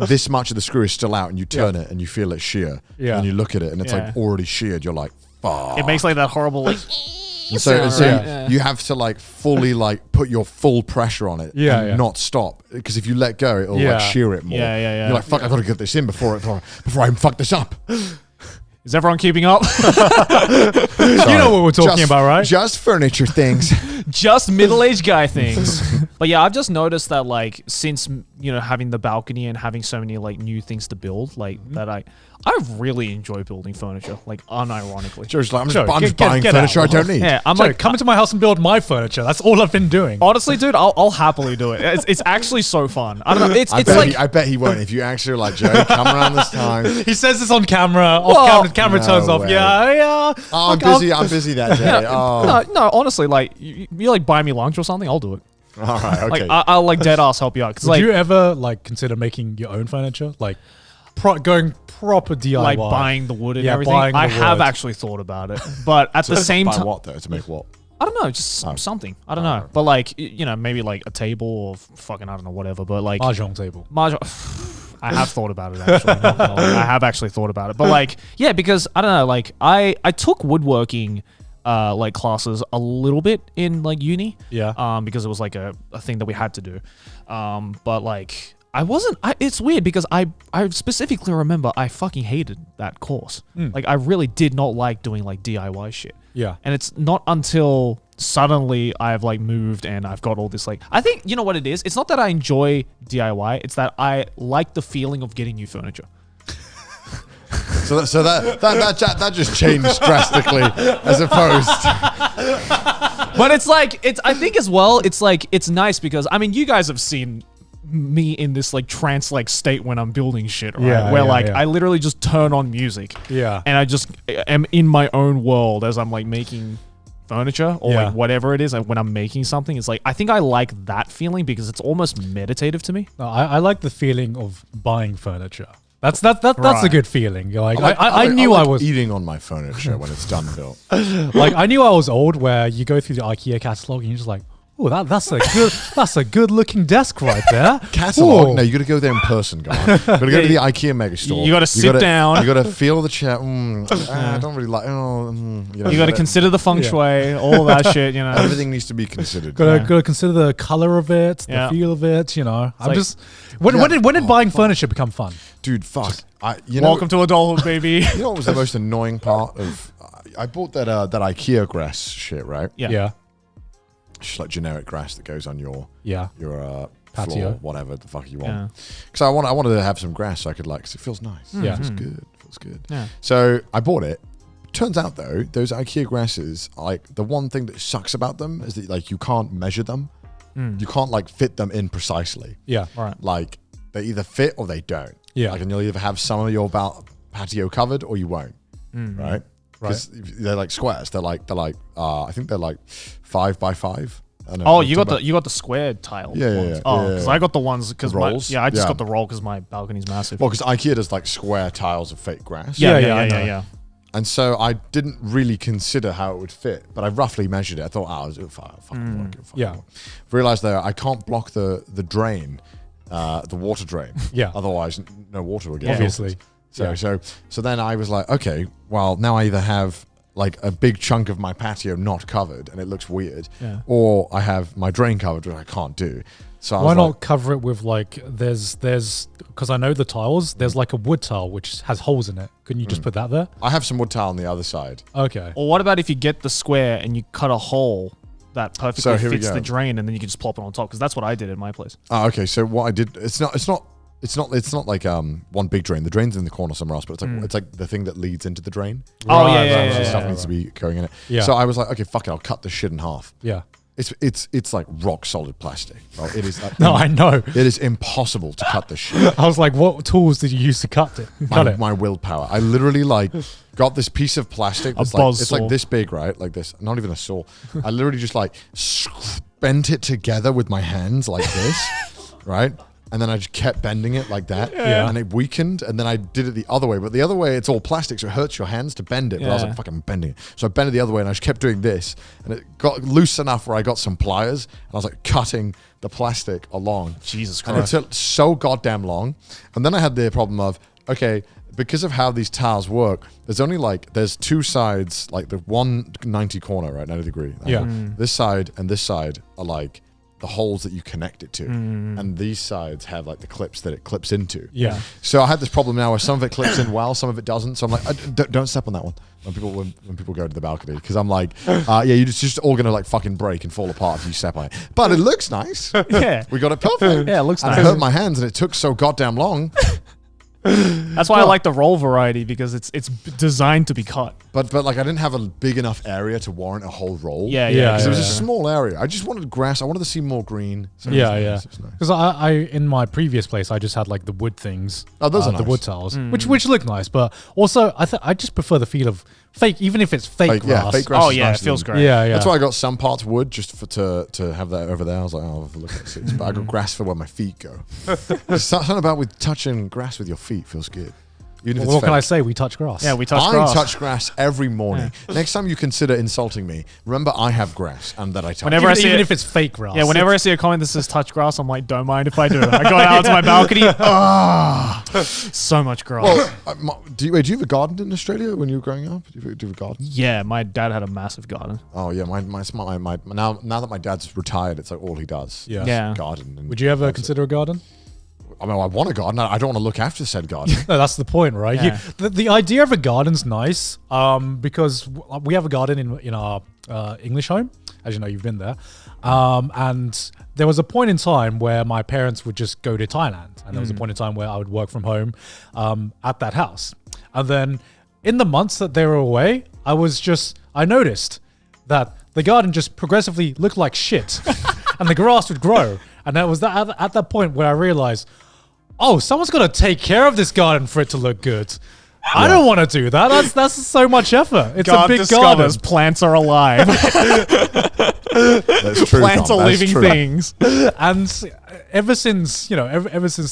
this much of the screw is still out, and you turn it and you feel it shear. Yeah. And you look at it and it's like already sheared. You're like, fuck. It makes like that horrible like. So you have to like fully like put your full pressure on it and not stop, because if you let go it'll like shear it more. You're like, fuck, I've got to get this in before I fuck this up. Is everyone keeping up? You know what we're talking about, right? Just furniture things. Just middle-aged guy things. But yeah, I've just noticed that like since having the balcony and having so many like new things to build, like that I really enjoy building furniture, like unironically. Joe's like, I'm just buying furniture I don't need. Yeah, I'm like, come into my house and build my furniture. That's all I've been doing. Honestly, dude, I'll happily do it. It's actually so I don't know. I bet he won't. If you actually like, Joe, come around this time. He says this on camera. Camera turns off. Way. Yeah. Oh, I'm busy that day. No, honestly, like you like buy me lunch or something, I'll do it. All right, okay. Like I'll like dead ass help you out. Would you ever like consider making your own furniture, like going proper DIY, like buying the wood and everything? I have actually thought about it, but at the same time, what though? To make what? I don't know, just something. I don't know, but like maybe like a table or fucking I don't know, whatever. But like mahjong table. I have thought about it actually. I have actually thought about it, but like because I don't know, like I took woodworking like classes a little bit in like uni, because it was like a thing that we had to do, but like it's weird because I specifically remember I fucking hated that course. Like I really did not like doing like DIY shit. Yeah. And it's not until suddenly I've like moved and I've got all this like, I think, you know what it is? It's not that I enjoy DIY. It's that I like the feeling of getting new furniture. So that just changed drastically as opposed. But it's like, I think as well, it's like, it's nice because, I mean, you guys have seen me in this like trance like state when I'm building shit, right? I literally just turn on music, and I just am in my own world as I'm like making furniture or like whatever it is. Like when I'm making something, it's like I think I like that feeling because it's almost meditative to me. No, I like the feeling of buying furniture. That's a good feeling. You're like I knew I was eating on my furniture when it's done built. Like I knew I was old. Where you go through the IKEA catalog and you're just like, oh, that's a good looking desk right there. Catalog? Ooh. No, you got to go there in person, guys. You got to go to the IKEA mega store. You got to sit down. You got to feel the chair. I don't really like. You got to consider the feng shui, all that shit. Everything needs to be considered. Got to consider the color of it, the feel of it. When did buying furniture become fun? Dude, fuck. Welcome to adulthood, baby. You know what was the most annoying part of? I bought that IKEA grass shit, right? Yeah. Just like generic grass that goes on your patio, floor, whatever the fuck you want. Because I wanted to have some grass so I could because it feels nice. It feels good. Yeah. So I bought it. Turns out though, those IKEA grasses, like the one thing that sucks about them is that like you can't measure them. You can't like fit them in precisely. Yeah, right. Like they either fit or they don't. Yeah. Like, and you'll either have some of your patio covered or you won't. Right. Because they're like squares. They're like I think they're like 5 by 5. Oh, you got the square tile. Yeah. Oh, because I got the ones because I just got the roll because my balcony's massive. Well, because IKEA does like square tiles of fake grass. Yeah. And so I didn't really consider how it would fit, but I roughly measured it. I thought, it'll fucking work. Realized though I can't block the drain, the water drain. Yeah. Otherwise, no water will get obviously. So then I was like, okay, well now I either have like a big chunk of my patio not covered and it looks weird, or I have my drain covered, which I can't do. So why not cover it with like there's because I know the tiles, there's like a wood tile which has holes in it. Couldn't you just put that there? I have some wood tile on the other side. Okay. Or what about if you get the square and you cut a hole that perfectly fits the drain and then you can just plop it on top? Because that's what I did in my place. Oh, okay. So what I did, it's not like one big drain. The drain's in the corner somewhere else, but it's like the thing that leads into the drain. Stuff needs to be going in it. Yeah. So I was like, okay, fuck it, I'll cut this shit in half. Yeah. It's like rock solid plastic. Bro. It is. No, I know. It is impossible to cut this shit. I was like, what tools did you use to cut it? My willpower. I literally like got this piece of plastic. It's like this big, right? Like this. Not even a saw. I literally just like bent it together with my hands like this, right? And then I just kept bending it like that. Yeah. And it weakened. And then I did it the other way. But the other way, it's all plastic, so it hurts your hands to bend it. But I was like, fucking bending it. So I bent it the other way and I just kept doing this. And it got loose enough where I got some pliers. And I was like cutting the plastic along. Jesus Christ. And it took so goddamn long. And then I had the problem of, okay, because of how these tiles work, there's two sides, like the 190 corner, right, 90 degree. This side and this side are like the holes that you connect it to, and these sides have like the clips that it clips into. Yeah. So I had this problem now where some of it clips in well, some of it doesn't. So I'm like, don't step on that one when people go to the balcony, because I'm like, you're just all gonna like fucking break and fall apart if you step on it. But it looks nice. Yeah, we got it perfect. Yeah, it looks nice. I hurt my hands, and it took so goddamn long. That's why I like the roll variety, because it's designed to be cut. But like I didn't have a big enough area to warrant a whole roll. Yeah. Because it was a small area. I just wanted grass. I wanted to see more green. So Because I in my previous place I just had like the wood things. Oh, those are the nice. wood tiles, which look nice. But also I just prefer the feel of fake, even if it's fake grass. Yeah, fake grass. Oh is yeah, nice it feels great. Yeah. That's why I got some parts wood just to have that over there. I was like, I'll have a look at this. But I got grass for where my feet go. There's something about with touching grass with your feet feels good. Even if What it's can I fake. say? We touch grass. Yeah, we touch grass. I touch grass every morning. Next time you consider insulting me, remember I have grass and that I touch. Whenever I see even it- if it's fake grass. Yeah, whenever I see a comment that says touch grass, I'm like, don't mind if I do. I go out to my balcony. So much grass. Well, do you have a garden in Australia when you were growing up? Do you have a garden? Yeah, my dad had a massive garden. Oh yeah, my now that my dad's retired, it's like all he does. Yeah. Garden. And Would you ever that's consider a garden? I mean, I want a garden. I don't want to look after said garden. No, that's the point, right? Yeah. The idea of a garden's nice, because we have a garden in our English home. As you know, you've been there. And there was a point in time where my parents would just go to Thailand. And there was a point in time where I would work from home at that house. And then in the months that they were away, I noticed that the garden just progressively looked like shit. And the grass would grow. And that was at that point where I realized, oh, someone's got to take care of this garden for it to look good. I don't want to do that. That's so much effort. It's God a big discovers garden. plants are alive. That's true. Plants Tom, are that's living true. things. And ever since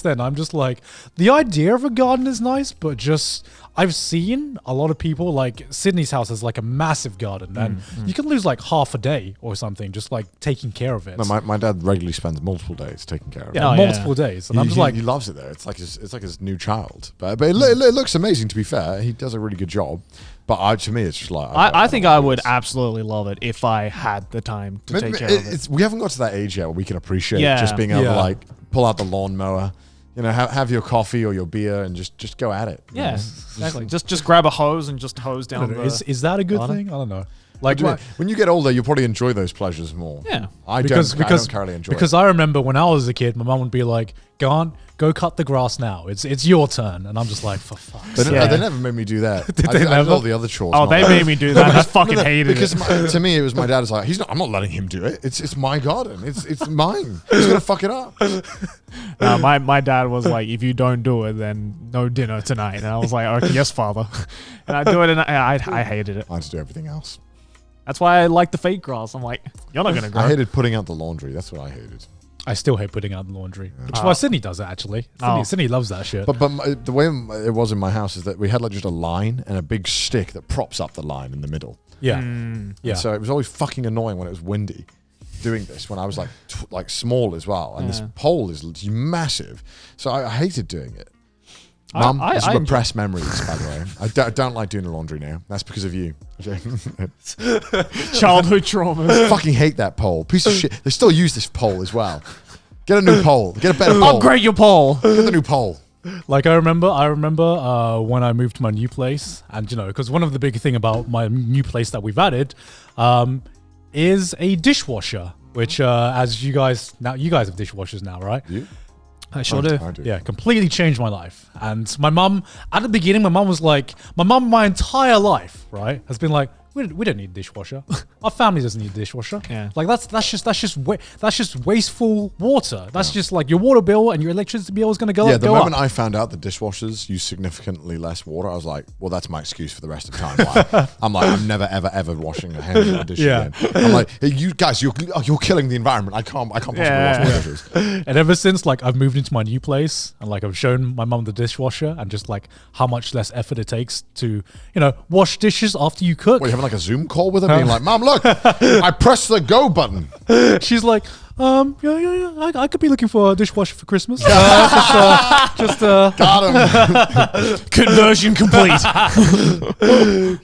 then, I'm just like, the idea of a garden is nice, but just I've seen a lot of people, like Sydney's house has like a massive garden, and you can lose like half a day or something just like taking care of it. No, my dad regularly spends multiple days taking care of it. Multiple days, and I'm just like, he loves it there. It's like his new child. But it looks amazing. To be fair, he does a really good job. But to me, it's just like I think I would absolutely love it if I had the time to take care of it. We haven't got to that age yet where we can appreciate Yeah. just being able to Yeah. like pull out the lawnmower, have your coffee or your beer and just go at it. Yeah, exactly. Just grab a hose and just hose I down. don't know, is that a good thing? I don't know. Like When you get older, you'll probably enjoy those pleasures more. Yeah. I don't currently enjoy because it. I remember when I was a kid, my mum would be like, Garnt, go cut the grass now. It's your turn. And I'm just like, for fuck's sake. They never made me do that. Did they I did never? all the other chores. Oh, not they that. made me do that. I fucking hated because it. to me, it was my dad. Is like, I'm not letting him do it. It's my garden. It's mine. He's gonna fuck it up. No, my dad was like, if you don't do it, then no dinner tonight. And I was like, okay, yes, father. And I do it, and I hated it. I had to do everything else. That's why I like the fake grass. I'm like, you're not gonna grow. I hated putting out the laundry. That's what I hated. I still hate putting out the laundry. Which is why Sydney does it, actually. Sydney loves that shit. But the way it was in my house is that we had like just a line and a big stick that props up the line in the middle. Yeah. And so it was always fucking annoying when it was windy doing this, when I was like small as well. And this pole is massive. So I hated doing it. Mum, this is repressed memories, by the way. I don't like doing the laundry now. That's because of you. Childhood traumas. Fucking hate that pole. Piece of shit. They still use this pole as well. Get a new pole. Get a better pole. Upgrade your pole. Get the new pole. Like I remember when I moved to my new place, and because one of the big thing about my new place that we've added is a dishwasher, which as you guys have dishwashers now, right? You? I sure do. I do. Yeah, completely changed my life. And my mum, at the beginning, my mum was like, my entire life, right, has been like, we don't need a dishwasher. Our family doesn't need a dishwasher. Yeah. Like that's just wasteful water. That's just like your water bill and your electricity bill is going to go up. Yeah, the moment I found out the dishwashers use significantly less water, I was like, well, that's my excuse for the rest of the time. Why? I'm like, I'm never, ever washing a hand in a dish again. I'm like, hey, you guys, you're killing the environment. I can't possibly wash my dishes. And ever since like I've moved into my new place and like I've shown my mum the dishwasher and just like how much less effort it takes to, wash dishes after you cook. What, you having like a Zoom call with her being like, Mom, look, I pressed the go button. She's like, I could be looking for a dishwasher for Christmas. Got him. Conversion complete.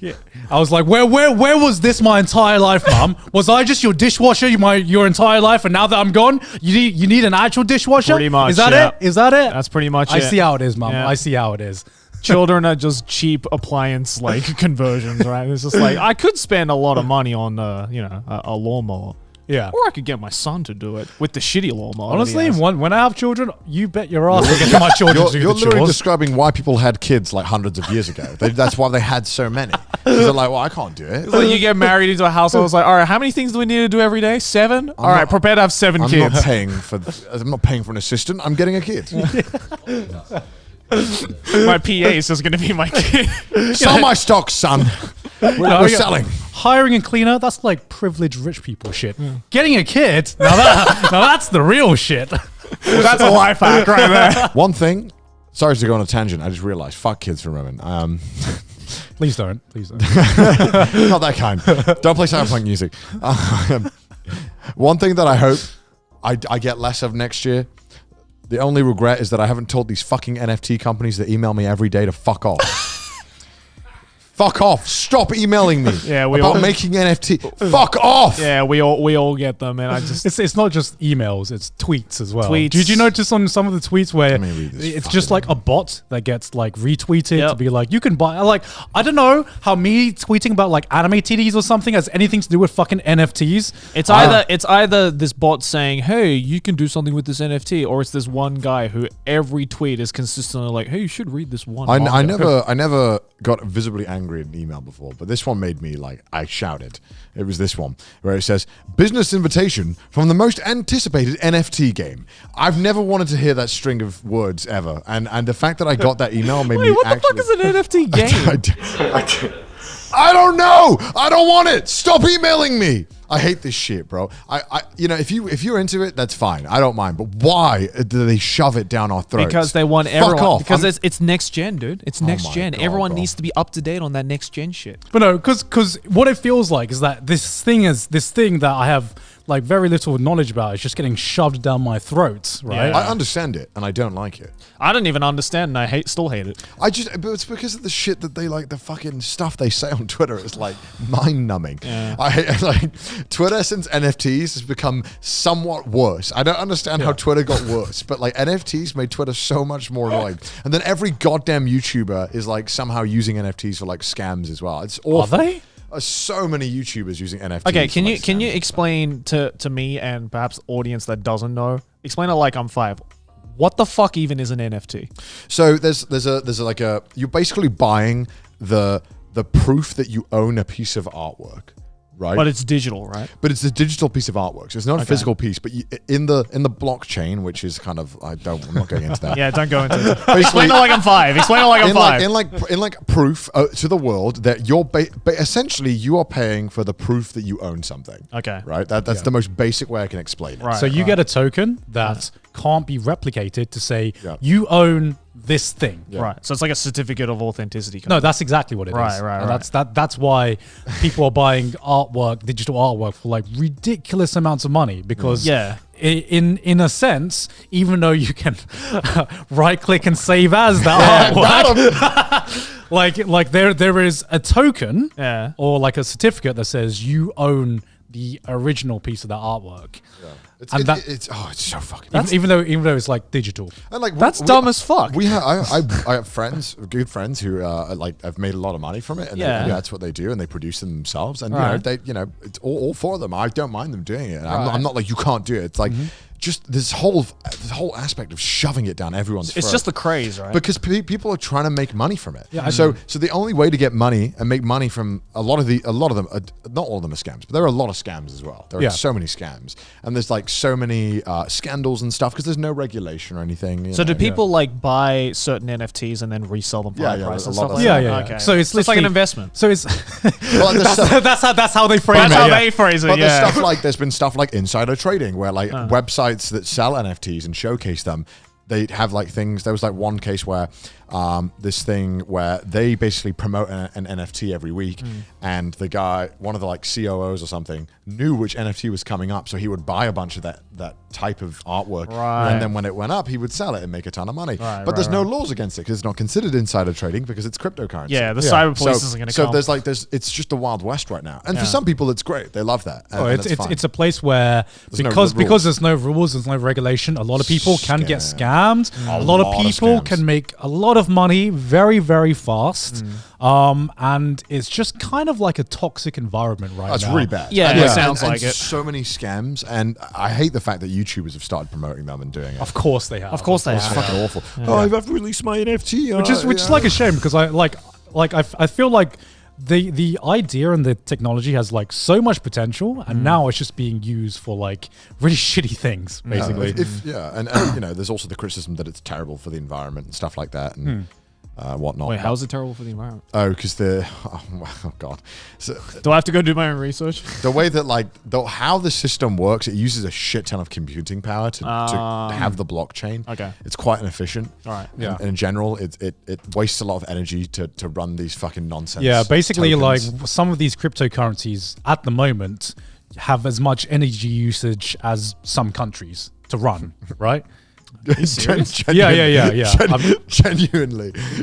Yeah. I was like, where was this my entire life, Mum? Was I just your dishwasher your entire life, and now that I'm gone, you need an actual dishwasher? Pretty much. Is that it? Is that it? That's pretty much it. I see how it is, Mum. Yeah. I see how it is. Children are just cheap appliance conversions, right? It's just like I could spend a lot of money on a lawnmower. Yeah. Or I could get my son to do it with the shitty lawnmower. Honestly, when I have children, you bet your ass I get my children to do You're the literally chores. describing why people had kids like hundreds of years ago. That's why they had so many. They're like, well, I can't do it. It's like you get married into a household. It's like, all right, how many things do we need to do every day? 7? All right, prepare to have 7 I'm kids. not paying for an assistant. I'm getting a kid. My PA is just going to be my kid. Sell my stock, son. We're selling. Hiring a cleaner, that's like privileged rich people shit. Getting a kid, now that's the real shit. That's a life hack right there. One thing, sorry to go on a tangent, I just realized, fuck kids for a moment. Please don't. Not that kind. Don't play cyberpunk music. One thing that I hope I get less of next year, the only regret is that I haven't told these fucking NFT companies that email me every day to fuck off. Fuck off. Stop emailing me about making NFT. Fuck off. Yeah, we all get them, and I just It's not just emails, it's tweets as well. Tweets. Did you notice on some of the tweets where it's just like a bot that gets like retweeted to be like, you can buy, like, I don't know how me tweeting about like anime TDs or something has anything to do with fucking NFTs. It's either this bot saying, hey, you can do something with this NFT, or it's this one guy who every tweet is consistently like, hey, you should read this one. I never got visibly angry in an email before, but this one made me like, I shouted. It was this one where it says, business invitation from the most anticipated NFT game. I've never wanted to hear that string of words ever. And the fact that I got that email made me what actually... the fuck is an NFT game? I don't know. I don't want it. Stop emailing me. I hate this shit, bro. If you're into it, that's fine. I don't mind. But why do they shove it down our throats? Because they want everyone. Off. Because it's next gen, dude. It's next gen. God, everyone bro. needs to be up to date on that next gen shit. But no, because what it feels like is that this thing that I have like very little knowledge about is just getting shoved down my throat, right? Yeah. I understand it, and I don't like it. I don't even understand, and I still hate it. But it's because of the shit that they like, the fucking stuff they say on Twitter is like mind numbing. Yeah. I hate like Twitter since NFTs has become somewhat worse. I don't understand how Twitter got worse, but like NFTs made Twitter so much more annoying. And then every goddamn YouTuber is like somehow using NFTs for like scams as well. It's awful. Are they? So many YouTubers using NFTs. Okay, can you explain to me and perhaps the audience that doesn't know? Explain it like I'm 5. What the fuck even is an NFT? So there's like you're basically buying the proof that you own a piece of artwork, right? But it's digital, right? But it's a digital piece of artwork, so it's not a physical piece. But in the blockchain, which is kind of I'm not going into that. Yeah, don't go into it. Explain it like I'm 5. Explain it like I'm 5. In like proof to the world that you're essentially you are paying for the proof that you own something. Okay, right. That's the most basic way I can explain it. Right, so you get a token that can't be replicated to say you own this thing. Yeah. Right. So it's like a certificate of authenticity. No, that's exactly what it is. Right. And that's why people are buying digital artwork for like ridiculous amounts of money because in a sense, even though you can right click and save as that artwork, like there is a token or like a certificate that says you own the original piece of that artwork. Yeah. It's so fucking. Even though it's like digital, and like that's dumb as fuck. I have friends, good friends who like have made a lot of money from it, and that's what they do, and they produce them themselves, and it's all for them. I don't mind them doing it. I'm not like you can't do it. It's like just this whole aspect of shoving it down everyone's throat. It's just the craze, right? Because people are trying to make money from it. Yeah, so the only way to get money and make money from a lot of them, not all of them are scams, but there are a lot of scams as well. There are so many scams, and there's like so many scandals and stuff because there's no regulation or anything. So do people like buy certain NFTs and then resell them for high price and stuff like that? Yeah. Okay. So it's like an investment. So it's that's how they phrase it. That's how they phrase it. But there's been stuff like insider trading where like websites that sell NFTs and showcase them, they have like things. There was like one case where this thing where they basically promote an NFT every week, and the guy, one of the like COOs or something, knew which NFT was coming up, so he would buy a bunch of that type of artwork, and then when it went up, he would sell it and make a ton of money. But there's no laws against it because it's not considered insider trading because it's cryptocurrency. Yeah, the cyber police isn't going to come. So it's just the Wild West right now, and for some people, it's great. They love that. It's a place where because there's no rules, there's no regulation. A lot of people can get scammed. A lot of people can make a lot of money very, very fast. And it's just kind of like a toxic environment right now. That's really bad. Yeah, it sounds like it. So many scams, and I hate the fact that YouTubers have started promoting them and doing it. Of course they have. It's fucking awful. Oh, I have to release my NFT. Which is like a shame because I feel like the idea and the technology has like so much potential, and now it's just being used for like really shitty things, basically. And you know, there's also the criticism that it's terrible for the environment and stuff like that, and whatnot. Wait, how is it terrible for the environment? Oh, because oh god. So, do I have to go do my own research? The way that how the system works, it uses a shit ton of computing power to have the blockchain. Okay. It's quite inefficient. All right. Yeah. And in general, it wastes a lot of energy to run these fucking nonsense. Yeah, basically tokens. like some of these cryptocurrencies at the moment have as much energy usage as some countries to run, right? Genuinely,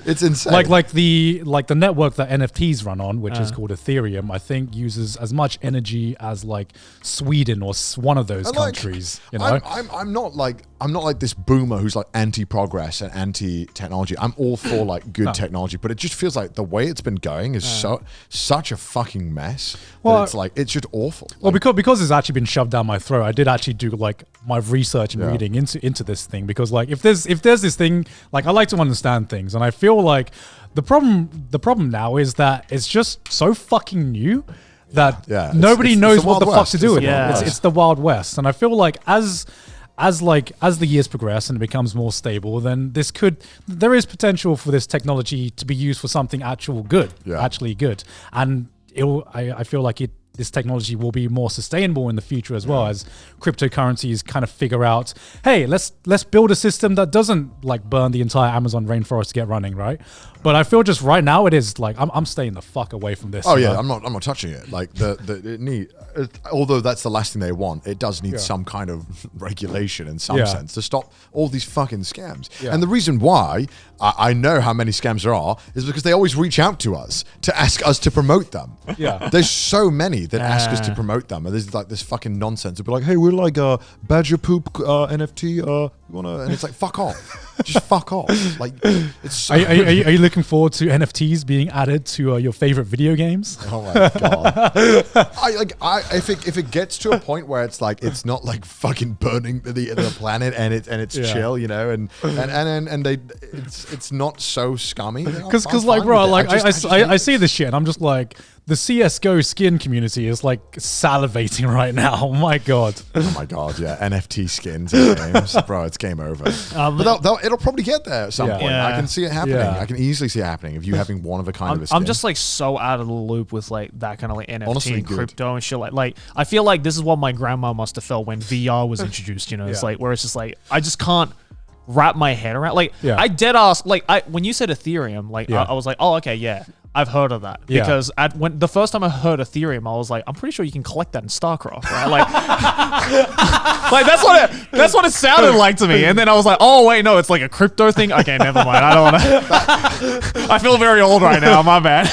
it's insane. Like the network that NFTs run on, which is called Ethereum, I think uses as much energy as like Sweden or one of those countries. You know, I'm not like this boomer who's like anti-progress and anti-technology. I'm all for like good technology, but it just feels like the way it's been going is such a fucking mess. Well, it's just awful. Well, because it's actually been shoved down my throat, I did actually do like my research and reading into this thing, because like if there's this thing, like I like to understand things, and I feel like the problem now is that it's just so fucking new that nobody knows what the fuck to do with it. It's the Wild West, and I feel like as the years progress and it becomes more stable, then there is potential for this technology to be used for something actually good, and I feel like this technology will be more sustainable in the future as well, as cryptocurrencies kind of figure out, hey, let's build a system that doesn't like burn the entire Amazon rainforest to get running, right? But I feel just right now it is like I'm staying the fuck away from this. Oh yeah, I'm not touching it. Like although that's the last thing they want, it does need some kind of regulation in some sense to stop all these fucking scams. Yeah. And the reason why I know how many scams there are is because they always reach out to us to ask us to promote them. Yeah, there's so many that ask us to promote them, and there's like this fucking nonsense. It'll be like, hey, we're like a badger poop NFT. You wanna? And it's like, fuck off. Just fuck off. Like, it's so are you looking forward to NFTs being added to your favorite video games? Oh my god! If it gets to a point where it's like it's not like fucking burning the planet and it's chill, you know, and it's not so scummy. Because like, bro, like I see this shit and I'm just like, the CS:GO skin community is like salivating right now. Oh my god! Oh my god! Yeah, NFT skins in games, bro. It's game over. But it'll probably get there at some point. I can see it happening. I can easily see it happening if you having one of a kind of a skin. I'm just like so out of the loop with like that kind of like NFT and crypto and shit. Like I feel like this is what my grandma must have felt when VR was introduced. You know, it's like where it's just like I just can't wrap my head around. Like I dead ass like when you said Ethereum, like I was like, oh okay, yeah. I've heard of that because when the first time I heard Ethereum, I was like, I'm pretty sure you can collect that in StarCraft, right? Like, like that's what it sounded like to me. And then I was like, oh wait, no, it's like a crypto thing. Okay, never mind. I don't want to. I feel very old right now. My bad.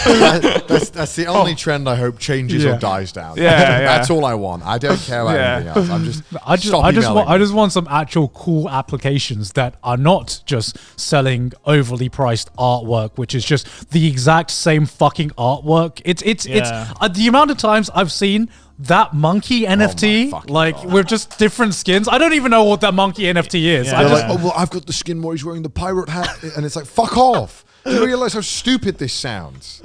That's the only trend I hope changes or dies down. Yeah, that's all I want. I don't care about anything else. I just want some actual cool applications that are not just selling overly priced artwork, which is just the exact same fucking artwork. It's the amount of times I've seen that monkey NFT, like God. With just different skins. I don't even know what that monkey NFT is. Yeah. They're like, oh, well, I've got the skin where he's wearing the pirate hat. And it's like, fuck off. Do you realize how stupid this sounds?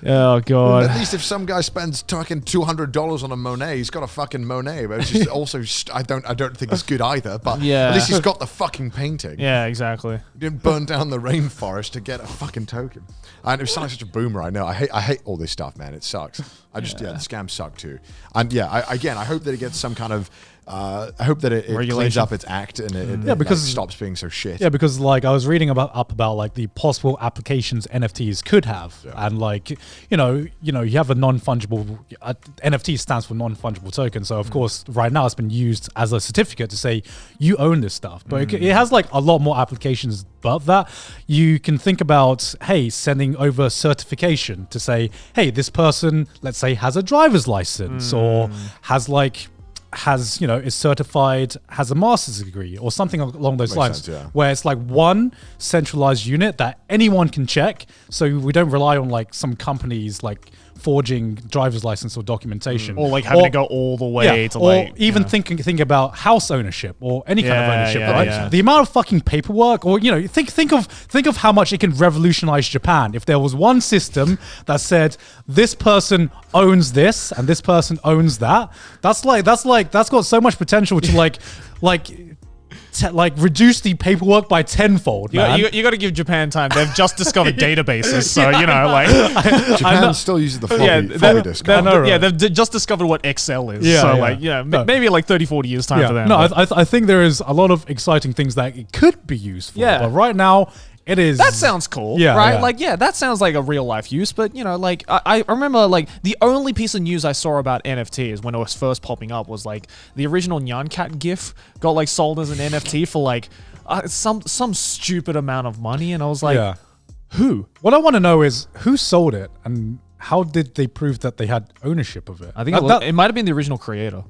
Oh God! At least if some guy spends fucking $200 on a Monet, he's got a fucking Monet. But it's just also, I don't think it's good either. But at least he's got the fucking painting. Yeah, exactly. He didn't burn down the rainforest to get a fucking token. And it sounds like such a boomer. I know. I hate all this stuff, man. It sucks. The scams suck too. And I hope that it gets some kind of. I hope that it cleans up its act and it because stops being so shit. Yeah, because like I was reading about like the possible applications NFTs could have, and like you have a non-fungible NFT stands for non-fungible token. So of course, right now it's been used as a certificate to say you own this stuff, but it has like a lot more applications. But that you can think about, hey, sending over certification to say, hey, this person, let's say, has a driver's license or is certified, has a master's degree or something along those lines, where it's like one centralized unit that anyone can check. So we don't rely on like some companies like forging driver's license or documentation, or like having to go all the way to like, or even think about house ownership or any kind of ownership, right? Yeah. The amount of fucking paperwork, or think of how much it can revolutionize Japan if there was one system that said this person owns this and this person owns that. That's got so much potential to like reduce the paperwork by tenfold. You got to give Japan time. They've just discovered databases, so Japan still uses the floppy disk. They've just discovered what Excel is. Maybe like 30, 40 years time for them. No, I think there is a lot of exciting things that it could be used for. Yeah. But right now, it is. That sounds cool, right? Yeah. That sounds like a real life use. But I remember like the only piece of news I saw about NFTs when it was first popping up was like the original Nyan Cat GIF got like sold as an NFT for like some stupid amount of money, and I was like, who? What I want to know is who sold it and how did they prove that they had ownership of it? I think it might have been the original creator.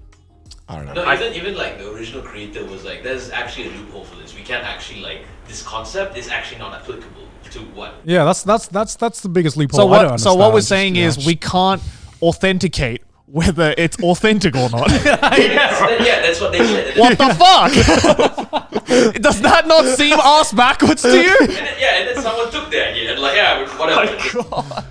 I don't know. No, even like the original creator was like, there's actually a loophole for this. We can't actually like, this concept is actually not applicable to what. Yeah, that's the biggest loophole. So what we're saying is we can't authenticate whether it's authentic or not. That's what they said. What the fuck? Does that not seem ass backwards to you? And then someone took the idea and like, whatever. Oh my God.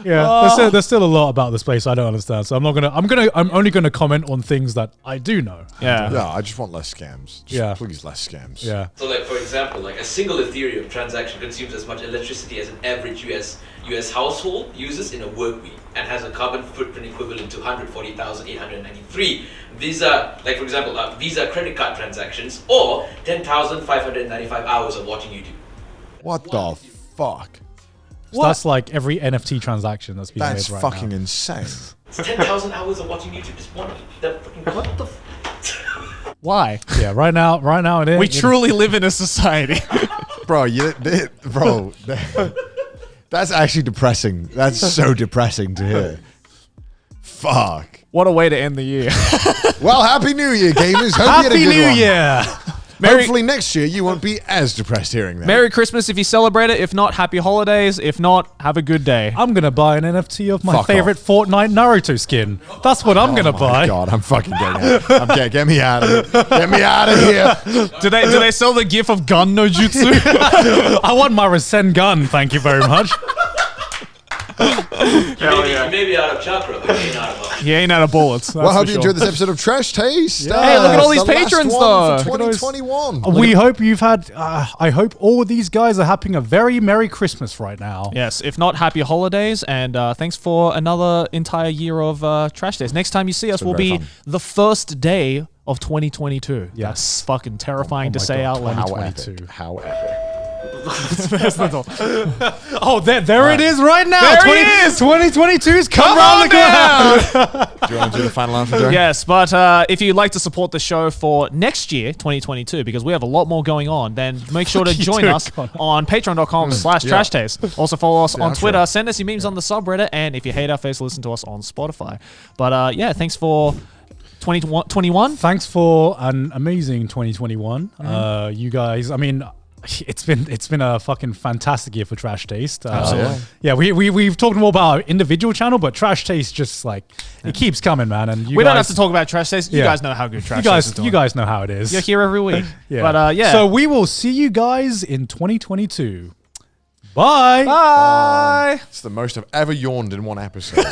Yeah, there's still a lot about the space I don't understand. So I'm only gonna comment on things that I do know. Yeah, I just want less scams. Please, less scams. Yeah. So like for example, like a single Ethereum transaction consumes as much electricity as an average US household uses in a work week and has a carbon footprint equivalent to 140,893 Visa, like for example, Visa credit card transactions or 10,595 hours of watching YouTube. What the fuck? So that's like every NFT transaction that's being made right now. That's fucking insane. It's 10,000 hours of watching YouTube this morning. What the Why? Yeah, right now it is. We truly live in a society. Bro, that's actually depressing. That's so depressing to hear. Fuck. What a way to end the year. Well, Happy New Year, gamers. Hope Happy you had a good New Year. Hopefully next year you won't be as depressed hearing that. Merry Christmas if you celebrate it. If not, happy holidays. If not, have a good day. I'm going to buy an NFT of my favorite Fortnite Naruto skin. That's what I'm going to buy. Oh my God, I'm fucking getting out. Get me out of here. Get me out of here. Do they sell the gif of gun no jutsu? I want my Rasengan, thank you very much. You may be out of chakra, but he ain't out of bullets. He ain't out of bullets. Well, I hope you enjoyed this episode of Trash Taste. Yeah. Hey, look at all these patrons, though. 2021. We hope you've had. I hope all of these guys are having a very Merry Christmas right now. Yes, if not, happy holidays, and thanks for another entire year of Trash Taste. Next time you see us will be the first day of 2022. Yes. That's fucking terrifying to say out loud. How epic. Oh, there it is right now. There it is. 2022's come around the corner. Do you want to do the final answer, Joe? Yes, but if you'd like to support the show for next year, 2022, because we have a lot more going on, then make sure to join us on patreon.com/Trash Taste. Also follow us on Twitter. Send us your memes on the subreddit, and if you hate our face, listen to us on Spotify. But thanks for 2021. Thanks for an amazing 2021. You guys, I mean, it's been a fucking fantastic year for Trash Taste. Absolutely. Yeah, we've talked more about our individual channel, but Trash Taste just like it keeps coming, man. And we don't have to talk about Trash Taste. You guys know how good Trash Taste is doing. You guys know how it is. You're here every week. Yeah. But yeah. So we will see you guys in 2022. Bye. Bye. It's the most I've ever yawned in one episode.